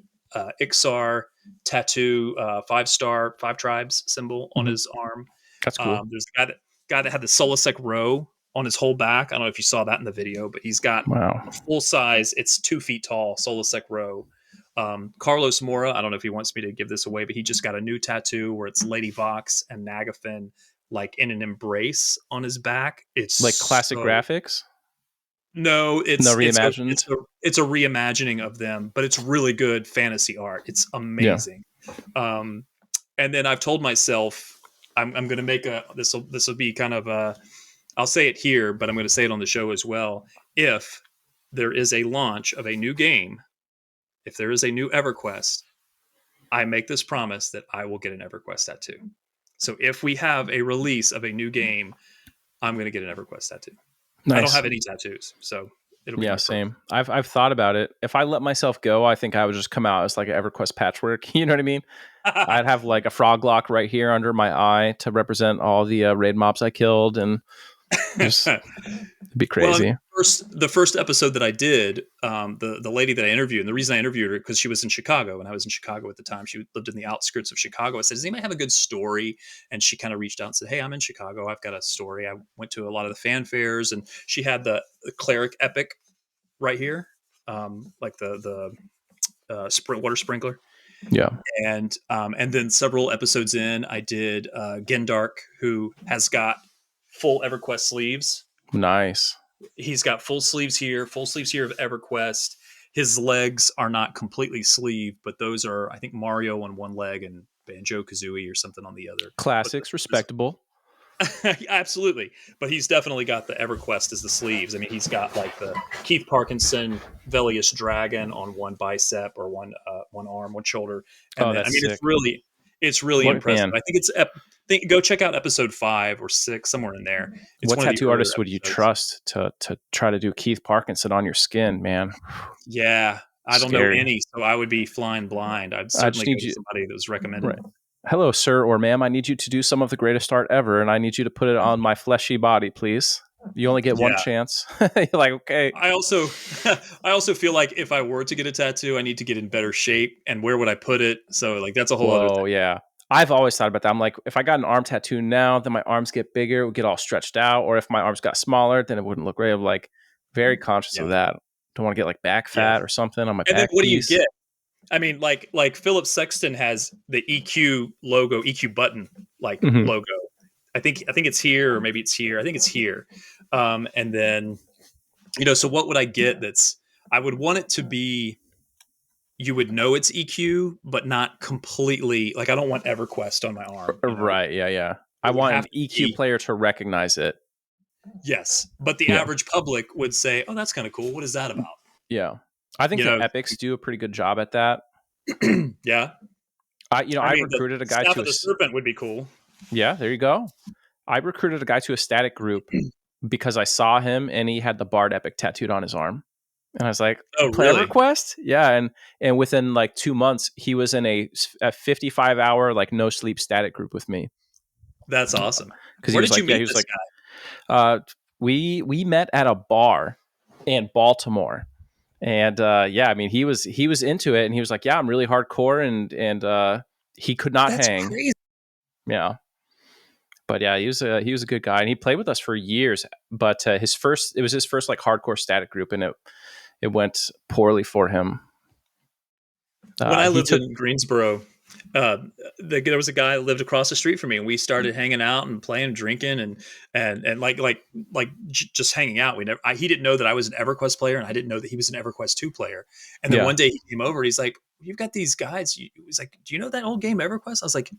Ixar tattoo, 5 star, 5 tribes symbol on Hmm. his arm. That's cool. There's a guy that had the Solasec row on his whole back. I don't know if you saw that in the video, but he's got Wow. a full size. It's 2 feet tall Solasec row. Carlos Mora, I don't know if he wants me to give this away, but he just got a new tattoo where it's Lady Vox and Nagafin like in an embrace on his back. It's Like classic so graphics? no, No it's a reimagined? it's a reimagining of them, but it's really good fantasy art. It's Yeah. amazing. Um, and then I've told myself I'm going to make a this will be kind of a I'll say it here, but I'm going to say it on the show as well. If there is a launch of a new game, if there is a new EverQuest, I make this promise that I will get an EverQuest tattoo. So if we have a release of a new game, I'm going to get an EverQuest tattoo. I don't Nice. have any tattoos, so it'll be Yeah, my first. same. I've thought about it. If I let myself go, I think I would just come out as like an EverQuest patchwork. You know what I mean? I'd have like a frog lock right here under my eye to represent all the raid mobs I killed, and just it'd be Well, I mean, crazy. the first episode that I did, the lady that I interviewed, and the reason I interviewed her because she was in Chicago, and I was in Chicago at the time. She lived in the outskirts of Chicago. I said, "Does anybody have a good story?" And she kind of reached out and said, "Hey, I'm in Chicago. I've got a story. I went to a lot of the fanfares, and she had the cleric epic right here, like the water sprinkler." Yeah, And then several episodes in, I did Gendark, who has got full EverQuest sleeves. nice. He's got full sleeves here of EverQuest. His legs are not completely sleeved, but those are, I think, Mario on one leg and Banjo Kazooie or something on the other. But Classics, respectable. absolutely. But he's definitely got the EverQuest as the sleeves. I mean, he's got like the Keith Parkinson Velious Dragon on one bicep or one arm, one shoulder, and Oh, then I that's mean, sick. it's really What impressive. man? I think go check out episode 5 or 6 somewhere in there. It's What one of the tattoo earlier artist would you episodes. trust to try to do Keith Parkinson on your skin, man? Yeah, I don't know Scary. any, so I would be flying blind. I'd I just certainly go need to you. somebody that was recommended. Right. Hello, sir or ma'am. I need you to do some of the greatest art ever, and I need you to put it on my fleshy body, please. You only get one Yeah. chance. You're like, okay. I also I also feel like if I were to get a tattoo, I need to get in better shape. And where would I put it? So like that's a whole other Whoa, thing. yeah. I've always thought about that. I'm like, if I got an arm tattoo now, then my arms get bigger, it would get all stretched out. Or if my arms got smaller, then it wouldn't look great. I'm like, very conscious of Yeah. that. Don't want to get like back Yeah. fat or something on my And then back what do you piece. get? I mean, like Philip Sexton has the EQ logo, EQ button like Hmm. logo. I think it's here, or maybe it's here. I think it's here. And then so what would I get I would want it to be, you would know it's EQ, but not completely. Like I don't want EverQuest on my arm. Right. Yeah. Yeah. I It would want have an to EQ be, player to recognize it. yes. But the Yeah. average public would say, "Oh, that's kind of cool. What is that about?" Yeah. I think You the know, epics do a pretty good job at that. yeah. I I mean, the recruited a guy staff to of the serpent would be cool. yeah, there you go. I recruited a guy to a static group because I saw him and he had the Bard epic tattooed on his arm. And I was like, Oh, play really? EverQuest? Yeah. And within like 2 months, he was in a 55-hour, like no sleep static group with me. That's awesome. Cause he Where was did you like, yeah, meet he was this like, guy? we met at a bar in Baltimore. And yeah, I mean, he was into it and he was like, yeah, I'm really hardcore. And he could not That's hang. crazy. Yeah. But yeah, he was a good guy, and he played with us for years. But it was his first like hardcore static group, and it went poorly for him. When I He lived took in Greensboro, uh, there was a guy that lived across the street from me, and we started hanging out and playing, drinking, and just hanging out. He didn't know that I was an EverQuest player, and I didn't know that he was an EverQuest 2 player. And then yeah one day he came over, and he's like, "You've got these guys." He's like, "Do you know that old game EverQuest?" I was like,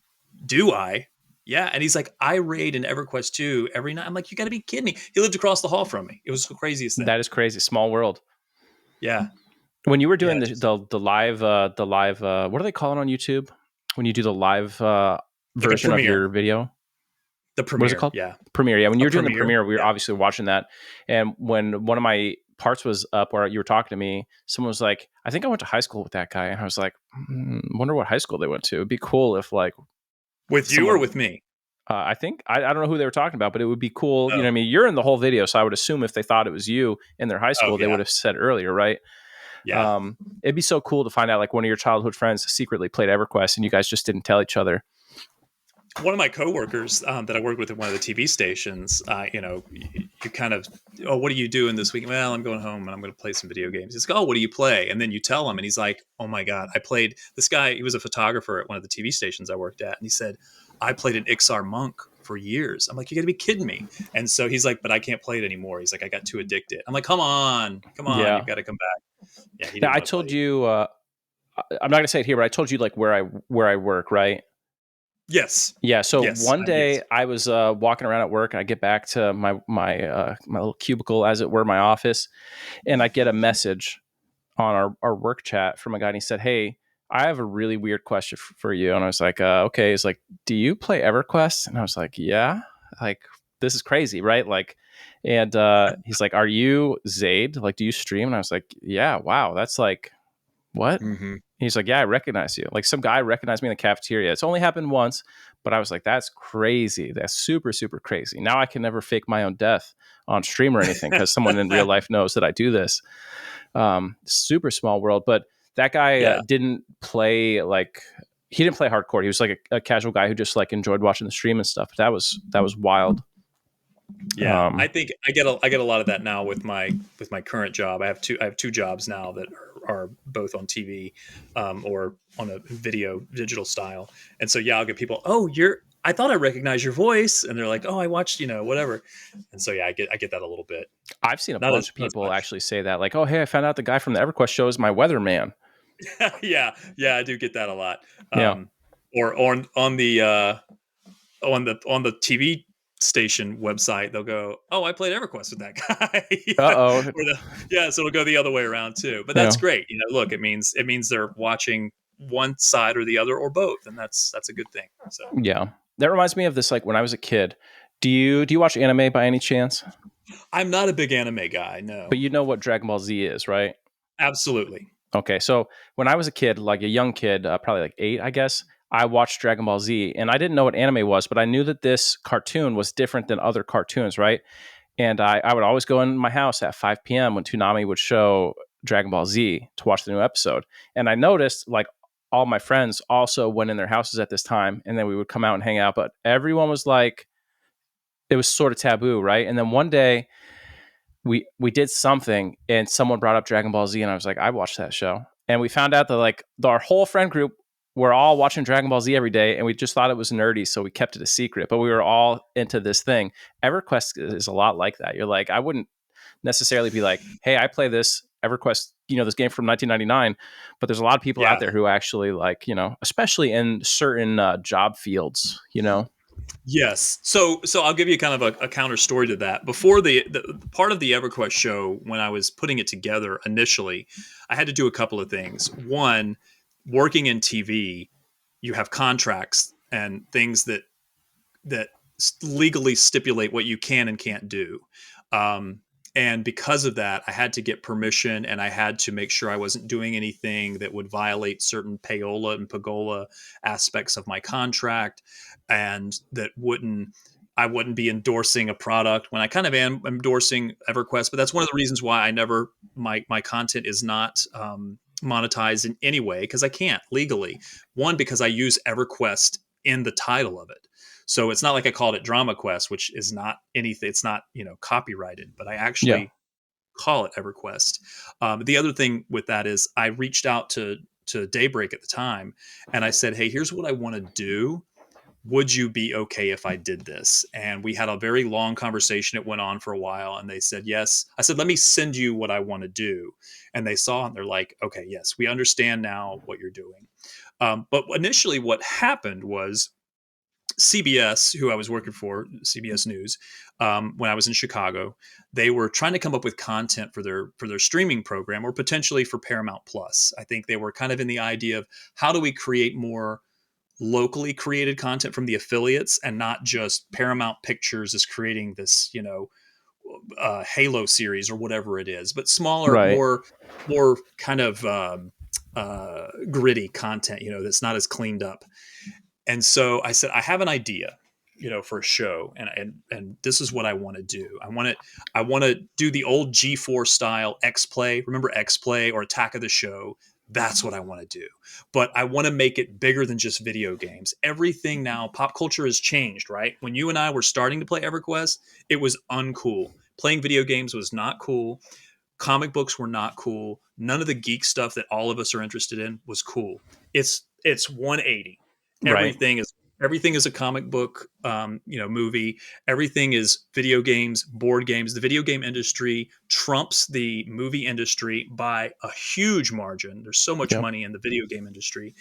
"Do I?" Yeah, and he's like, "I raid in EverQuest 2 every night." I'm like, "You got to be kidding me!" He lived across the hall from me. It was the craziest thing. that is crazy. Small world. Yeah, When you were yeah. doing the live what are they calling on YouTube when you do the live Like a version of premiere, your video? the What is it premiere. called? Yeah, Premiere. Yeah, when you a were doing the premiere. premiere, we were Yeah. obviously watching that. And when one of my parts was up where you were talking to me, someone was like, I think I went to high school with that guy. And I was like, wonder what high school they went to. It'd be cool if like With you or someone, with me? I think, I don't know who they were talking about, but it would be cool. You know Oh, what I mean? You're in the whole video. So I would assume if they thought it was you in their high oh school, they yeah. would have said earlier, right? Yeah. It'd be so cool to find out like one of your childhood friends secretly played EverQuest and you guys just didn't tell each other. One of my coworkers that I work with at one of the TV stations, you kind of, oh, what are you doing this week? Well, I'm going home and I'm going to play some video games. He's like, oh, what do you play? And then you tell him, and he's like, oh my god, I played this guy. He was a photographer at one of the TV stations I worked at, and he said, I played an XR Monk for years. I'm like, you got to be kidding me. And so he's like, but I can't play it anymore. He's like, I got too addicted. I'm like, come on, Yeah. you've got to come back. Yeah, he Now didn't I want to told play. you, I'm not gonna say it here, but I told you like where I work, right? Yes, Yeah. So yes, one yes. day I was walking around at work. I get back to my little cubicle, as it were, my office, and I get a message on our work chat from a guy, and he said, "Hey, I have a really weird question for you." And I was like, "Okay." He's like, "Do you play EverQuest?" And I was like, "Yeah." Like, this is crazy, right? Like, and he's like, "Are you Zaide? Like, do you stream?" And I was like, "Yeah." Wow, that's like what? Mm-hmm. He's like, "Yeah, I recognize you." Like some guy recognized me in the cafeteria. It's only happened once, but I was like, "That's crazy. That's super, super crazy." Now I can never fake my own death on stream or anything because someone in real life knows that I do this. Super small world, but that guy Yeah. didn't play like he didn't play hardcore. He was like a casual guy who just like enjoyed watching the stream and stuff. That was wild. Yeah, I Um, think I get a lot of that now with my current job. I have two jobs now that are both on TV, or on a digital style. And so yeah, I'll get people. Oh, I thought I recognized your voice, and they're like, oh, I watched whatever. And so yeah, I get that a little bit. I've seen a Not bunch as of not as people much. actually say that, like, "Oh, hey, I found out the guy from the EverQuest show is my weatherman." Yeah, yeah, I do get that a lot. Yeah. Or on the TV station website, they'll go, "Oh, I played EverQuest with that guy." Uh oh. Yeah, so it'll go the other way around too. But that's Yeah. great. Look, it means they're watching one side or the other or both, and that's a good thing. So Yeah. That reminds me of this. Like when I was a kid. Do you watch anime by any chance? I'm not a big anime guy. But No, you know what Dragon Ball Z is, right? absolutely. Okay, so when I was a kid, like a young kid, probably like 8, I guess, I watched Dragon Ball Z, and I didn't know what anime was, but I knew that this cartoon was different than other cartoons, right? And I would always go in my house at 5 p.m. when Toonami would show Dragon Ball Z to watch the new episode. And I noticed like all my friends also went in their houses at this time, and then we would come out and hang out, but everyone was like, it was sort of taboo, right? And then one day, we did something and someone brought up Dragon Ball Z and I was like, I watched that show. And we found out that like our whole friend group were all watching Dragon Ball Z every day and we just thought it was nerdy, so we kept it a secret. But we were all into this thing. EverQuest is a lot like that. You're like, I wouldn't necessarily be like, hey, I play this EverQuest, this game from 1999. But there's a lot of people out Yeah. there who actually like, especially in certain job fields, Yes. So I'll give you kind of a counter story to that. Before the part of the EverQuest show, when I was putting it together initially, I had to do a couple of things. One, working in TV, you have contracts and things that legally stipulate what you can and can't do. Um, and because of that, I had to get permission and I had to make sure I wasn't doing anything that would violate certain payola and pagola aspects of my contract, and that I wouldn't be endorsing a product when I kind of am endorsing EverQuest. But that's one of the reasons why my content is not monetized in any way, because I can't legally. One, because I use EverQuest in the title of it. So it's not like I called it DramaQuest, which is not anything. It's not copyrighted, but I Yeah. actually call it EverQuest. The other thing with that is I reached out to Daybreak at the time, and I said, "Hey, here's what I want to do. Would you be okay if I did this?" And we had a very long conversation. It went on for a while, and they said yes. I said, "Let me send you what I want to do," and they saw it, and they're like, "Okay, yes, we understand now what you're doing." But initially, what happened was CBS, who I was working for, CBS News, when I was in Chicago, they were trying to come up with content for their streaming program, or potentially for Paramount Plus. I think they were kind of in the idea of, how do we create more locally created content from the affiliates, and not just Paramount Pictures is creating this, Halo series or whatever it is, but smaller, Right. more kind of gritty content, that's not as cleaned up. And so I said, I have an idea. for a show, and this is what I want to do. I want to do the old G4 style X Play. Remember X Play or Attack of the Show? That's what I want to do. But I want to make it bigger than just video games. Everything now, pop culture has changed, right? When you and I were starting to play EverQuest, it was uncool. Playing video games was not cool. Comic books were not cool. None of the geek stuff that all of us are interested in was cool. It's 180. Right. Everything is a comic book, movie. Everything is video games, board games. The video game industry trumps the movie industry by a huge margin. There's so much Yep. money in the video game industry,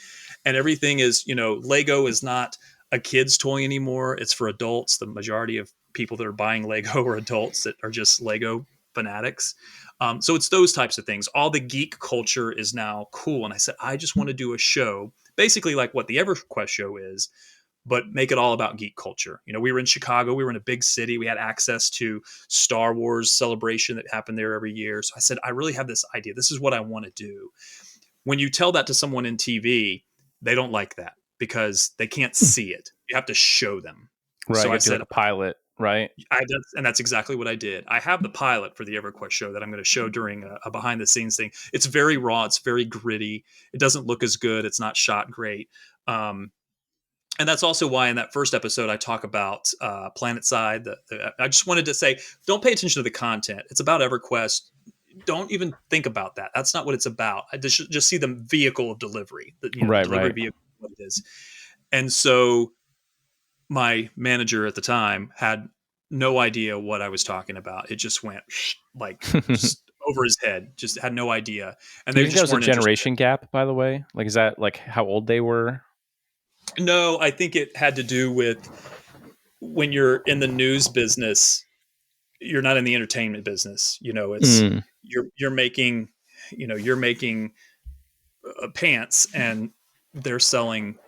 and everything is, Lego is not a kid's toy anymore. It's for adults. The majority of people that are buying Lego are adults that are just Lego fanatics. So it's those types of things. All the geek culture is now cool. And I said, I just want to do a show, basically like what the EverQuest show is, but make it all about geek culture. We were in Chicago. We were in a big city. We had access to Star Wars celebration that happened there every year. So I said, I really have this idea. This is what I want to do. When you tell that to someone in TV, they don't like that because they can't see it. You have to show them. Right. So You I have to do said, like a pilot, right? and that's exactly what I did. I have the pilot for the EverQuest show that I'm going to show during a behind the scenes thing. It's very raw. It's very gritty. It doesn't look as good. It's not shot great. And that's also why in that first episode, I talk about Planet Side. I just wanted to say, don't pay attention to the content. It's about EverQuest. Don't even think about that. That's not what it's about. I just see the vehicle of delivery, Right, delivery right. vehicle, what it is. And so my manager at the time had no idea what I was talking about. It just went like just over his head, just had no idea. And Do you they think there just was a weren't interested. generation gap, by the way? Like, is that like how old they were? No, I think it had to do with when you're in the news business, you're not in the entertainment business. It's Mm. you're making, you're making pants and they're selling,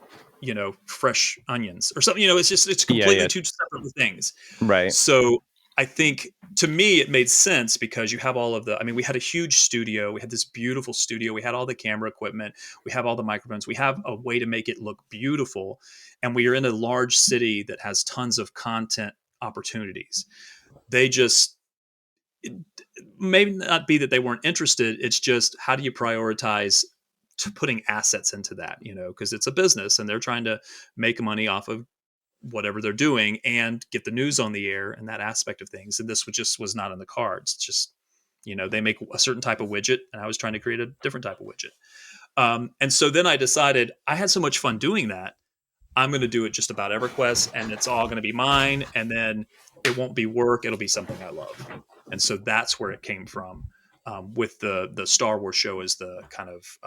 fresh onions or something. It's Yeah, completely yeah. two separate things. Right. So I think to me it made sense because you have all of we had a huge studio. We had this beautiful studio. We had all the camera equipment. We have all the microphones. We have a way to make it look beautiful. And we are in a large city that has tons of content opportunities. They just, it maybe not be that they weren't interested. It's just, how do you prioritize to putting assets into that, because it's a business and they're trying to make money off of whatever they're doing and get the news on the air and that aspect of things. And this was not in the cards. It's just, they make a certain type of widget and I was trying to create a different type of widget. And so then I decided I had so much fun doing that. I'm going to do it just about EverQuest and it's all going to be mine. And then it won't be work. It'll be something I love. And so that's where it came from, with the Star Wars show as the kind of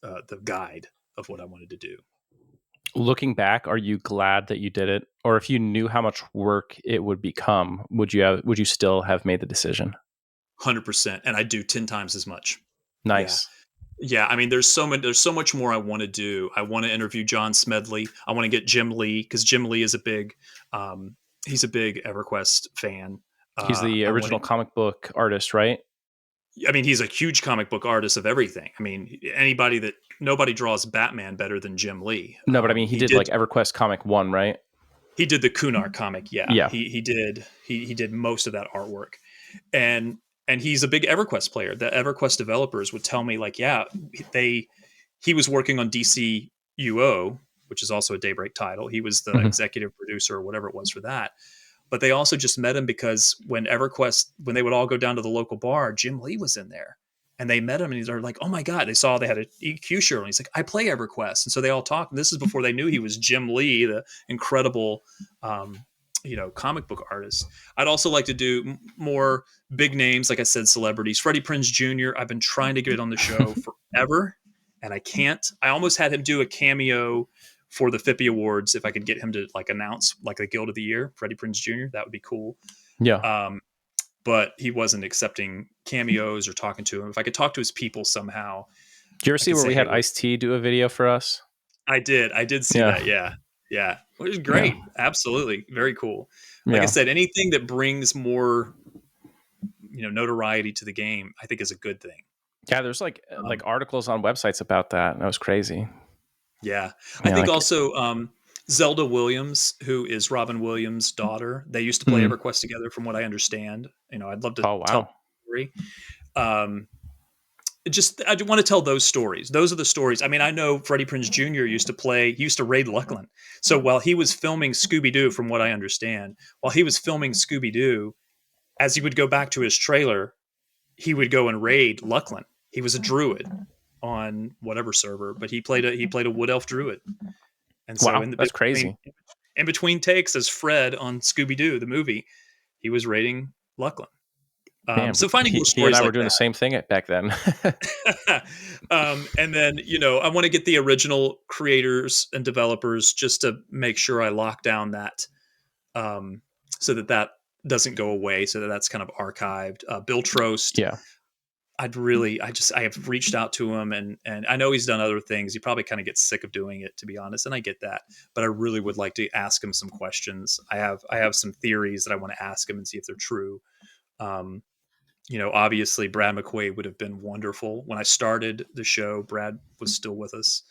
the guide of what I wanted to do. Looking back, are you glad that you did it? Or if you knew how much work it would become, would you still have made the decision? 100%. And I do 10 times as much. Nice. Yeah. I mean, there's so much more I want to do. I want to interview John Smedley. I want to get Jim Lee because Jim Lee is he's a big EverQuest fan. He's the original comic book artist, right? He's a huge comic book artist of everything. Nobody draws Batman better than Jim Lee. No, but I mean, he did like EverQuest Comic 1, right? He did the Kunar comic. Yeah. Yeah. He did most of that artwork. And he's a big EverQuest player. The EverQuest developers would tell me he was working on DCUO, which is also a Daybreak title. He was the executive producer or whatever it was for that. But they also just met him because when they would all go down to the local bar, Jim Lee was in there. And they met him and they're like, oh my God, they had an EQ shirt. And he's like, I play EverQuest. And so they all talked. And this is before they knew he was Jim Lee, the incredible, comic book artist. I'd also like to do more big names. Like I said, celebrities. Freddie Prinze Jr. I've been trying to get on the show forever and I can't. I almost had him do a cameo for the Fippy Awards. If I could get him to announce the Guild of the Year, Freddie Prinze Jr., that would be cool. Yeah. But he wasn't accepting cameos or talking to him. If I could talk to his people somehow. Did you ever see where we had Ice-T do a video for us? I did see that. Yeah. Which is great. Yeah. Absolutely. Very cool. Like I said, anything that brings more, notoriety to the game, I think is a good thing. Yeah. There's like articles on websites about that. That was crazy. Yeah. I think also, Zelda Williams, who is Robin Williams' daughter. They used to play Mhm. EverQuest together, from what I understand. I'd love to Oh tell wow. the story. Um, I want to tell those stories. Those are the stories. I mean, I know Freddie Prinze Jr. He used to raid Luckland. So while he was filming Scooby Doo, from what I understand, while he was filming Scooby Doo, as he would go back to his trailer, he would go and raid Luckland. He was a druid on whatever server, but he played a wood elf druid. And so Wow, that's crazy. in between takes as Fred on Scooby Doo the movie, he was raiding Luckland. Man, So finding more he and stories I were like doing the same thing back then. that. And then I want to get the original creators and developers just to make sure I lock down that, um, so that doesn't go away, so that's kind of archived. Bill Trost, Yeah. I have reached out to him, and I know he's done other things. He probably kind of gets sick of doing it, to be honest, and I get that. But I really would like to ask him some questions. I have some theories that I want to ask him and see if they're true. Um, Obviously Brad McQuaid would have been wonderful. When I started the show, Brad was still with us.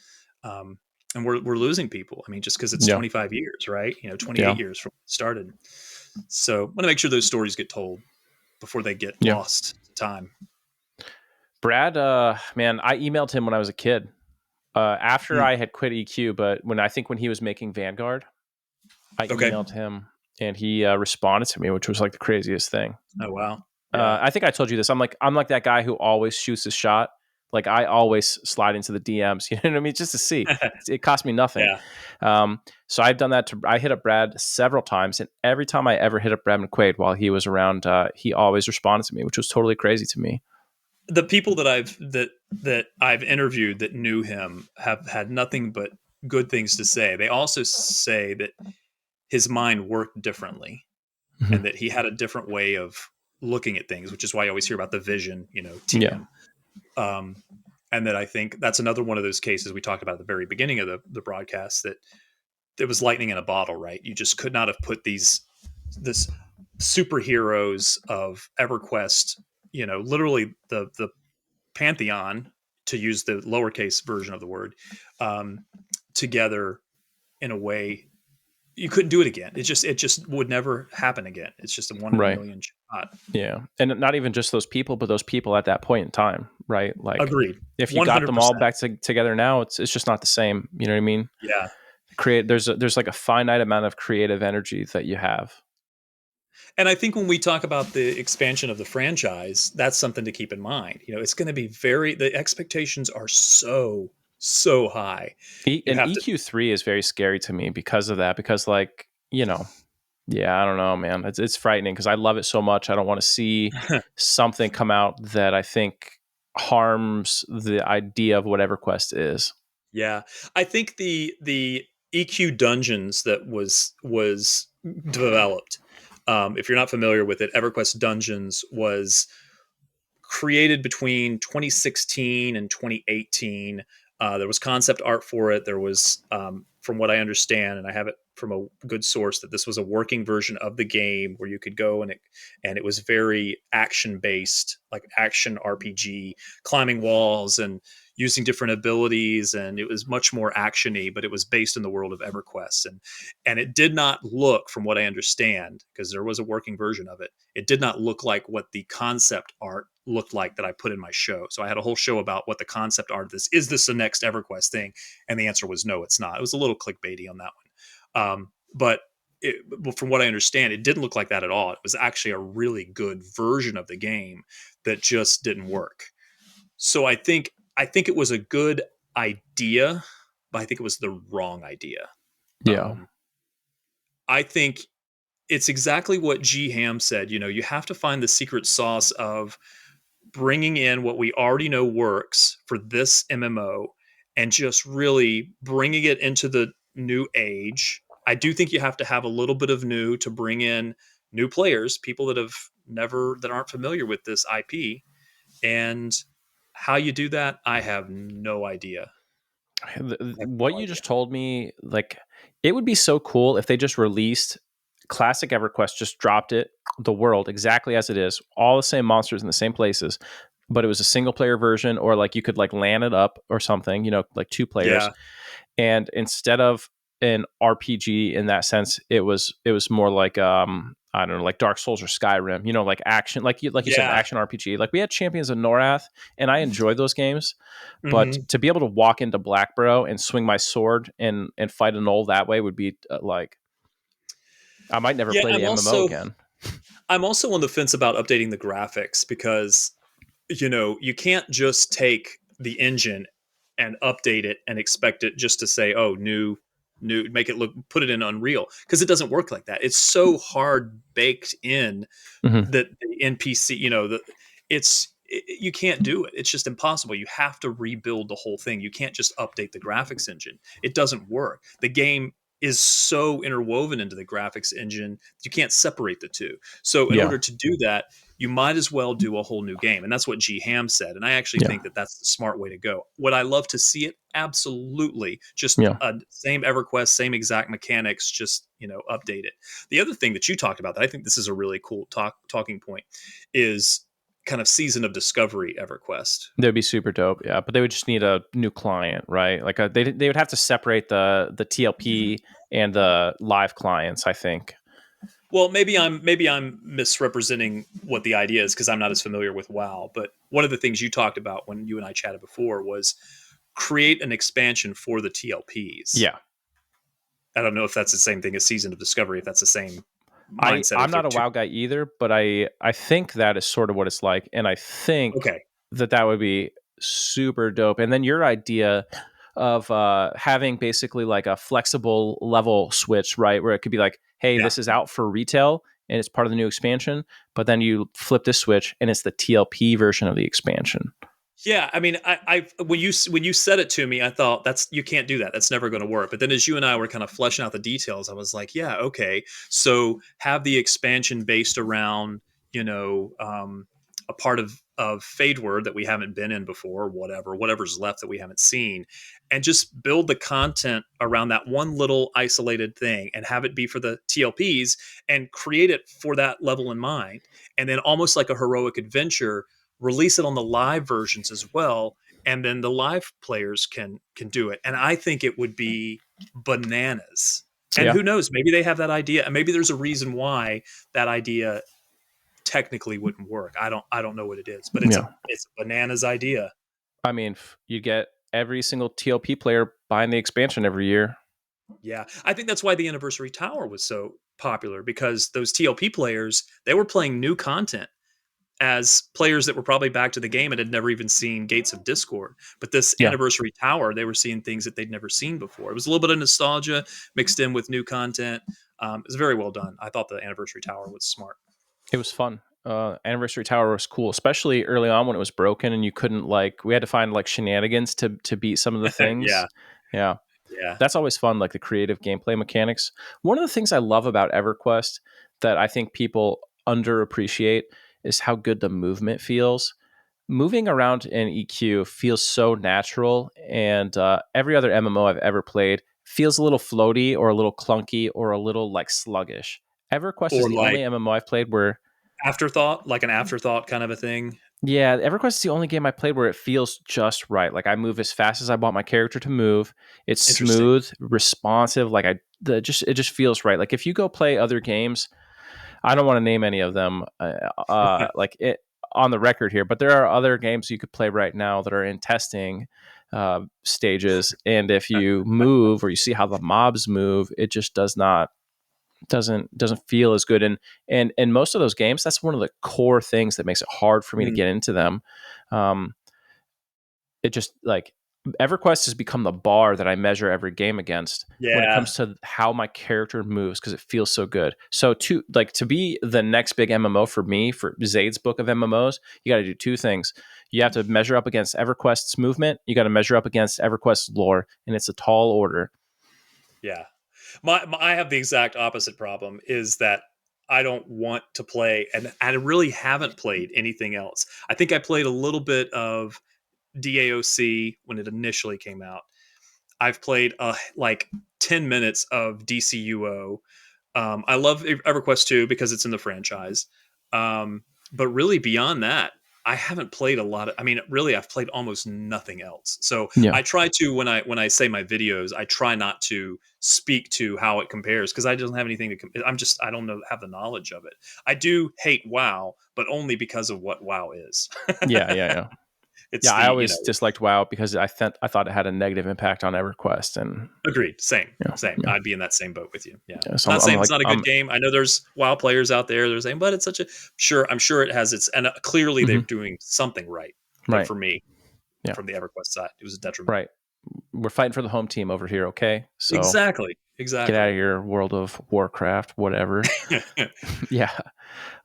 Um, and we're losing people. I mean, just because it's Yeah. 25 years, right? Yeah. 28 years from when it started. So I want to make sure those stories get told before they get Yeah. lost to time. Brad, man, I emailed him when I was a kid. After Mm, I had quit EQ, but when he was making Vanguard, I okay. emailed him and he responded to me, which was like the craziest thing. Oh wow. Yeah. I think I told you this. I'm like that guy who always shoots his shot. Like I always slide into the DMs. You know what I mean? Just to see. It cost me nothing. Yeah. So I've done that. I hit up Brad several times, and every time I ever hit up Brad McQuaid while he was around, he always responded to me, which was totally crazy to me. The people that I've interviewed that knew him have had nothing but good things to say. They also say that his mind worked differently, Mhm. and that he had a different way of looking at things, which is why I always hear about the vision, Yeah. TM. Um, and that I think that's another one of those cases we talked about at the very beginning of the broadcast, that it was lightning in a bottle, right? You just could not have put this superheroes of EverQuest, literally the pantheon, to use the lowercase version of the word, um, together in a way you couldn't do it again. It just would never happen again. It's just a one in a Right. million shot. Yeah. And not even just those people, but those people at that point in time, right? Like Agreed. if you got them all 100%. back together now, it's just not the same. You know what I mean? Yeah. There's like a finite amount of creative energy that you have. And I think when we talk about the expansion of the franchise, that's something to keep in mind. It's going to be the expectations are so high. You And have to, EQ3 is very scary to me because of that. Because yeah, I don't know, man. It's frightening because I love it so much. I don't want to see something come out that I think harms the idea of what EverQuest is. yeah. I think the EQ dungeons that was developed. If you're not familiar with it, EverQuest Dungeons was created between 2016 and 2018. There was concept art for it. There was, from what I understand, and I have it from a good source, that this was a working version of the game where you could go and it was very action based, like action RPG, climbing walls and using different abilities, and it was much more actiony, but it was based in the world of EverQuest, and it did not look, from what I understand, because there was a working version of it, it did not look like what the concept art looked like that I put in my show. So I had a whole show about what the concept art of this is. This the next EverQuest thing? And the answer was no, it's not. It was a little clickbaity on that one, but from what I understand, it didn't look like that at all. It was actually a really good version of the game that just didn't work. So I think it was a good idea, but I think it was the wrong idea. Yeah. Um, I think it's exactly what G Ham said. You have to find the secret sauce of bringing in what we already know works for this MMO and just really bringing it into the new age. I do think you have to have a little bit of new to bring in new players, people that aren't familiar with this IP. And how you do that, I have no idea. I have What no you idea. just told me, like, it would be so cool if they just released classic EverQuest, just dropped it, the world exactly as it is, all the same monsters in the same places, but it was a single player version, or like you could like LAN it up or something, like two players. Yeah. And instead of an RPG in that sense. It was more like I don't know, like Dark Souls or Skyrim. Like action, like you said, Yeah. action RPG. Like we had Champions of Norath, and I enjoyed those games. But Hmm. to be able to walk into Blackborough and swing my sword and fight a knoll that way would be like I might never Yeah, play the MMO again. I'm also on the fence about updating the graphics because you can't just take the engine and update it and expect it just to say, "Oh, new, make it look, put it in Unreal," because it doesn't work like that. It's so hard baked in Hmm. that the NPC, you can't do it. It's just impossible. You have to rebuild the whole thing. You can't just update the graphics engine. It doesn't work. The game is so interwoven into the graphics engine, you can't separate the two. So in Yeah, order to do that, you might as well do a whole new game. And that's what G Ham said. And I actually yeah, think that that's the smart way to go. Would I love to see it? Absolutely. Just yeah. same EverQuest, same exact mechanics, just, update it. The other thing that you talked about that I think this is a really cool talking point is kind of season of discovery EverQuest. That'd be super dope. Yeah, but they would just need a new client, right? Like they would have to separate the TLP and the live clients. I think. Well, maybe I'm misrepresenting what the idea is because I'm not as familiar with WoW. But one of the things you talked about when you and I chatted before was create an expansion for the TLPs. Yeah, I don't know if that's the same thing as Season of Discovery. If that's the same I mindset, I'm if they're not a two. WoW guy either, but I think that is sort of what it's like, and I think Okay. that would be super dope. And then your idea of having basically like a flexible level switch, right, where it could be like, hey, Yeah. this is out for retail and it's part of the new expansion, but then you flip this switch and it's the TLP version of the expansion. Yeah, I mean, when you said it to me, I thought that's you can't do that. That's never going to work. But then, as you and I were kind of fleshing out the details, I was like, yeah, okay. So have the expansion based around a part of Fade Word that we haven't been in before, or whatever's left that we haven't seen, and just build the content around that one little isolated thing, and have it be for the TLPs, and create it for that level in mind, and then almost like a heroic adventure release it on the live versions as well, and then the live players can do it, and I think it would be bananas. And Yeah, who knows, maybe they have that idea, and maybe there's a reason why that idea technically wouldn't work. I don't know what it is, but it's a yeah. it's a bananas idea. I mean, you get every single TLP player buying the expansion every year. Yeah, I think that's why the Anniversary Tower was so popular, because those TLP players, they were playing new content as players that were probably back to the game and had never even seen Gates of Discord. But this Yeah, Anniversary Tower, they were seeing things that they'd never seen before. It was a little bit of nostalgia mixed in with new content. It was very well done. I thought the Anniversary Tower was smart. it was fun. Anniversary Tower was cool, especially early on when it was broken and you couldn't like. We had to find like shenanigans to beat some of the things. Yeah, Yeah, yeah, that's always fun, like the creative gameplay mechanics. One of the things I love about EverQuest that I think people underappreciate is how good the movement feels. Moving around in EQ feels so natural, and every other MMO I've ever played feels a little floaty or a little clunky or a little like sluggish. EverQuest is or the like only MMO I've played where, afterthought, like an afterthought kind of a thing. yeah, EverQuest is the only game I played where it feels just right. Like I move as fast as I want my character to move. It's Interesting. smooth, responsive. Like it just feels right. Like if you go play other games, I don't want to name any of them, like it on the record here, but there are other games you could play right now that are in testing stages, and if you move or you see how the mobs move, it just doesn't feel as good. And most of those games, that's one of the core things that makes it hard for me to Mm, get into them. Um, it just like EverQuest has become the bar that I measure every game against when it yeah, comes to how my character moves because it feels so good. So to be the next big MMO for me, for Zaide's book of MMOs, you got to do two things. You have to measure up against EverQuest's movement. You got to measure up against EverQuest's lore, and it's a tall order. yeah. I have the exact opposite problem, is that I don't want to play, and I really haven't played anything else. I think I played a little bit of DAOC when it initially came out. I've played like 10 minutes of DCUO. I love EverQuest 2 because it's in the franchise. But really beyond that, I haven't played a lot of, I mean, really, I've played almost nothing else. So Yeah. I try to, when I say my videos, I try not to speak to how it compares because I don't have anything to. I don't know, have the knowledge of it. I do hate WoW, but only because of what WoW is. Yeah. Yeah. Yeah. It's Yeah. the, I always disliked WoW because I thought it had a negative impact on EverQuest, and agreed. Same, yeah, same. yeah. I'd be in that same boat with you. Yeah. Yeah. So Not I'm saying it's like, not a good game. I know there's WoW players out there. They're saying, but it's such a, sure. I'm sure it has its, and clearly they're mhm, doing something right. But right. for me, Yeah. from the EverQuest side, it was a detriment. Right. We're fighting for the home team over here. Okay. So Exactly. get out Exactly. of here, World of Warcraft, whatever. Yeah.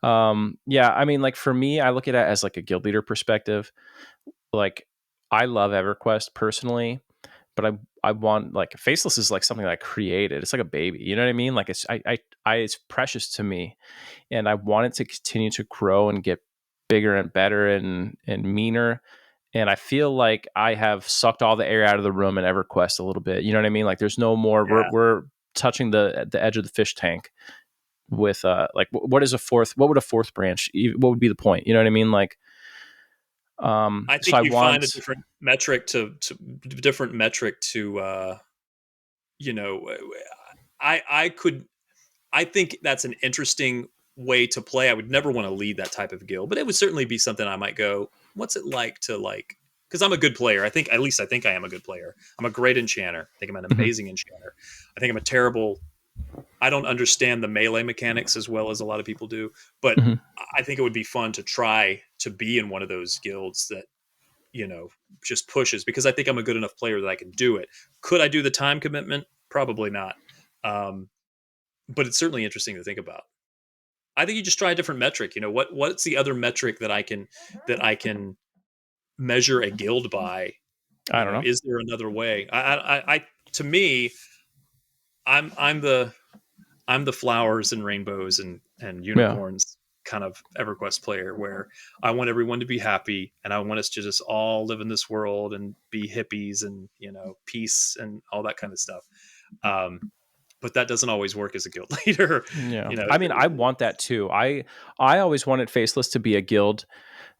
Yeah. I mean, like for me, I look at it as like a guild leader perspective. Like I love EverQuest personally, but I want like Faceless is like something that I created. It's like a baby. You know what I mean? Like it's precious to me, and I want it to continue to grow and get bigger and better and meaner. And I feel like I have sucked all the air out of the room in EverQuest a little bit. You know what I mean? Like there's no more. Yeah. We're touching the edge of the fish tank with like what would a fourth branch, what would be the point? You know what I mean? Like I so think I you find a want different metric to different metric to you know, I could, I think that's an interesting way to play. I would never want to lead that type of guild, but it would certainly be something I might go, what's it like to like, because I'm a good player. I think, at least I think I am a good player. I'm a great enchanter. I think I'm an mhm, amazing enchanter. I think I'm a terrible, I don't understand the melee mechanics as well as a lot of people do, but mhm. I think it would be fun to try to be in one of those guilds that, you know, just pushes, because I think I'm a good enough player that I can do it. Could I do the time commitment? Probably not. Um, but it's certainly interesting to think about. I think you just try a different metric. You know, what's the other metric that I can measure a guild by? I You don't know, know. is there another way? I to me, I'm the, I'm the flowers and rainbows and Yeah. unicorns kind of EverQuest player, where I want everyone to be happy and I want us to just all live in this world and be hippies and, you know, peace and all that kind of stuff. Um, but that doesn't always work as a guild leader. Yeah. You know, I mean, I want that too. I always wanted Faceless to be a guild.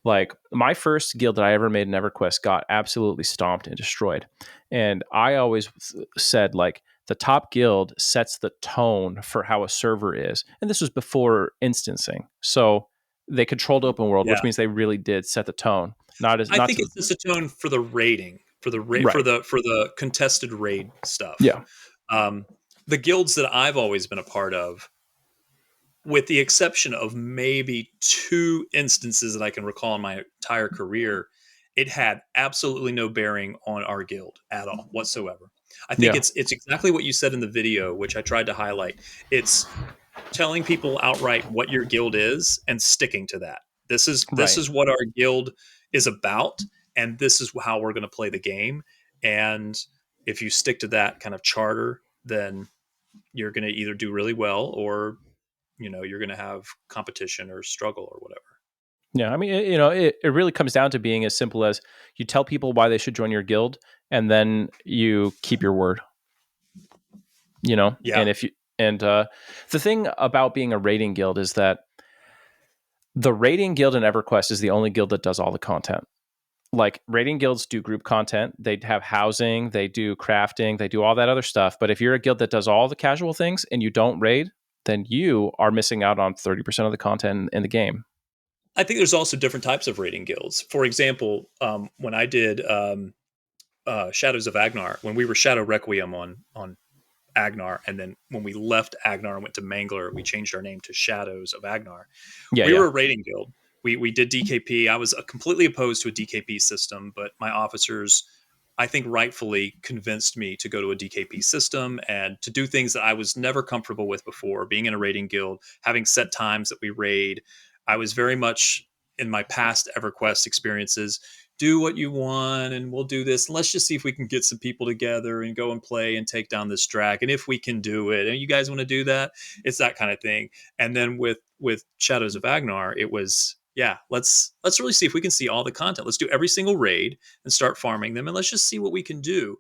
Like my first guild that I ever made in EverQuest got absolutely stomped and destroyed. And I always said like the top guild sets the tone for how a server is. And this was before instancing. So they controlled open world, yeah, which means they really did set the tone. Not as I not think to it's just a tone for the rating, for the right. for the contested raid stuff. Yeah. Um, the guilds that I've always been a part of, with the exception of maybe two instances that I can recall in my entire career, it had absolutely no bearing on our guild at all whatsoever. I think Yeah. it's exactly what you said in the video, which I tried to highlight. It's telling people outright what your guild is and sticking to that. This Right. is what our guild is about, and this is how we're going to play the game. And if you stick to that kind of charter, then you're going to either do really well, or, you know, you're going to have competition or struggle or whatever. Yeah, I mean, you know, it really comes down to being as simple as you tell people why they should join your guild, and then you keep your word. You know, Yeah, and if you and the thing about being a rating guild is that the rating guild in EverQuest is the only guild that does all the content. Like rating guilds do group content, they have housing, they do crafting, they do all that other stuff. But if you're a guild that does all the casual things and you don't raid, then you are missing out on 30% of the content in the game. I think there's also different types of rating guilds. For example, when I did Shadows of Agnar, when we were Shadow Requiem on Agnar, and then when we left Agnar and went to Mangler, we changed our name to Shadows of Agnar. Yeah, We yeah, were a rating guild. We did DKP. I was completely opposed to a DKP system, but my officers, I think, rightfully convinced me to go to a DKP system and to do things that I was never comfortable with before. Being in a raiding guild, having set times that we raid, I was very much, in my past EverQuest experiences, do what you want and we'll do this. Let's just see if we can get some people together and go and play and take down this dragon if we can do it. And you guys want to do that? It's that kind of thing. And then with Shadows of Agnar, it was, yeah, let's really see if we can see all the content. Let's do every single raid and start farming them, and let's just see what we can do.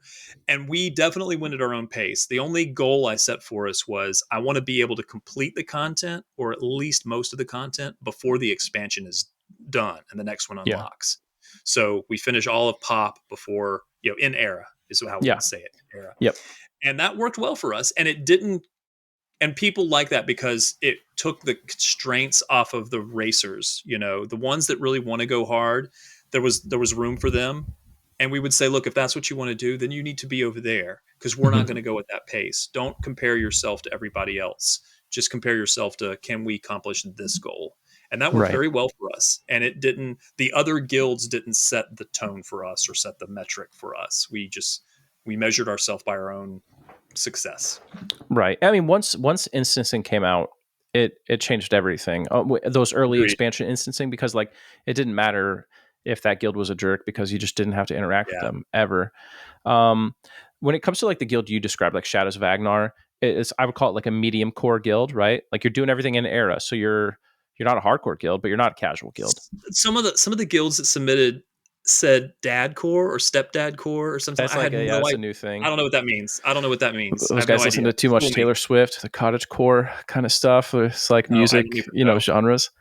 And we definitely went at our own pace. The only goal I set for us was I want to be able to complete the content, or at least most of the content, before the expansion is done, and the next one Yeah. unlocks. So we finish all of pop before, in era is how we Yeah. would say it, era. Yep. And that worked well for us. And it didn't, and people like that because it took the constraints off of the racers, the ones that really want to go hard. There was room for them. And we would say, look, if that's what you want to do, then you need to be over there because we're not Mhm. going to go at that pace. Don't compare yourself to everybody else. Just compare yourself to, can we accomplish this goal? And that worked Right. very well for us. And the other guilds didn't set the tone for us or set the metric for us. We measured ourselves by our own success. Right. I mean, once instancing came out, it changed everything. Those early Agreed. expansion instancing, because like it didn't matter if that guild was a jerk because you just didn't have to interact with Yeah. them ever. Um, when it comes to like the guild you described, like Shadows of Agnar, it's I would call it like a medium core guild, right? Like you're doing everything in era, so you're not a hardcore guild, but you're not a casual guild. Some of the guilds that submitted said dad core or stepdad core or something. That's I had like no that's a idea. new I thing. don't know what that means. I don't know what that means. I Those have no guys listen idea. to too much School me. Taylor Swift, the cottage core kind of stuff. It's like No, I didn't music, even know. genres.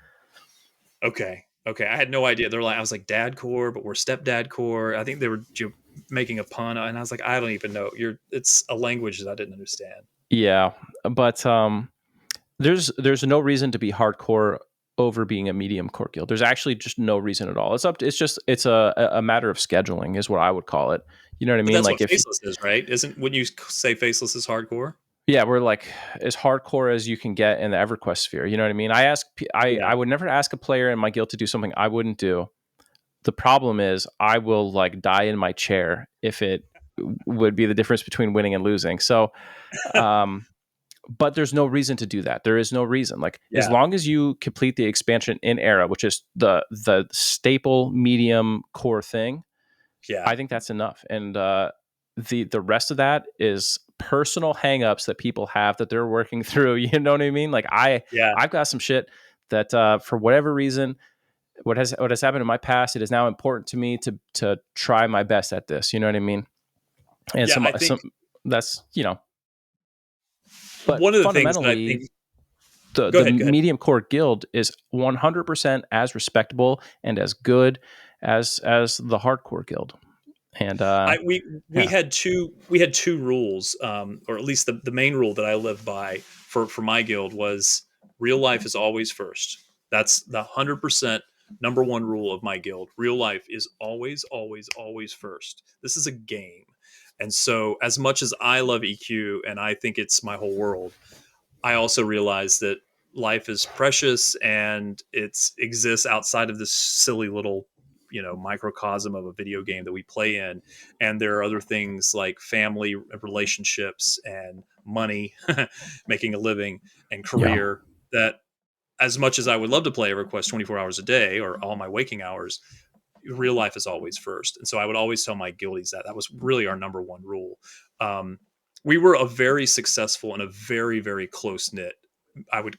Okay. Okay. I had no idea. I was like dad core, but we're stepdad core. I think they were making a pun, and I was like, I don't even know. It's a language that I didn't understand. Yeah, but there's no reason to be hardcore over being a medium core guild. There's actually just no reason at all. It's a matter of scheduling is what I would call it. You know what I But mean? that's Like what if faceless is, right? Wouldn't you say faceless is hardcore? yeah, we're like as hardcore as you can get in the EverQuest sphere. You know what I mean? I Yeah. would never ask a player in my guild to do something I wouldn't do. The problem is I will like die in my chair if it would be the difference between winning and losing. So um but there's no reason to do that. There is no reason. Like as Yeah. long as you complete the expansion in era, which is the staple medium core thing, Yeah. I think that's enough. And the rest of that is personal hangups that people have that they're working through. You know what I mean? Like Yeah. I've got some shit that for whatever reason, what has happened in my past, it is now important to me to try my best at this. You know what I mean? And Yeah. some I think some that's but one of the things that I fundamentally think, the go the ahead. Go ahead. medium core guild is 100% as respectable and as good as the hardcore guild. And We yeah, had two rules, or at least the main rule that I live by for my guild was real life is always first. That's the 100% number one rule of my guild. Real life is always, always, always first. This is a game, and so as much as I love EQ and I think it's my whole world, I also realize that life is precious and it exists outside of this silly little, microcosm of a video game that we play in. And there are other things like family relationships and money, making a living and yeah, career that, as much as I would love to play EverQuest 24 hours a day or all my waking hours, real life is always first. And so I would always tell my guildies that was really our number one rule. Um, we were a very successful and a very, very close knit. I would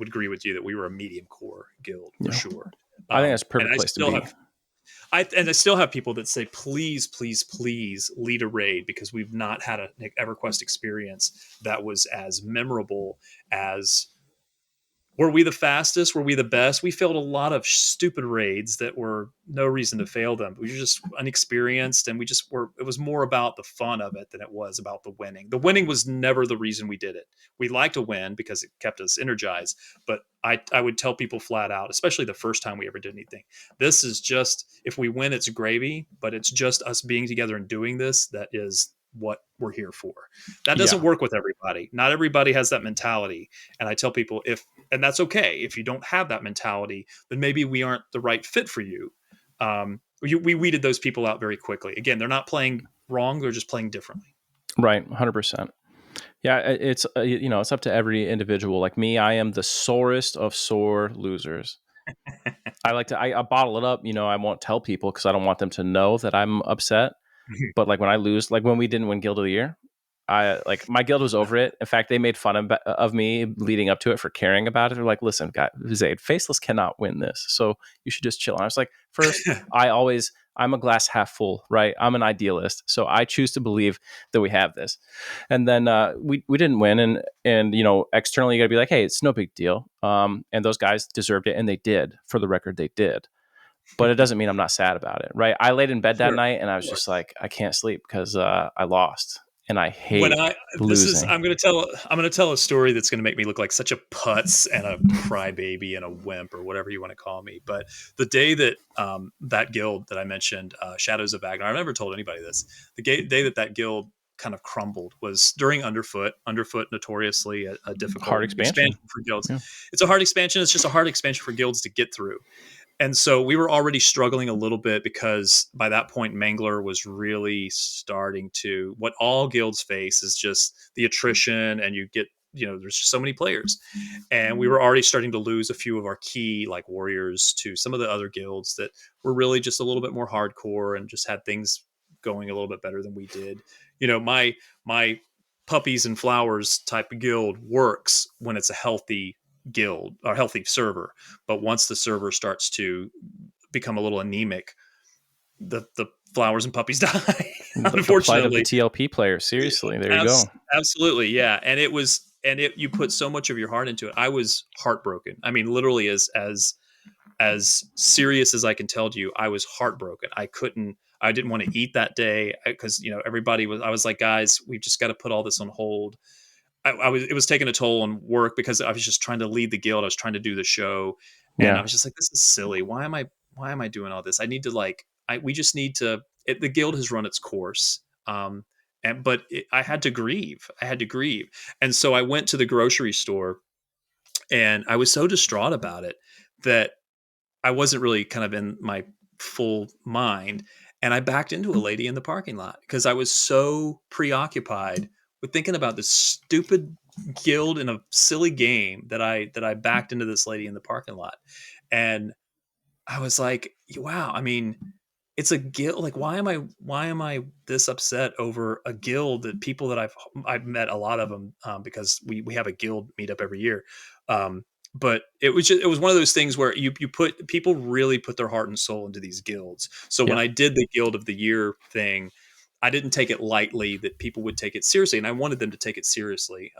agree with you that we were a medium core guild for yeah. sure. I think that's a And perfect I place to still be. have I still have people that say, please, please, please lead a raid because we've not had an EverQuest experience that was as memorable as, were we the fastest? Were we the best? We failed a lot of stupid raids that were no reason to fail them. We were just unexperienced, and we just were. It was more about the fun of it than it was about the winning. The winning was never the reason we did it. We liked to win because it kept us energized. But I would tell people flat out, especially the first time we ever did anything, this is just, if we win, it's gravy. But it's just us being together and doing this that is what we're here for. That Yeah, doesn't work with everybody. Not everybody has that mentality. And I tell people, and that's okay. If you don't have that mentality, then maybe we aren't the right fit for you. We weeded those people out very quickly. Again, they're not playing wrong; they're just playing differently. right, 100%. Yeah, it's it's up to every individual. Like me, I am the sorest of sore losers. I bottle it up. I won't tell people because I don't want them to know that I'm upset. But like when I lose, like when we didn't win Guild of the Year, I like my guild was over it. In fact, they made fun of me leading up to it for caring about it. They're like, "Listen, guy, Zaide, Faceless cannot win this, so you should just chill." And I was like, first, I'm a glass half full, right? I'm an idealist, so I choose to believe that we have this. And then we didn't win, and externally you got to be like, "Hey, it's no big deal." And those guys deserved it, and they did. For the record, they did. but it doesn't mean I'm not sad about it, right? I laid in bed that Sure, night and I of was just course. like, I can't sleep because I lost, and I When hate I this is losing. I'm gonna tell a story that's gonna make me look like such a putz and a crybaby and a wimp or whatever you want to call me. But the day that that guild that I mentioned, Shadows of Agnar, I've never told anybody this. Day that that guild kind of crumbled was during Underfoot. Underfoot, notoriously a Hard difficult expansion. expansion for guilds. Yeah. It's a hard expansion. It's just a hard expansion for guilds to get through. And so we were already struggling a little bit because by that point, Mangler was really starting to, what all guilds face is just the attrition, and you get, there's just so many players. And we were already starting to lose a few of our key like warriors to some of the other guilds that were really just a little bit more hardcore and just had things going a little bit better than we did. My puppies and flowers type of guild works when it's a healthy guild or healthy server, but once the server starts to become a little anemic, the flowers and puppies die. The plight of the Unfortunately. TLP player. Seriously, there you go. Absolutely, yeah. And it was, and it, you put so much of your heart into it. I was heartbroken. I mean, literally, as serious as I can tell you, I was heartbroken. I didn't want to eat that day because everybody was. I was like, guys, we've just got to put all this on hold. It was taking a toll on work because I was just trying to lead the guild. I was trying to do the show, and I Yeah. was just like, this is silly. Why am I doing all this? I need to we just need to. The guild has run its course. I had to grieve. And so I went to the grocery store, and I was so distraught about it that I wasn't really kind of in my full mind. And I backed into a lady in the parking lot because I was so preoccupied with thinking about this stupid guild in a silly game that I backed into this lady in the parking lot. And I was like, wow, I mean, it's a guild. Like, why am I this upset over a guild that people that I've met a lot of them, because we have a guild meetup every year. But it was one of those things where you put people really put their heart and soul into these guilds. So when Yeah. I did the guild of the year thing, I didn't take it lightly that people would take it seriously, and I wanted them to take it seriously.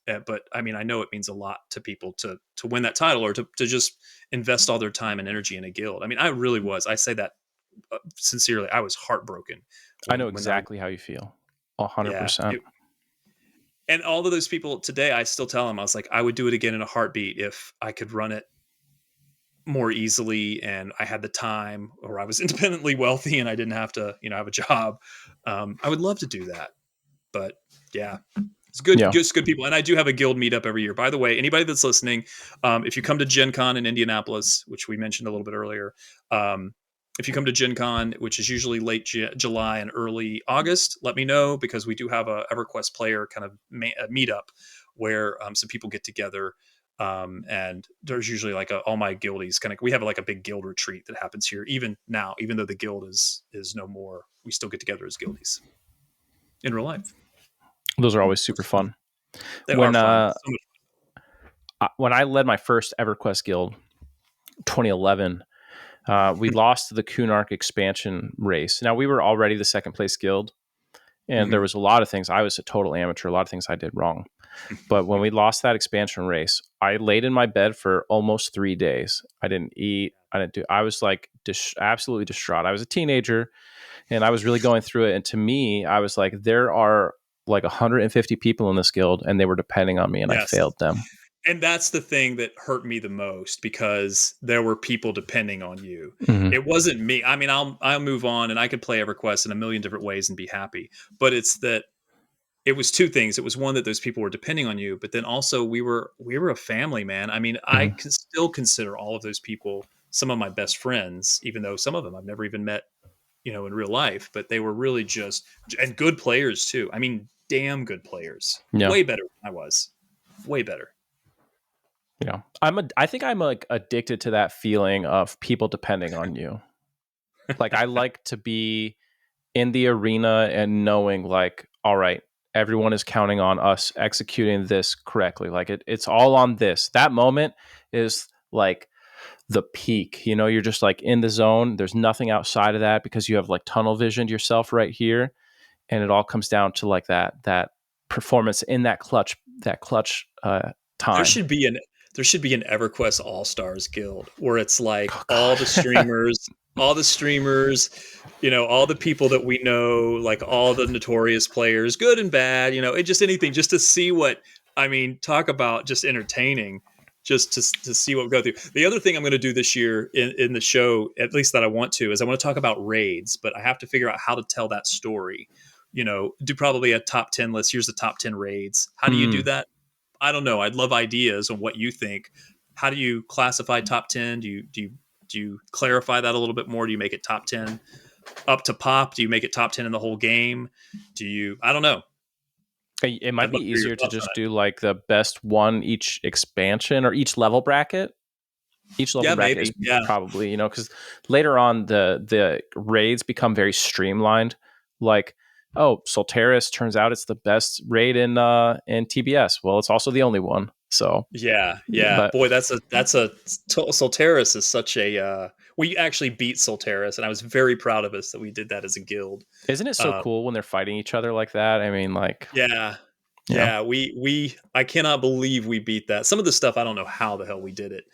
But I mean, I know it means a lot to people to win that title or to just invest all their time and energy in a guild. I mean, I really was. I say that sincerely. I was heartbroken I know when I, exactly how you feel. 100%. yeah. percent And all of those people today, I still tell them, I was like, I would do it again in a heartbeat if I could run it more easily and I had the time, or I was independently wealthy and I didn't have to, have a job. I would love to do that. But yeah, it's good, Yeah. just good people. And I do have a guild meetup every year. By the way, anybody that's listening, if you come to Gen Con in Indianapolis, which we mentioned a little bit earlier, if you come to Gen Con, which is usually late July and early August, let me know, because we do have a EverQuest player kind of a meetup where some people get together. And there's usually like all my guildies kind of, we have like a big guild retreat that happens here. Even now, even though the guild is no more, we still get together as guildies in real life. Those are always super fun. They are When fun. So much. when I led my first EverQuest guild, 2011, we lost the Kunark expansion race. Now, we were already the second place guild, and there Mhm. was a lot of things. I was a total amateur, a lot of things I did wrong. But when we lost that expansion race, I laid in my bed for almost 3 days. I didn't eat. I was like absolutely distraught. I was a teenager and I was really going through it. And to me, I was like, there are like 150 people in this guild and they were depending on me and I Yes. failed them. And that's the thing that hurt me the most, because there were people depending on you. Mm-hmm. It wasn't me. I mean, I'll move on and I could play EverQuest in a million different ways and be happy. But it's that it was two things. It was one, that those people were depending on you, but then also we were a family, man. I mean, I Mm-hmm. can still consider all of those people some of my best friends, even though some of them I've never even met, in real life, but they were really just, and good players too. I mean, damn good players. Yeah. Way better than I was. Way better. Yeah. I think I'm like addicted to that feeling of people depending on you. Like I like to be in the arena and knowing like, all right, everyone is counting on us executing this correctly. Like it's all on this. That moment is like the peak. You're just like in the zone. There's nothing outside of that because you have like tunnel visioned yourself right here. And it all comes down to like that performance in that clutch There time. should be an there should be an EverQuest All Stars Guild where it's like Oh God. all the streamers, all the people that we know, like all the notorious players, good and bad, it just anything, just to see what I mean. Talk about just entertaining, just to see what we go through. The other thing I'm going to do this year in the show, at least that I want to, is I want to talk about raids, but I have to figure out how to tell that story. Do probably a top 10 list. Here's the top 10 raids. How do you do Hmm. that? I don't know. I'd love ideas on what you think. How do you classify top 10? Do you clarify that a little bit more? Do you make it top 10 up to pop? Do you make it top 10 in the whole game? I don't know. It might I'd be love to hear your easier to thoughts on just it. do like the best one each expansion or each level bracket. Each level Yeah, bracket is maybe. Yeah. probably, because later on the raids become very streamlined. Like, oh, Solteris turns out it's the best raid in TBS. Well, it's also the only one. So, Yeah, yeah. but Boy, that's a Solteris is such a we actually beat Solteris, and I was very proud of us that we did that as a guild. isn't it so Uh, cool when they're fighting each other like that? I mean, like, yeah, yeah, yeah. We I cannot believe we beat that. Some of the stuff I don't know how the hell we did it,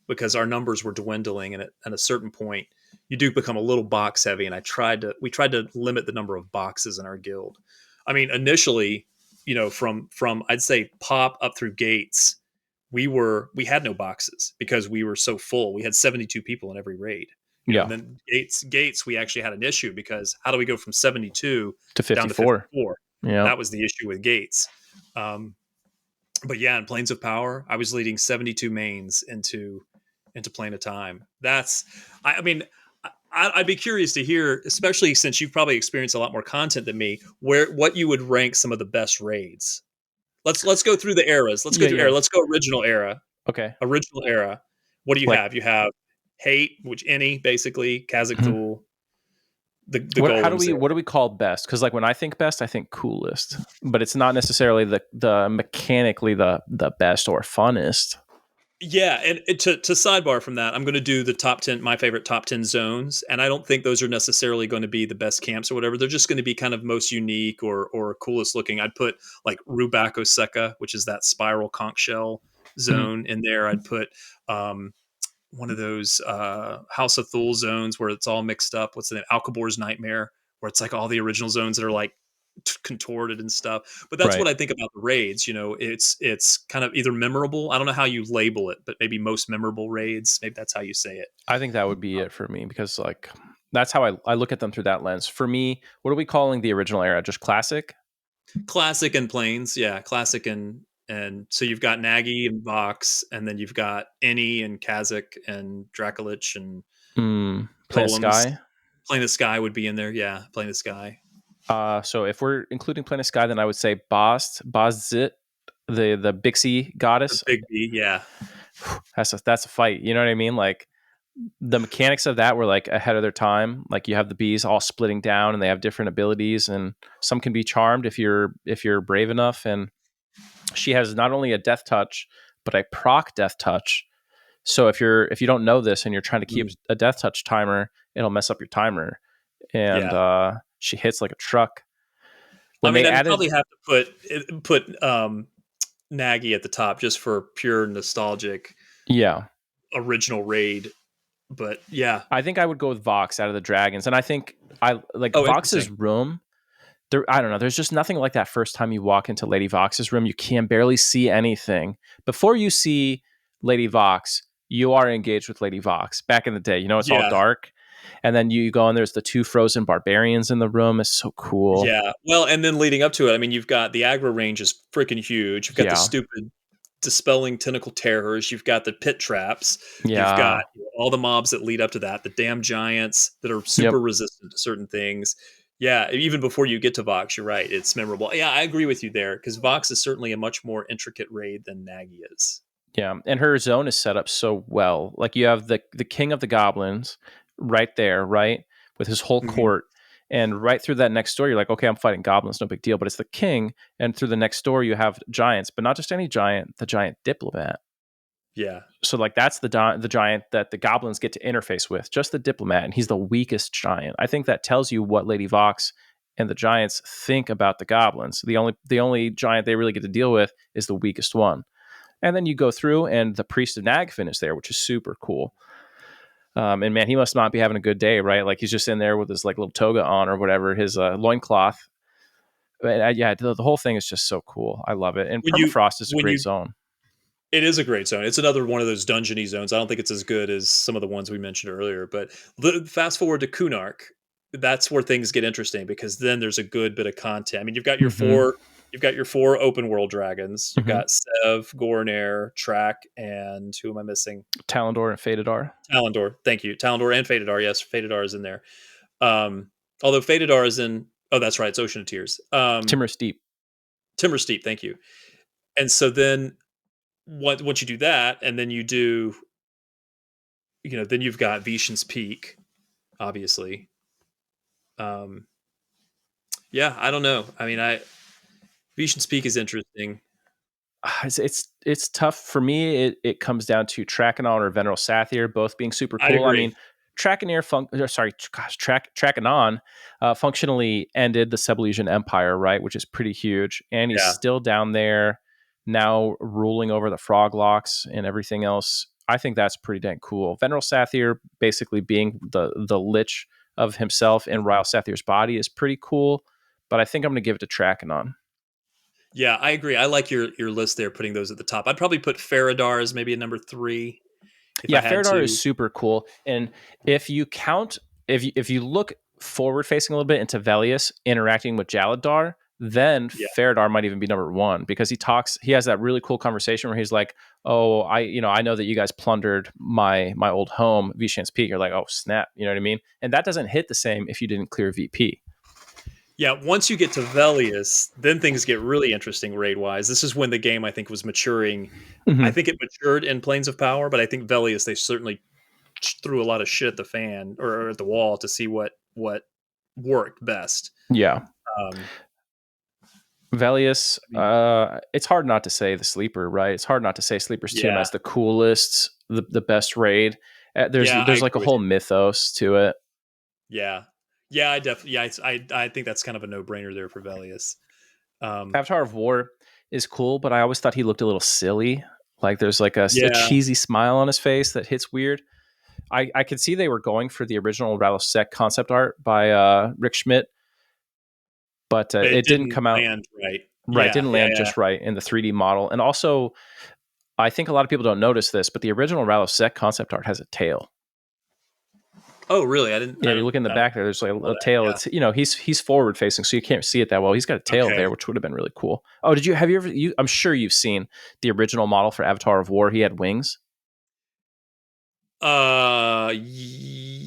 because our numbers were dwindling, and at a certain point, you do become a little box heavy. And we tried to limit the number of boxes in our guild. I mean, initially, from I'd say pop up through gates, we had no boxes because we were so full. We had 72 people in every raid. And yeah, then gates we actually had an issue because how do we go from 72 to down to 54. 54? Yeah. That was the issue with gates. Um, but yeah, in Planes of Power, I was leading 72 mains into Plane of Time. I mean, I'd be curious to hear, especially since you've probably experienced a lot more content than me, what you would rank some of the best raids. Let's go through the eras. Let's go Yeah, through era. yeah. Let's go original era. Okay. Original era. What do you Like, have? You have hate, which any basically Kazakh mhm. Thul, the golems there. What do we call best? Because like when I think best, I think coolest, but it's not necessarily the mechanically the best or funnest. Yeah, and to sidebar from that, I'm going to do the top 10, my favorite top 10 zones, and I don't think those are necessarily going to be the best camps or whatever. They're just going to be kind of most unique or coolest looking. I'd put like Rubak Oseka, which is that spiral conch shell Mhm. zone in there. I'd put um, one of those House of Thule zones where it's all mixed up. What's the name? Alcabor's Nightmare, where it's like all the original zones that are like contorted and stuff. But that's Right. what I think about the raids. It's kind of either memorable. I don't know how you label it, but maybe most memorable raids. Maybe that's how you say it. I think that would be it for me because like that's how I look at them through that lens. For me, what are we calling the original era? Just classic? Classic and planes, yeah, classic and so you've got Nagy and Vox, and then you've got Any and Kazakh and Dracolich and Planet Golems. Sky. Plane of Sky would be in there, yeah. Plane of Sky, So if we're including Planet Sky, then I would say Bostzit, the Bixie the goddess. Big B, yeah, That's a fight. You know what I mean? Like the mechanics of that were like ahead of their time. Like you have the bees all splitting down and they have different abilities and some can be charmed if you're brave enough. And she has not only a death touch, but a proc death touch. So if you don't know this and you're trying to keep mm, a death touch timer, it'll mess up your timer. And yeah. she hits like a truck. I When mean, they I'd added probably have to put Nagy at the top just for pure nostalgic yeah, original raid, but yeah. I think I would go with Vox out of the Dragons. And I think I like Oh, Vox's interesting. room. There, I don't know. There's just nothing like that first time you walk into Lady Vox's room. You can barely see anything. Before you see Lady Vox, you are engaged with Lady Vox. Back in the day, it's all Yeah, dark. And then you go and there's the two frozen barbarians in the room. It's so cool. yeah. Well, and then leading up to it, I mean, you've got the aggro range is freaking huge. You've got the Yeah. stupid dispelling tentacle terrors. You've got the pit traps. You've got Yeah. all the mobs that lead up to that. The damn giants that are Yep. super resistant to certain things. Yeah, even before you get to Vox, you're right. It's memorable. Yeah, I agree with you there because Vox is certainly a much more intricate raid than Nagy is. Yeah. And her zone is set up so well. Like you have the king of the goblins right there, right? With his whole Mhm. court. And right through that next door, you're like, okay, I'm fighting goblins, no big deal. But it's the king. And through the next door, you have giants, but not just any giant, the giant diplomat. Yeah, So like that's the giant that the goblins get to interface with, just the diplomat, and he's the weakest giant. I think that tells you what Lady Vox and the giants think about the goblins. The only giant they really get to deal with is the weakest one. And then you go through, and the priest of Nagfin is there, which is super cool. And man, he must not be having a good day, right? Like he's just in there with his like little toga on or whatever, his loincloth. But yeah, the whole thing is just so cool. I love it. And When you permafrost is a when great you zone. It is a great zone. It's another one of those dungeony zones. I don't think it's as good as some of the ones we mentioned earlier, but fast forward to Kunark, that's where things get interesting because then there's a good bit of content. I mean, Hmm. you've got your four open world dragons. You've Hmm. got Sev, Gornair, Track, and who am I missing? Talendor and Fadedar. Talendor. Thank you. Talendor and Fadedar. Yes, Fadedar is in there. Um, although Fadedar is in. Oh, that's right. It's Ocean of Tears. Timorous Deep. Timber Steep. Thank you. And so then once you do that, and then you do, then you've got Vishen's Peak, obviously. Um, yeah, I don't know. I mean, Vishen's Peak is interesting. It's tough for me. It comes down to Trachanon or Veneral Sathir, both being super I cool. I agree. mean, Trachanon functionally ended the Sebulesian Empire, right, which is pretty huge, and he's Yeah, still down there now, ruling over the Froglocks and everything else. I think that's pretty dang cool. Veneral Sathir basically being the lich of himself in Ryle Sathir's body is pretty cool, but I think I'm going to give it to Trachanon. yeah, I agree. I like your list there, putting those at the top. I'd probably put Faradar as maybe a number 3 if I Yeah, had Faradar is to. super cool. And if you count, if you look forward facing a little bit into Velius interacting with Jaladar, then Yeah, Faradar might even be number one because he has that really cool conversation where he's like, "Oh, I know that you guys plundered my old home, Vishan's Peak." You're like, "Oh, snap," you know what I mean? And that doesn't hit the same if you didn't clear VP. yeah. Once you get to Velius, then things get really interesting raid wise. This is when the game I think was maturing. I Hmm. think it matured in Plains of Power, but I think Velius they certainly threw a lot of shit at the fan or at the wall to see what worked best. Yeah. Um, Velius, I mean, it's hard not to say the sleeper, right? It's hard not to say Sleeper's Tomb yeah, as the coolest, the best raid. yeah, I There's like a agree with whole you. mythos to it. Yeah, yeah, I definitely, yeah, I think that's kind of a no brainer there for Velius. Um, Avatar of War is cool, but I always thought he looked a little silly. Like there's like a yeah, cheesy smile on his face that hits weird. I could see they were going for the original Rattlesec concept art by Rick Schmidt, but it it didn't didn't come out land right. right. Yeah, Didn't yeah, land yeah. just right in the 3D model. And also, I think a lot of people don't notice this, but the original Rattlesec concept art has a tail. Oh, really? Yeah, you look in the I don't back there. There's like know a that. tail. Yeah. It's he's forward facing, so you can't see it that well. He's got a tail Okay. there, which would have been really cool. Oh, did you have you ever? I'm sure you've seen the original model for Avatar of War. He had wings.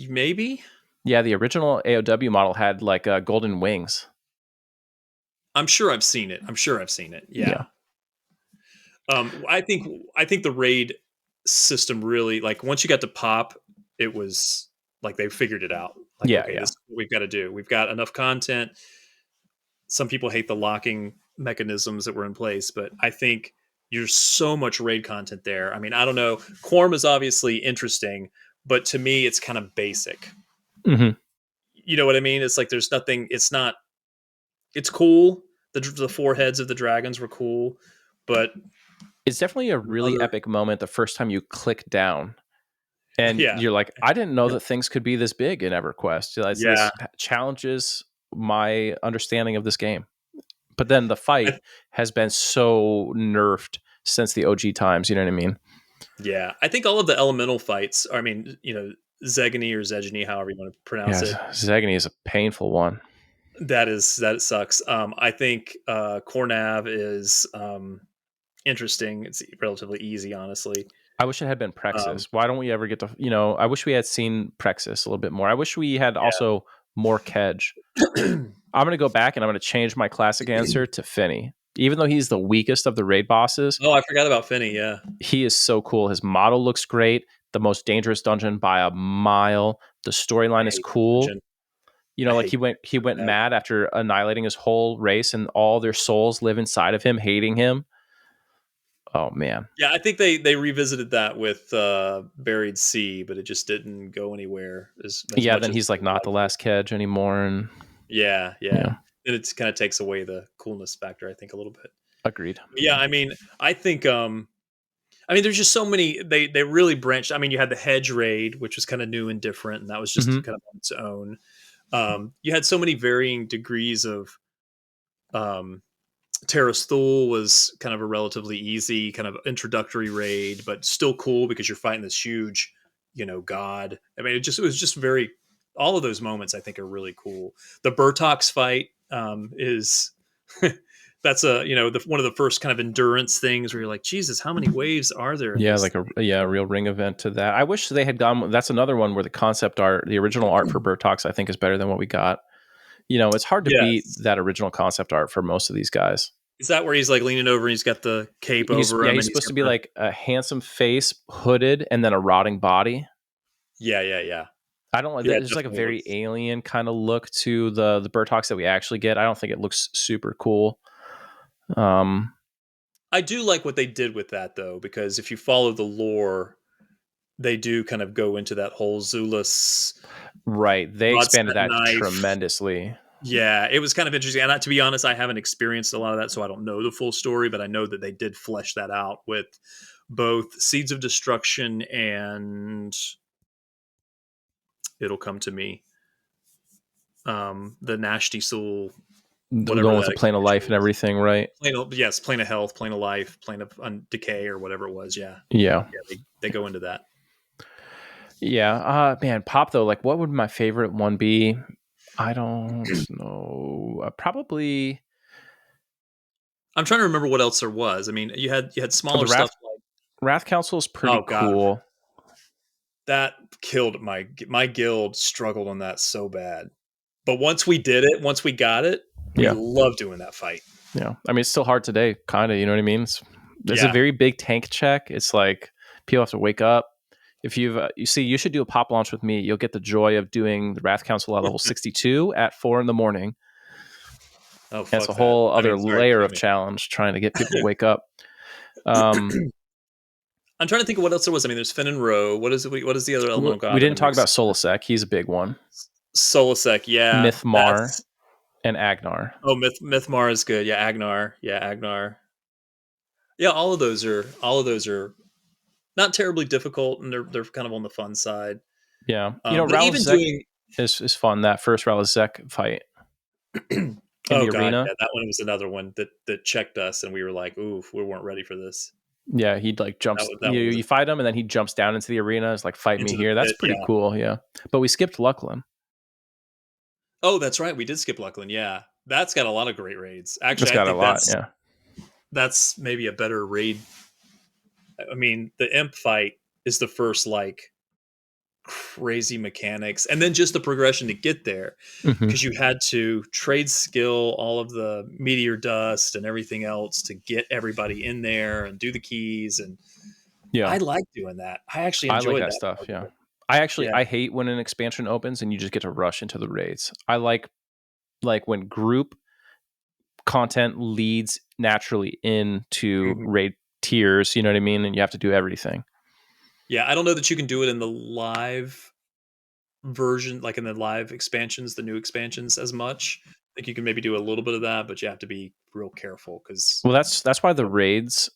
Maybe. Yeah, the original AOW model had like golden wings. I'm sure I've seen it. I'm sure I've seen it. Yeah. Yeah, I think the raid system really like once you got to pop, it was like they figured it out. Like, yeah, okay, yeah. this is what we've got to do. We've got enough content. Some people hate the locking mechanisms that were in place, but I think there's so much raid content there. I mean, I don't know. Quorum is obviously interesting, but to me, it's kind of basic. Hmm. You know what I mean? It's like there's nothing. It's not. It's cool. The four heads of the dragons were cool, but It's definitely a really other, epic moment the first time you click down and yeah, you're like, I didn't know that things could be this big in EverQuest. yeah. This challenges my understanding of this game. But then the fight I, has been so nerfed since the OG times. You know what I mean? yeah, I think all of the elemental fights. I mean, Zegany or Zegany, however you want to pronounce Yeah, it. Zagony is a painful one. That sucks. I think Cornav is interesting. It's relatively easy, honestly. I wish it had been Um, Praxis. Why don't we ever get to, I wish we had seen Praxis a little bit more. I wish we had also more Kedge. yeah. I'm going to go back and I'm going to change my classic answer to Finny. Even though he's the weakest of the raid bosses, Oh, I forgot about Finney. Yeah, he is so cool. His model looks great. The most dangerous dungeon by a mile. The I storyline is hate that cool. dungeon. You I know, like hate he went that. mad after annihilating his whole race and all their souls live inside of him, hating him. Oh man. Yeah, I think they revisited that with Buried Sea, but it just didn't go anywhere as Yeah, much then as he's like I would not the like to. last Kedge anymore, and Yeah, yeah. yeah, And it kind of takes away the coolness factor, I think, a little bit. agreed. Yeah, I mean, I think I mean, there's just so many. They really branched. I mean, you had the hedge raid, which was kind of new and different, and that was just Hmm. kind of on its own. You had so many varying degrees of um, Terra's Thule was kind of a relatively easy kind of introductory raid, but still cool because you're fighting this huge, god. I mean, it was just very. All of those moments I think are really cool. The Burtox fight is that's one of the first kind of endurance things where you're like, Jesus, how many waves are there in Yeah, this like thing? a real ring event to that. I wish they had gone. That's another one where the concept art, the original art for Burtox, I think is better than what we got. It's hard to beat Yes. that original concept art for most of these guys. Is that where he's like leaning over and he's got the cape over him He's and he's supposed got to be the like a handsome face, hooded, and then a rotting body. yeah. I don't like. Yeah, it There's like a definitely very looks. alien kind of look to the Burtox that we actually get. I don't think it looks super cool. Um, I do like what they did with that though, because if you follow the lore, they do kind of go into that whole Zulus right. They expanded broadside that knife. tremendously. Yeah, it was kind of interesting. And to be honest, I haven't experienced a lot of that, so I don't know the full story, but I know that they did flesh that out with both Seeds of Destruction and it'll come to me. The Nashti Soul, The whatever one with that the plane of expansion life and was. everything, right? Yes, plane of health, plane of life, plane of decay, or whatever it was. Yeah, Yeah. yeah, they go into that. Yeah. Man, pop though. Like, what would my favorite one be? I don't know. Probably I'm trying to remember what else there was. I mean, you had the smaller stuff like Wrath Council is pretty oh god, cool. that killed my guild struggled on that so bad. But once we did it, once we got it, we Yeah. love doing that fight. Yeah. I mean, it's still hard today, kind of. You know what I mean? It's a Yeah. very big tank check. It's like people have to wake up. If you see, you should do a pop launch with me. You'll get the joy of doing the Wrath Council at level 62 at 4 a.m. Oh And it's a fuck that. whole I other mean, sorry, layer excuse of me. challenge trying to get people to wake up. Um, I'm trying to think of what else there was. I mean, there's Finn and Roe. What is the other elemental we god of didn't talk about Anubis? Solasek. He's a big one. Solasek. Yeah, Mythmar that's and Agnar. Mythmar is good. Yeah, Agnar. Yeah, Agnar. Yeah, all of those are not terribly difficult, and they're kind of on the fun side. Yeah. But even Ralazek doing is fun. That first Ralazek fight in oh the god, arena. yeah, that one was another one that checked us, and we were like, ooh, we weren't ready for this. Yeah, he like That jumps. was that You one was you fight him, and then he jumps down into the arena. It's like fight me into the here. That's pit. pretty Yeah. cool. Yeah, but we skipped Lucklin. Oh, that's right. We did skip Luckland. Yeah, that's got a lot of great raids. It's Actually, I got a think lot. that's Yeah, that's maybe a better raid. I mean, the imp fight is the first like crazy mechanics, and then just the progression to get there hmm because you had to trade skill all of the meteor dust and everything else to get everybody in there and do the keys. And yeah. I like doing that. I actually I like enjoyed that that stuff. part of Yeah, it. Yeah. I hate when an expansion opens and you just get to rush into the raids. I like when group content leads naturally into Mhm. raid tiers. You know what I mean? And you have to do everything. Yeah, I don't know that you can do it in the live version, like in the live expansions, the new expansions, as much. I think you can maybe do a little bit of that, but you have to be real careful because Well, that's why the raids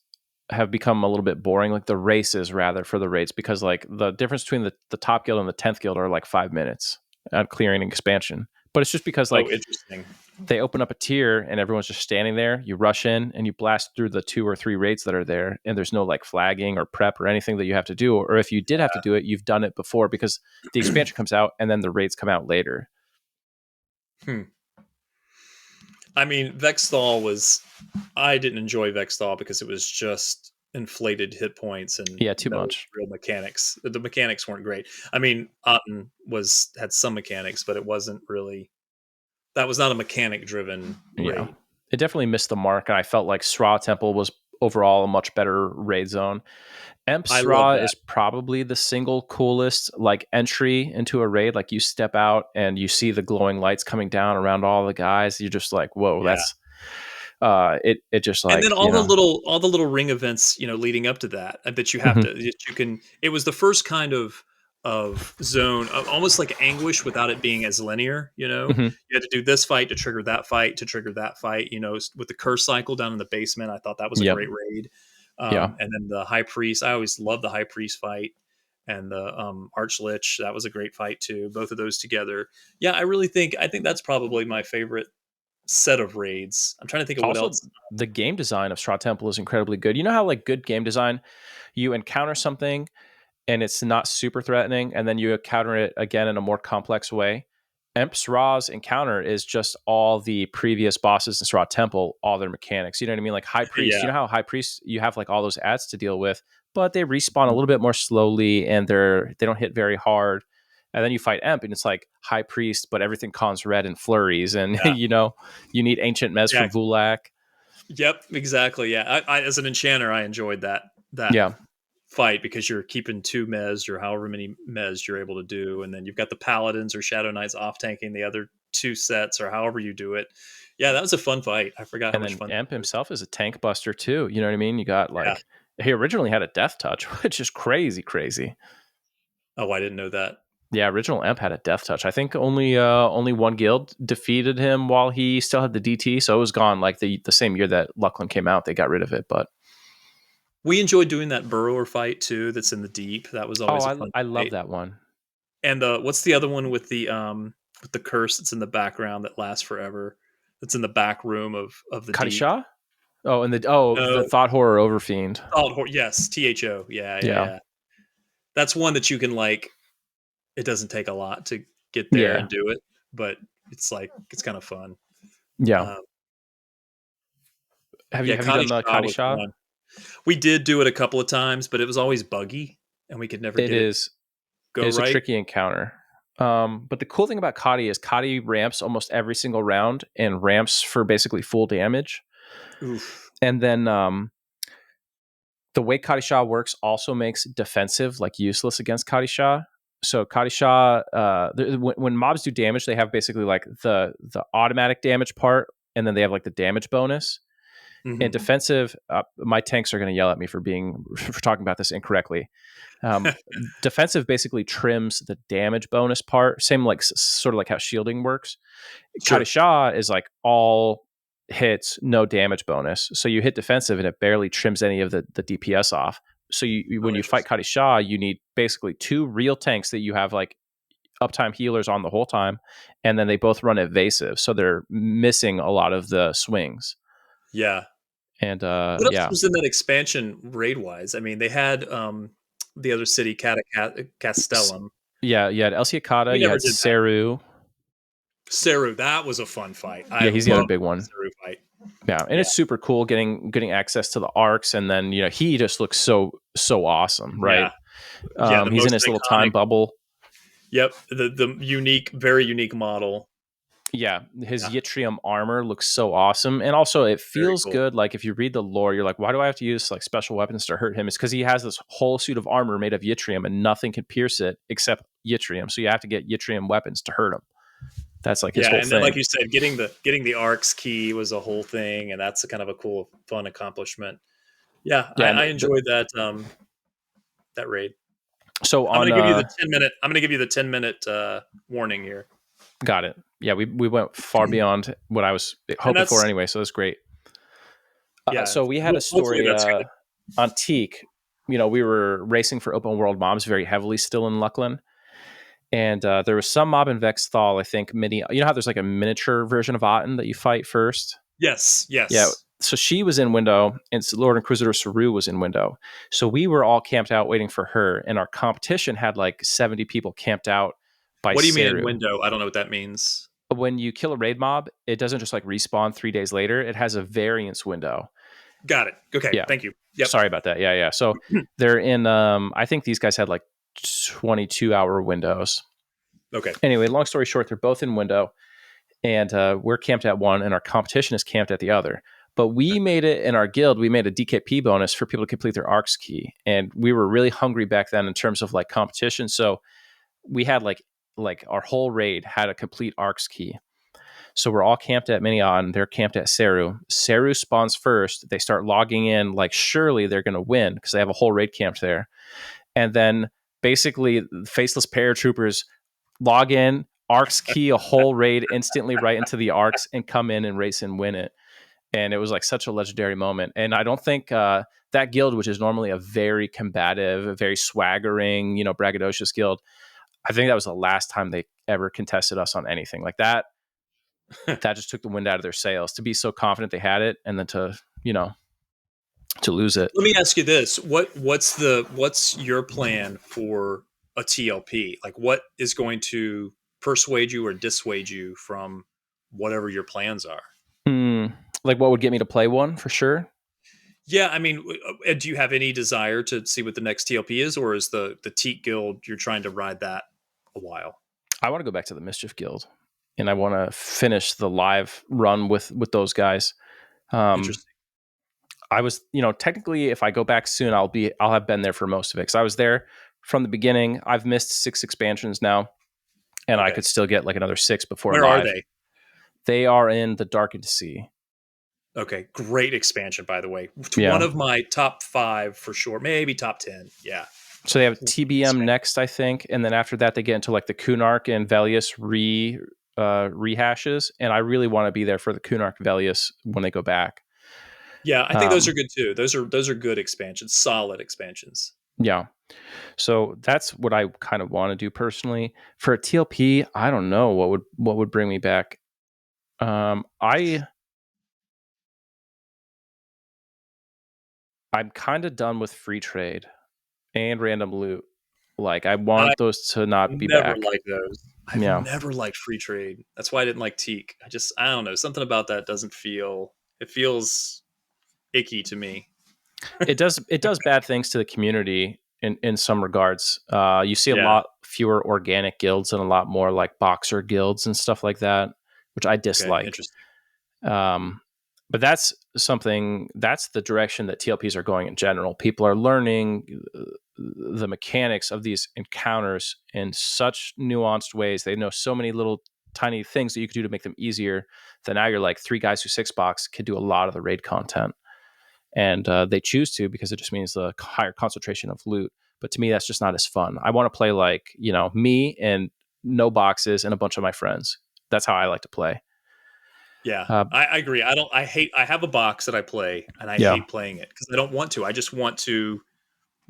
have become a little bit boring, like the races rather for the raids, because like the difference between the top guild and the 10th guild are like 5 minutes at clearing an expansion. But it's just because oh, like interesting. they open up a tier and everyone's just standing there. You rush in and you blast through the 2 or 3 raids that are there, and there's no like flagging or prep or anything that you have to do. Or if you did have to do it, you've done it before because the expansion comes out and then the raids come out later. Hmm. I mean, Vexthal was. I didn't enjoy Vexthal because it was just inflated hit points and Yeah, too no much. real mechanics. The mechanics weren't great. I mean, Otten had some mechanics, but it wasn't really. That was not a mechanic driven Yeah, raid. it definitely missed the mark, and I felt like Sra Temple was overall a much better raid zone. Emp I love Sra that. is probably the single coolest like entry into a raid. Like you step out and you see the glowing lights coming down around all the guys. You're just like, whoa, Yeah. that's it just And then like, you know. all the little ring events, leading up to that, that you have Mhm. to that you can. It was the first kind of zone, almost like Anguish, without it being as linear. Mhm. You had to do this fight to trigger that fight to trigger that fight. With the curse cycle down in the basement, I thought that was a Yep. great raid. Yeah. And then the high priest. I always love the high priest fight, and the archlich. That was a great fight too. Both of those together. Yeah, I think that's probably my favorite set of raids. I'm trying to think of what Also, else. the game design of Straw Temple is incredibly good. You know how like good game design, you encounter something and it's not super threatening, and then you encounter it again in a more complex way. Emps Ra's encounter is just all the previous bosses in Straw Temple, all their mechanics. You know what I mean? Like High Priest, you Yeah, know how High Priest you have like all those ads to deal with, but they respawn a little bit more slowly and they don't hit very hard. And then you fight Emp and it's like High Priest, but everything cons red and flurries, and yeah, you need Ancient Mez yeah. from Vulak. Yep, exactly. Yeah, as an enchanter, I enjoyed that Yeah. fight because you're keeping two mez or however many mez you're able to do, and then you've got the paladins or shadow knights off tanking the other two sets or however you do it. Yeah, that was a fun fight. I forgot how And much then fun Emp that was. himself is a tank buster too. You know what I mean? You got Yeah. like he originally had a death touch, which is crazy, crazy. Oh, I didn't know that. Yeah, original Emp had a death touch. I think only one guild defeated him while he still had the DT, so it was gone like the same year that Lucklin came out, they got rid of it. But We enjoyed doing that burrower fight too. That's in the deep. That was oh, always a fun I love fight. that one. And what's the other one with the curse that's in the background that lasts forever? That's in the back room of the deep. Kadisha? Oh, and the No, Thought Horror Overfiend. yes, THO. Yeah, yeah, Yeah. yeah. That's one that you can like. It doesn't take a lot to get there Yeah. and do it, but it's like it's kind of fun. Yeah. Um, yeah, Have you Kadi done the Shah was Kadisha? fun. We did do it a couple of times, but it was always buggy, and we could never It get it is go it is a right. tricky encounter. But the cool thing about Kadi is Kadi ramps almost every single round and ramps for basically full damage. Oof. And then the way Kadisha works also makes defensive like useless against Kadisha. So Kadisha, when mobs do damage, they have basically like the automatic damage part, and then they have like the damage bonus. And Hmm. defensive, my tanks are going to yell at me for talking about this incorrectly. Um, Defensive basically trims the damage bonus part, same like sort of like how shielding works. Sure. Kadisha is like all hits, no damage bonus. So you hit defensive and it barely trims any of the DPS off. So Oh, when you fight interesting. Kadisha, you need basically two real tanks that you have like uptime healers on the whole time, and then they both run evasive, so they're missing a lot of the swings. Yeah. And What else yeah, was in that expansion raid wise? I mean, they had the other city, S- Castellum. yeah, you had Elsia Kata, We you never had did that. Seru. Saru, that was a fun fight. I Yeah, he's the other loved big that one. Saru fight. Yeah, and Yeah. it's super cool getting access to the arcs, and then he just looks so awesome, right? Yeah. Yeah. The He's in most his little time iconic. bubble. Yep. The unique, very unique model. Yeah, his Yeah. yttrium armor looks so awesome, and also it Very feels cool. good. Like if you read the lore, you're like, why do I have to use like special weapons to hurt him? It's because he has this whole suit of armor made of yttrium, and nothing can pierce it except yttrium. So you have to get yttrium weapons to hurt him. That's like his Yeah. whole And then, thing. like you said, getting the arcs key was a whole thing. And that's a kind of a cool, fun accomplishment. Yeah. Yeah, I enjoyed that raid. so I'm on going to give you the 10-minute, I'm going to give you the 10-minute warning here. got it. Yeah, we went far beyond what I was And hoping for that's, anyway, so that's great. yeah, So we had a hopefully story that's good. on Teak. We were racing for open world mobs very heavily still in Lucklin. And there was some mob in Vexthal, I think, mini. You know how there's like a miniature version of Aten that you fight first? Yes. Yeah. Yes. So she was in window, and Lord Inquisitor Saru was in window. So we were all camped out waiting for her, and our competition had like 70 people camped out by What do you mean in Seru. window? I don't know what that means. When you kill a raid mob, it doesn't just like respawn 3 days later. It has a variance window. Got it. Okay. Yeah. Thank you. Yep. Sorry about that. Yeah. So they're in, I think these guys had like 22-hour windows. Okay. Anyway, long story short, they're both in window, and we're camped at one, and our competition is camped at the other. But we made it in our guild. We made a DKP bonus for people to complete their arcs key, and we were really hungry back then in terms of like competition. So we had like our whole raid had a complete arcs key. So we're all camped at Minion. They're camped at Seru. Seru spawns first. They start logging in like surely they're going to win because they have a whole raid camped there. And then basically faceless paratroopers log in, arcs key a whole raid instantly right into the arcs and come in and race and win it. and it was like such a legendary moment. And I don't think that guild, which is normally a very combative, a very swaggering, braggadocious guild, I think that was the last time they ever contested us on anything like that. That just took the wind out of their sails to be so confident they had it, and then to lose it. Let me ask you this: what's your plan for a TLP? Like, what is going to persuade you or dissuade you from whatever your plans are? Hmm. Like what would get me to play one for sure? Yeah, I mean, do you have any desire to see what the next TLP is, or is the Teak Guild you're trying to ride that a while? I want to go back to the Mischief Guild, and I want to finish the live run with those guys. Um, Interesting. I was, technically, if I go back soon, I'll have been there for most of it because I was there from the beginning. I've missed 6 expansions now, and I Okay, could still get like another 6 before where are live. they? They are in the Darkened Sea. Okay, great expansion, by the way. It's one Yeah. of my top 5 for sure, maybe top 10. Yeah, So they have TBM expansion. next, I think, and then after that they get into like the Kunark and Velius rehashes, and I really want to be there for the Kunark Velius when they go back. Yeah, I think those are Um, good too. Those are good expansions, solid expansions. yeah, so that's what I kind of want to do personally. For a TLP, I don't know what would bring me back. I I'm kind of done with free trade and random loot. Like I I want those to not be never back. liked those. I've Yeah. never liked free trade. That's why I didn't like Teak. I don't know, something about that doesn't feel. It feels icky to me. It does bad things to the community in some regards. You see a Yeah. lot fewer organic guilds and a lot more like boxer guilds and stuff like that, which I Okay. dislike. Interesting. Um, but that's the direction that TLPs are going in general. People are learning the mechanics of these encounters in such nuanced ways. They know so many little tiny things that you could do to make them easier that now you're like 3 guys who 6 box could do a lot of the raid content, and they choose to because it just means the higher concentration of loot. But to me, that's just not as fun. I want to play like me and no boxes and a bunch of my friends. That's how I like to play. Yeah, Uh, I agree. I don't. I hate. I have a box that I play, and I yeah, hate playing it because I don't want to. I just want to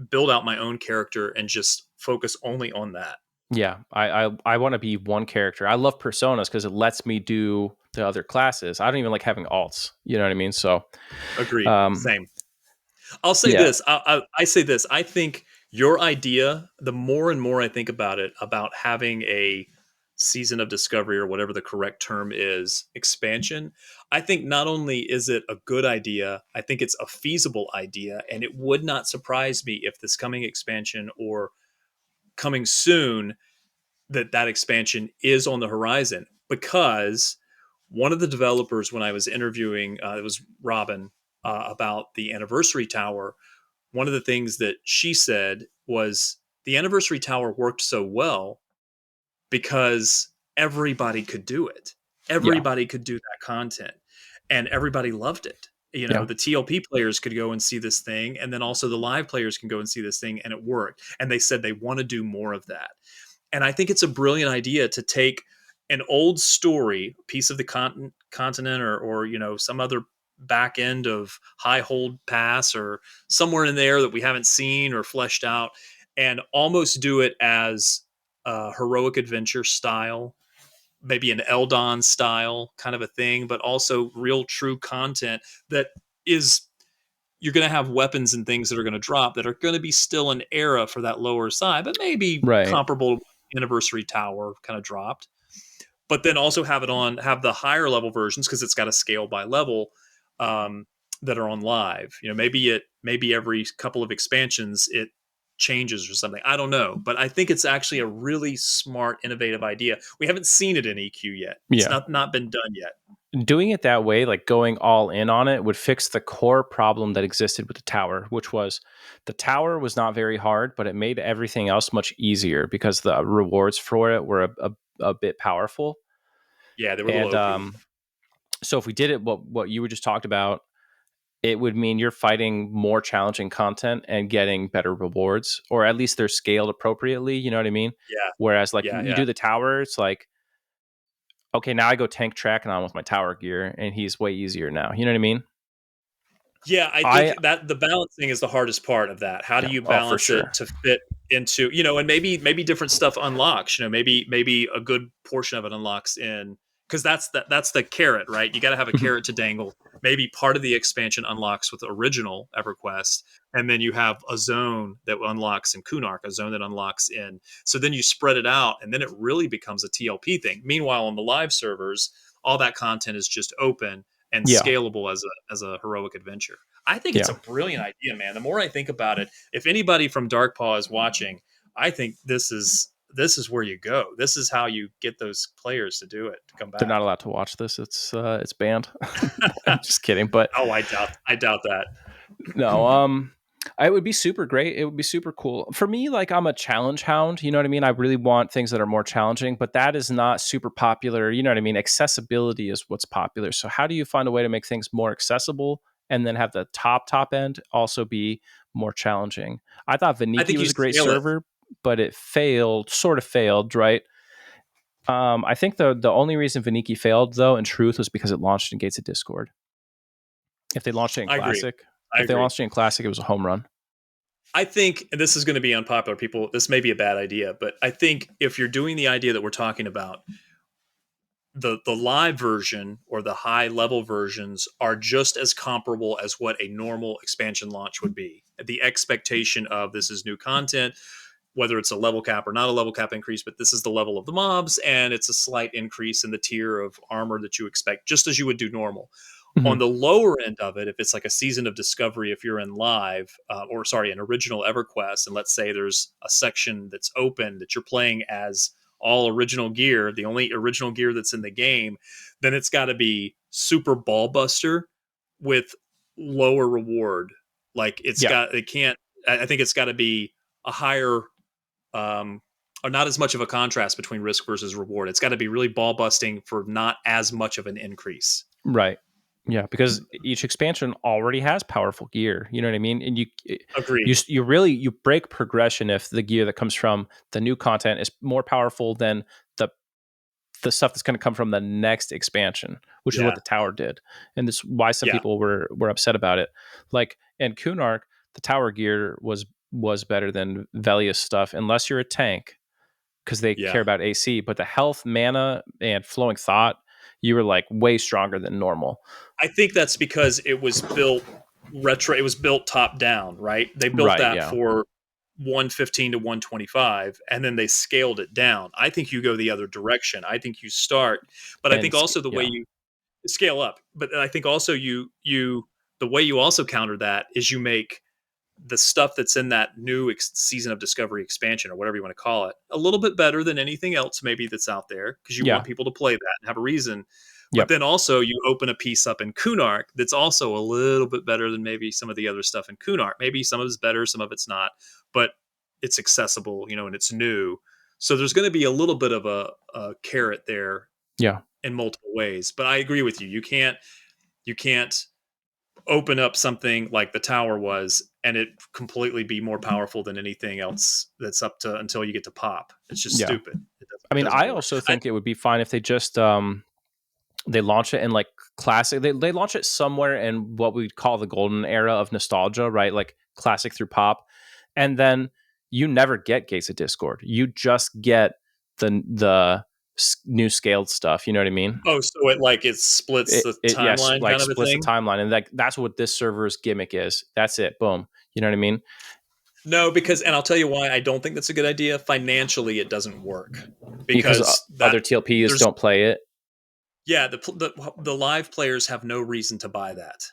build out my own character and just focus only on that. yeah. I want to be one character. I love personas because it lets me do the other classes. I don't even like having alts. You know what I mean? So, Agreed. um, Same. I'll say yeah, this. I say this. I think your idea, the more and more I think about it, about having a season of discovery or whatever the correct term is, expansion, I think not only is it a good idea, I think it's a feasible idea. And it would not surprise me if this coming expansion or coming soon, that expansion is on the horizon because one of the developers, when I was interviewing, it was Robin, about the anniversary tower, one of the things that she said was the anniversary tower worked so well because everybody could do it. yeah, Everybody could do that content and everybody loved it. yeah, The TLP players could go and see this thing, and then also the live players can go and see this thing, and it worked. And they said they want to do more of that. And I think it's a brilliant idea to take an old story, piece of the continent, or some other back end of High Hold Pass or somewhere in there that we haven't seen or fleshed out, and almost do it as a heroic adventure style, maybe an Eldon style kind of a thing, but also real true content that is, you're going to have weapons and things that are going to drop that are going to be still an era for that lower side, but maybe right, comparable to Anniversary Tower kind of dropped. But then also have the higher level versions because it's got a scale by level, um, that are on live. Maybe every couple of expansions it changes or something. I don't know, but I think it's actually a really smart, innovative idea. We haven't seen it in EQ yet. It's yeah. not been done yet. Doing it that way, like going all in on it, would fix the core problem that existed with the tower, which was the tower was not very hard, but it made everything else much easier because the rewards for it were a bit powerful. Yeah, they were a little And OP. so if we did it, what you just talked about, it would mean you're fighting more challenging content and getting better rewards, or at least they're scaled appropriately. You know what I mean? Yeah, Whereas like yeah, you yeah. do the tower, it's like okay, now I go tank tracking on with my tower gear, and he's way easier now. You know what I mean? Yeah, I I think that the balancing is the hardest part of that. How do Yeah, you oh for balance it sure. to fit into, and maybe different stuff unlocks, maybe a good portion of it unlocks in, because that's the carrot, right? You got to have a Mhm. carrot to dangle. Maybe part of the expansion unlocks with original EverQuest, and then you have a zone that unlocks in Kunark, a zone that unlocks in. So then you spread it out, and then it really becomes a TLP thing. Meanwhile, on the live servers, all that content is just open and Yeah, scalable as a heroic adventure. I think it's yeah. a brilliant idea, man. The more I think about it, if anybody from Darkpaw is watching, I think this is where you go. This is how you get those players to do it, to come They're not back. allowed to watch this. It's banned. I'm just kidding, but Oh, I doubt that. no, it would be super great. It would be super cool. For me, like I'm a challenge hound, you know what I mean? I really want things that are more challenging, but that is not super popular. You know what I mean? Accessibility is what's popular. So how do you find a way to make things more accessible and then have the top end also be more challenging? I thought I Vaniki think you was a great scale it. server, but it failed, sort of failed, right? I think the only reason Vaniki failed though, in truth, was because it launched in Gates of Discord. If they launched it in I agree. Classic, I if they agree. launched it in Classic, it was a home run. I think, and this is going to be unpopular. People, this may be a bad idea, but I think if you're doing the idea that we're talking about, the live version or the high level versions are just as comparable as what a normal expansion launch would be. The expectation of this is new content, whether it's a level cap or not a level cap increase, but this is the level of the mobs, and it's a slight increase in the tier of armor that you expect, just as you would do normal. On Mhm. the lower end of it, if it's like a season of discovery, if you're in live, or sorry, an original EverQuest, and let's say there's a section that's open that you're playing as all original gear, the only original gear that's in the game, then it's got to be super ball buster with lower reward. Like Yeah, it can't, I think it's got to be a higher, um, or not as much of a contrast between risk versus reward. It's got to be really ball busting for not as much of an increase. right. Yeah, because each expansion already has powerful gear. You know what I mean? And Agreed. you really you break progression if the gear that comes from the new content is more powerful than the the stuff that's going to come from the next expansion, which is what Yeah. the tower did, and this is why some Yeah. people were upset about it. Like in Kunark, the tower gear was better than Velia's stuff, unless you're a tank, because they care Yeah. about AC. But the health, mana, and flowing thought, you were like way stronger than normal. I think that's because it was built retro. It was built top down, right? They built Right? that Yeah. for 115 to 125, and then they scaled it down. I think you go the other direction. I think you start, but I think also the way Yeah. you scale up. But I think also you the way you also counter that is you make the stuff that's in that new season of discovery expansion or whatever you want to call it a little bit better than anything else maybe that's out there, because you want Yeah. people to play that and have a reason. But Yep. then also you open a piece up in Kunark that's also a little bit better than maybe some of the other stuff in Kunark. Maybe some of it's better, some of it's not, but it's accessible, and it's new. So there's going to be a little bit of a carrot there Yeah. in multiple ways. But I agree with you. You can't open up something like the tower was and it completely be more powerful than anything else that's up to until you get to pop. It's just Yeah. stupid. It doesn't, I it mean, doesn't I work. also think it would be fine if they just they launch it in like classic. They launch it somewhere in what we'd call the golden era of nostalgia, right? Like classic through pop, and then you never get Gates of Discord. You just get the new scaled stuff. You know what I mean? Oh, so it splits the It yes, timeline like kind of a splits the thing. timeline, and like that's what this server's gimmick is. That's it. Boom. You know what I mean? No, and I'll tell you why I don't think that's a good idea. Financially, it doesn't work Because because other TLPs there's don't play it. yeah, the live players have no reason to buy that.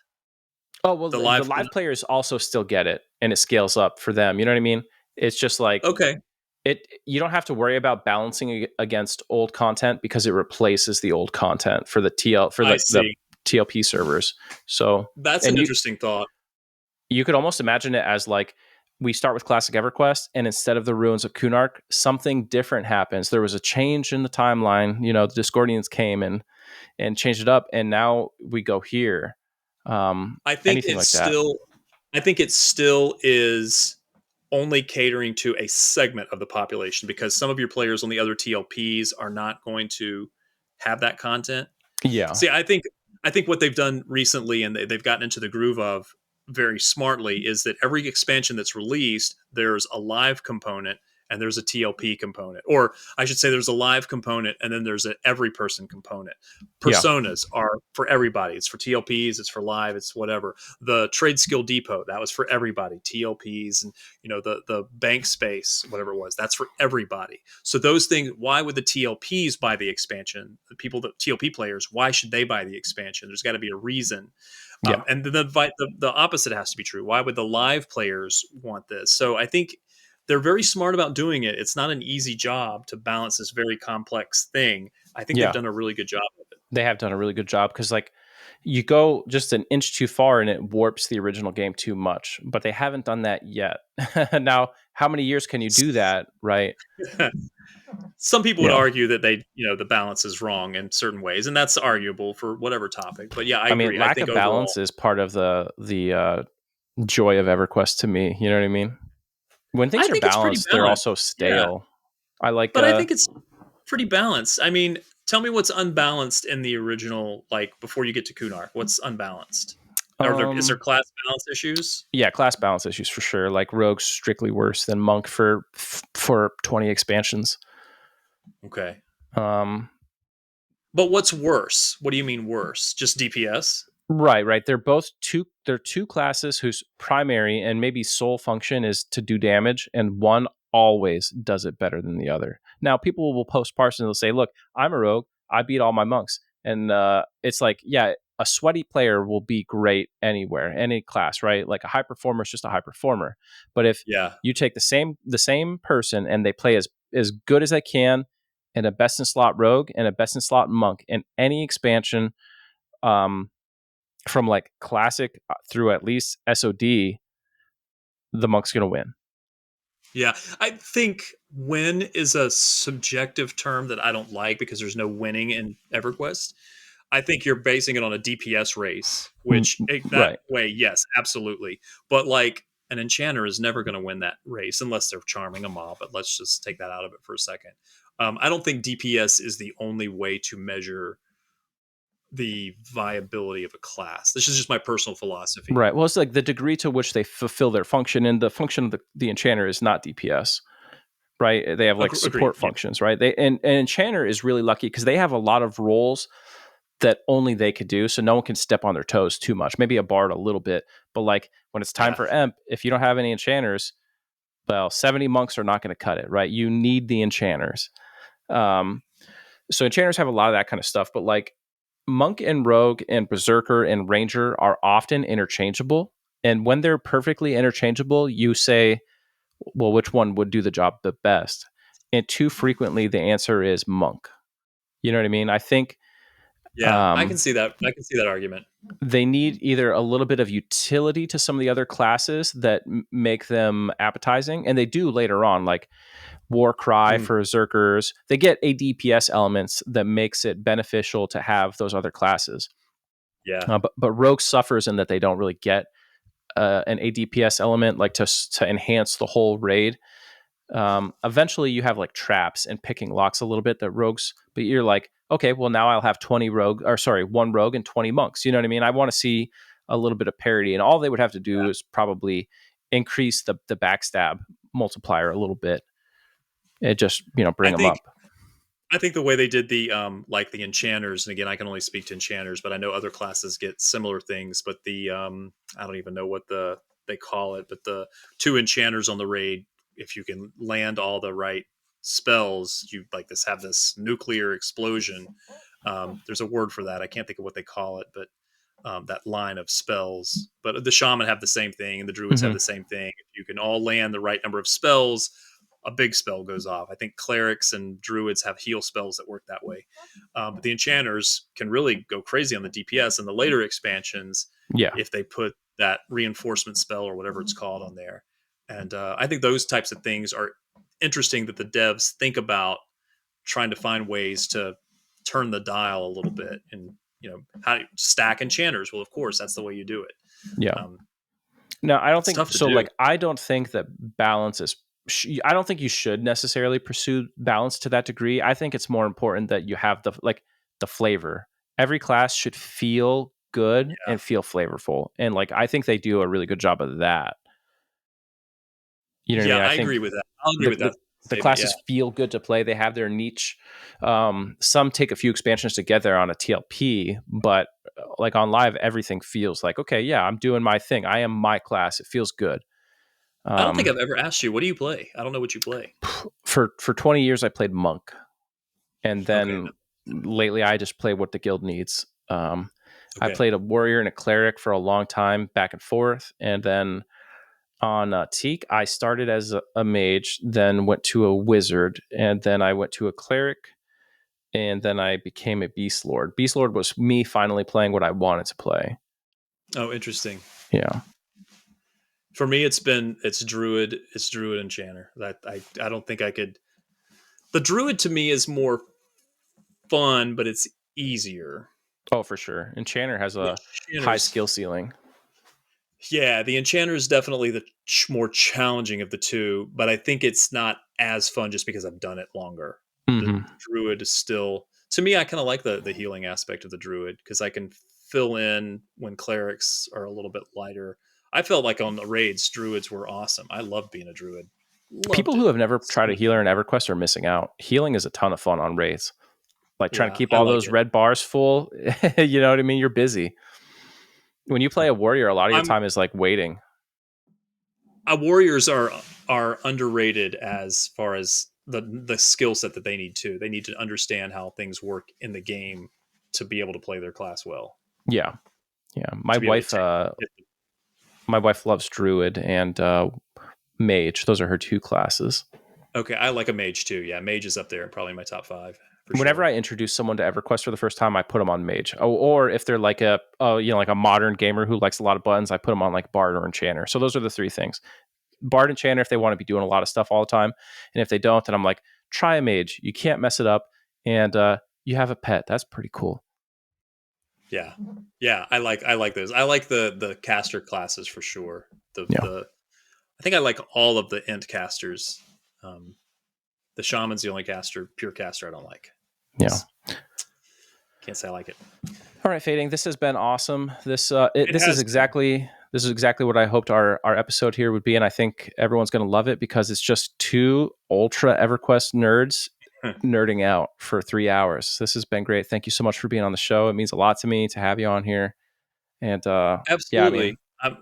Oh well, The the live live players also still get it, and it scales up for them. You know what I mean? It's just like okay, it. You don't have to worry about balancing against old content because it replaces the old content for the TL for I the see. TLP servers. So, That's an and interesting thought. you could almost imagine it as like we start with classic EverQuest, and instead of the ruins of Kunark, something different happens. There was a change in the timeline. You know, the Discordians came and changed it up, and now we go here. I think Anything it's like that. still I think it still is only catering to a segment of the population, because some of your players on the other TLPs are not going to have that content. Yeah. See, I think what they've done recently, and they've gotten into the groove of very smartly, is that every expansion that's released, there's a live component and there's a TLP component, or I should say, there's a live component and then there's an every person component. Yeah. Personas are for everybody. It's for TLPs. It's for live. It's whatever. The Trade Skill Depot, that was for everybody. TLPs, and the bank space, whatever it was, that's for everybody. So those things. Why would the TLPs buy the expansion? The people, the TLP players, why should they buy the expansion? There's got to be a reason. Yeah. And the opposite has to be true. Why would the live players want this? So I think they're very smart about doing it. It's not an easy job to balance this very complex thing. I think they've Yeah. done a really good job of it. They have done a really good job, because like you go just an inch too far and it warps the original game too much, but they haven't done that yet. Now, how many years can you do that? Right. Some people would Yeah. argue that the balance is wrong in certain ways, and that's arguable for whatever topic. But yeah, I I mean, agree. I lack think of overall, balance is part of the joy of EverQuest to me. You know what I mean? When I things are think it's pretty balanced, they're also balanced. Yeah, stale. I like but I think it's pretty balanced. I mean, tell me what's unbalanced in the original, like before you get to Kunark. What's unbalanced? Is there um class balance issues? yeah, class balance issues for sure. Like Rogue's strictly worse than Monk for 20 expansions. Okay. Um But what's worse? What do you mean worse? Just DPS? right. They're two classes whose primary and maybe sole function is to do damage, and one always does it better than the other. Now, people will post parts and they'll say, "Look, I'm a rogue. I beat all my monks." And it's like, yeah, a sweaty player will be great anywhere, any class, right? Like a high performer is just a high performer. But if Yeah. you take the same person and they play as good as they can in a best in slot rogue and a best in slot monk in any expansion, um, from like classic through at least SOD, the monk's gonna win. Yeah. I think win is a subjective term that I don't like because there's no winning in EverQuest. I think you're basing it on a DPS race, which that Right. way, yes, absolutely. But like an enchanter is never going to win that race unless they're charming a mob. But let's just take that out of it for a second. I don't think DPS is the only way to measure the viability of a class. This is just my personal philosophy. Right. Well, it's like the degree to which they fulfill their function, and the function of the enchanter is not DPS. Right. They have like Agreed. support Yeah. functions, right? And enchanter is really lucky because they have a lot of roles that only they could do, so no one can step on their toes too much. Maybe a bard a little bit, but like when it's time Yeah. for emp, if you don't have any enchanters, well, 70 monks are not going to cut it, right? You need the enchanters. Um, so enchanters have a lot of that kind of stuff, but like monk and rogue and berserker and ranger are often interchangeable. And when they're perfectly interchangeable, you say, well, which one would do the job the best? And too frequently, the answer is monk. You know what I mean? I think Yeah. I can um, see that. I can see that argument. they need either a little bit of utility to some of the other classes that make them appetizing, and they do later on, like war cry Mm, for berserkers. They get a DPS elements that makes it beneficial to have those other classes. yeah. But rogue suffers in that they don't really get an ADPS element like to enhance the whole raid. Eventually, you have like traps and picking locks a little bit that rogues, but you're like, okay, well now I'll have 20 rogue, or sorry, one rogue and 20 monks. You know what I mean? I want to see a little bit of parity, and all they would have to do is probably increase the backstab multiplier a little bit. It just I bring them think up. I think the way they did the like the enchanters, and again, I can only speak to enchanters, but I know other classes get similar things. But the I don't even know what they call it, but the two enchanters on the raid, if you can land all the right spells, you like this have this nuclear explosion. There's a word for that. I can't think of what they call it, but that line of spells. But the shaman have the same thing, and the druids have Hmm. the same thing. If you can all land the right number of spells, a big spell goes off. I think clerics and druids have heal spells that work that way. But the enchanters can really go crazy on the DPS in the later expansions Yeah, if they put that reinforcement spell or whatever it's called on there. And I think those types of things are interesting that the devs think about trying to find ways to turn the dial a little bit and how to stack enchanters. Well, of course, that's the way you do it. yeah. Um, No, I don't it's think tough to so. do. Like, I don't think that balance is. I don't think you should necessarily pursue balance to that degree. I think it's more important that you have the like the flavor. Every class should feel good Yeah, and feel flavorful. And like I think they do a really good job of that. You know what I yeah, mean? I I think agree with that. I'll agree the with that the statement. Yeah. classes feel good to play. They have their niche. Some take a few expansions to get there on a TLP, but like on live, everything feels like okay, yeah, I'm doing my thing. I am my class. It feels good. I don't think Um, I've ever asked you, what do you play? I don't know what you play. for 20 years, I played monk, and Okay. then lately, I just play what the guild needs. I Okay. played a warrior and a cleric for a long time, back and forth, and then on Teak, I started as a mage, then went to a wizard, and then I went to a cleric, and then I became a beast lord. Beast lord was me finally playing what I wanted to play. Oh, interesting. Yeah. For me, it's druid and chanter. That I don't think I could. The druid to me is more fun, but it's easier. Oh, for sure. Enchanter has The a high enchanters, skill ceiling. yeah, the enchanter is definitely the more challenging of the two, but I think it's not as fun just because I've done it longer. The Hmm. druid is still, to me, I kind of like the healing aspect of the druid because I can fill in when clerics are a little bit lighter. I felt like on the raids, druids were awesome. I loved being a druid, People loved who it. have never So tried a much healer fun. in EverQuest are missing out. Healing is a ton of fun on raids. Like trying to Yeah, keep I all like those it. red bars full. You know what I mean? You're busy. When you play a warrior, a lot of your I'm time is like waiting. Warriors are underrated as far as the skill set that they need to. They need to understand how things work in the game to be able to play their class well, Yeah. Yeah. to be able to take. My wife loves druid and mage. Those are her two classes. Okay, I like a mage too. Yeah, mage is up there, probably my top five for Whenever sure. I introduce someone to EverQuest for the first time, I put them on mage. Oh, or if they're like like a modern gamer who likes a lot of buttons, I put them on like bard or enchanter. So those are the three things. Bard, enchanter if they want to be doing a lot of stuff all the time, and if they don't, then I'm like, try a mage. You can't mess it up, and you have a pet. That's pretty cool. Yeah, yeah, I like those. I like the caster classes for sure. Yeah, The I think I like all of the int casters. Um, the shaman's the only caster, pure caster I don't like. yeah. Just can't say I like it. All right, fading. This has been awesome. It This is has been. exactly what I hoped our episode here would be, and I think everyone's going to love it because it's just two ultra EverQuest nerds nerding out for 3 hours. This has been great. Thank you so much for being on the show. It means a lot to me to have you on here. And yeah, I Absolutely. mean,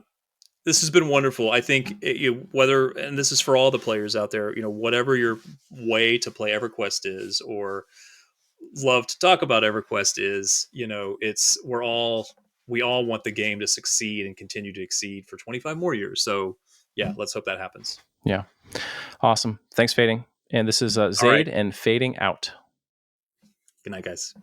This has been wonderful. I think whether, and this is for all the players out there, whatever your way to play EverQuest is, or love to talk about EverQuest is, we all want the game to succeed and continue to exceed for 25 more years. So yeah, let's hope that happens. yeah, awesome. Thanks, fading. And this is All right. Zaide and fading out. Good night, guys.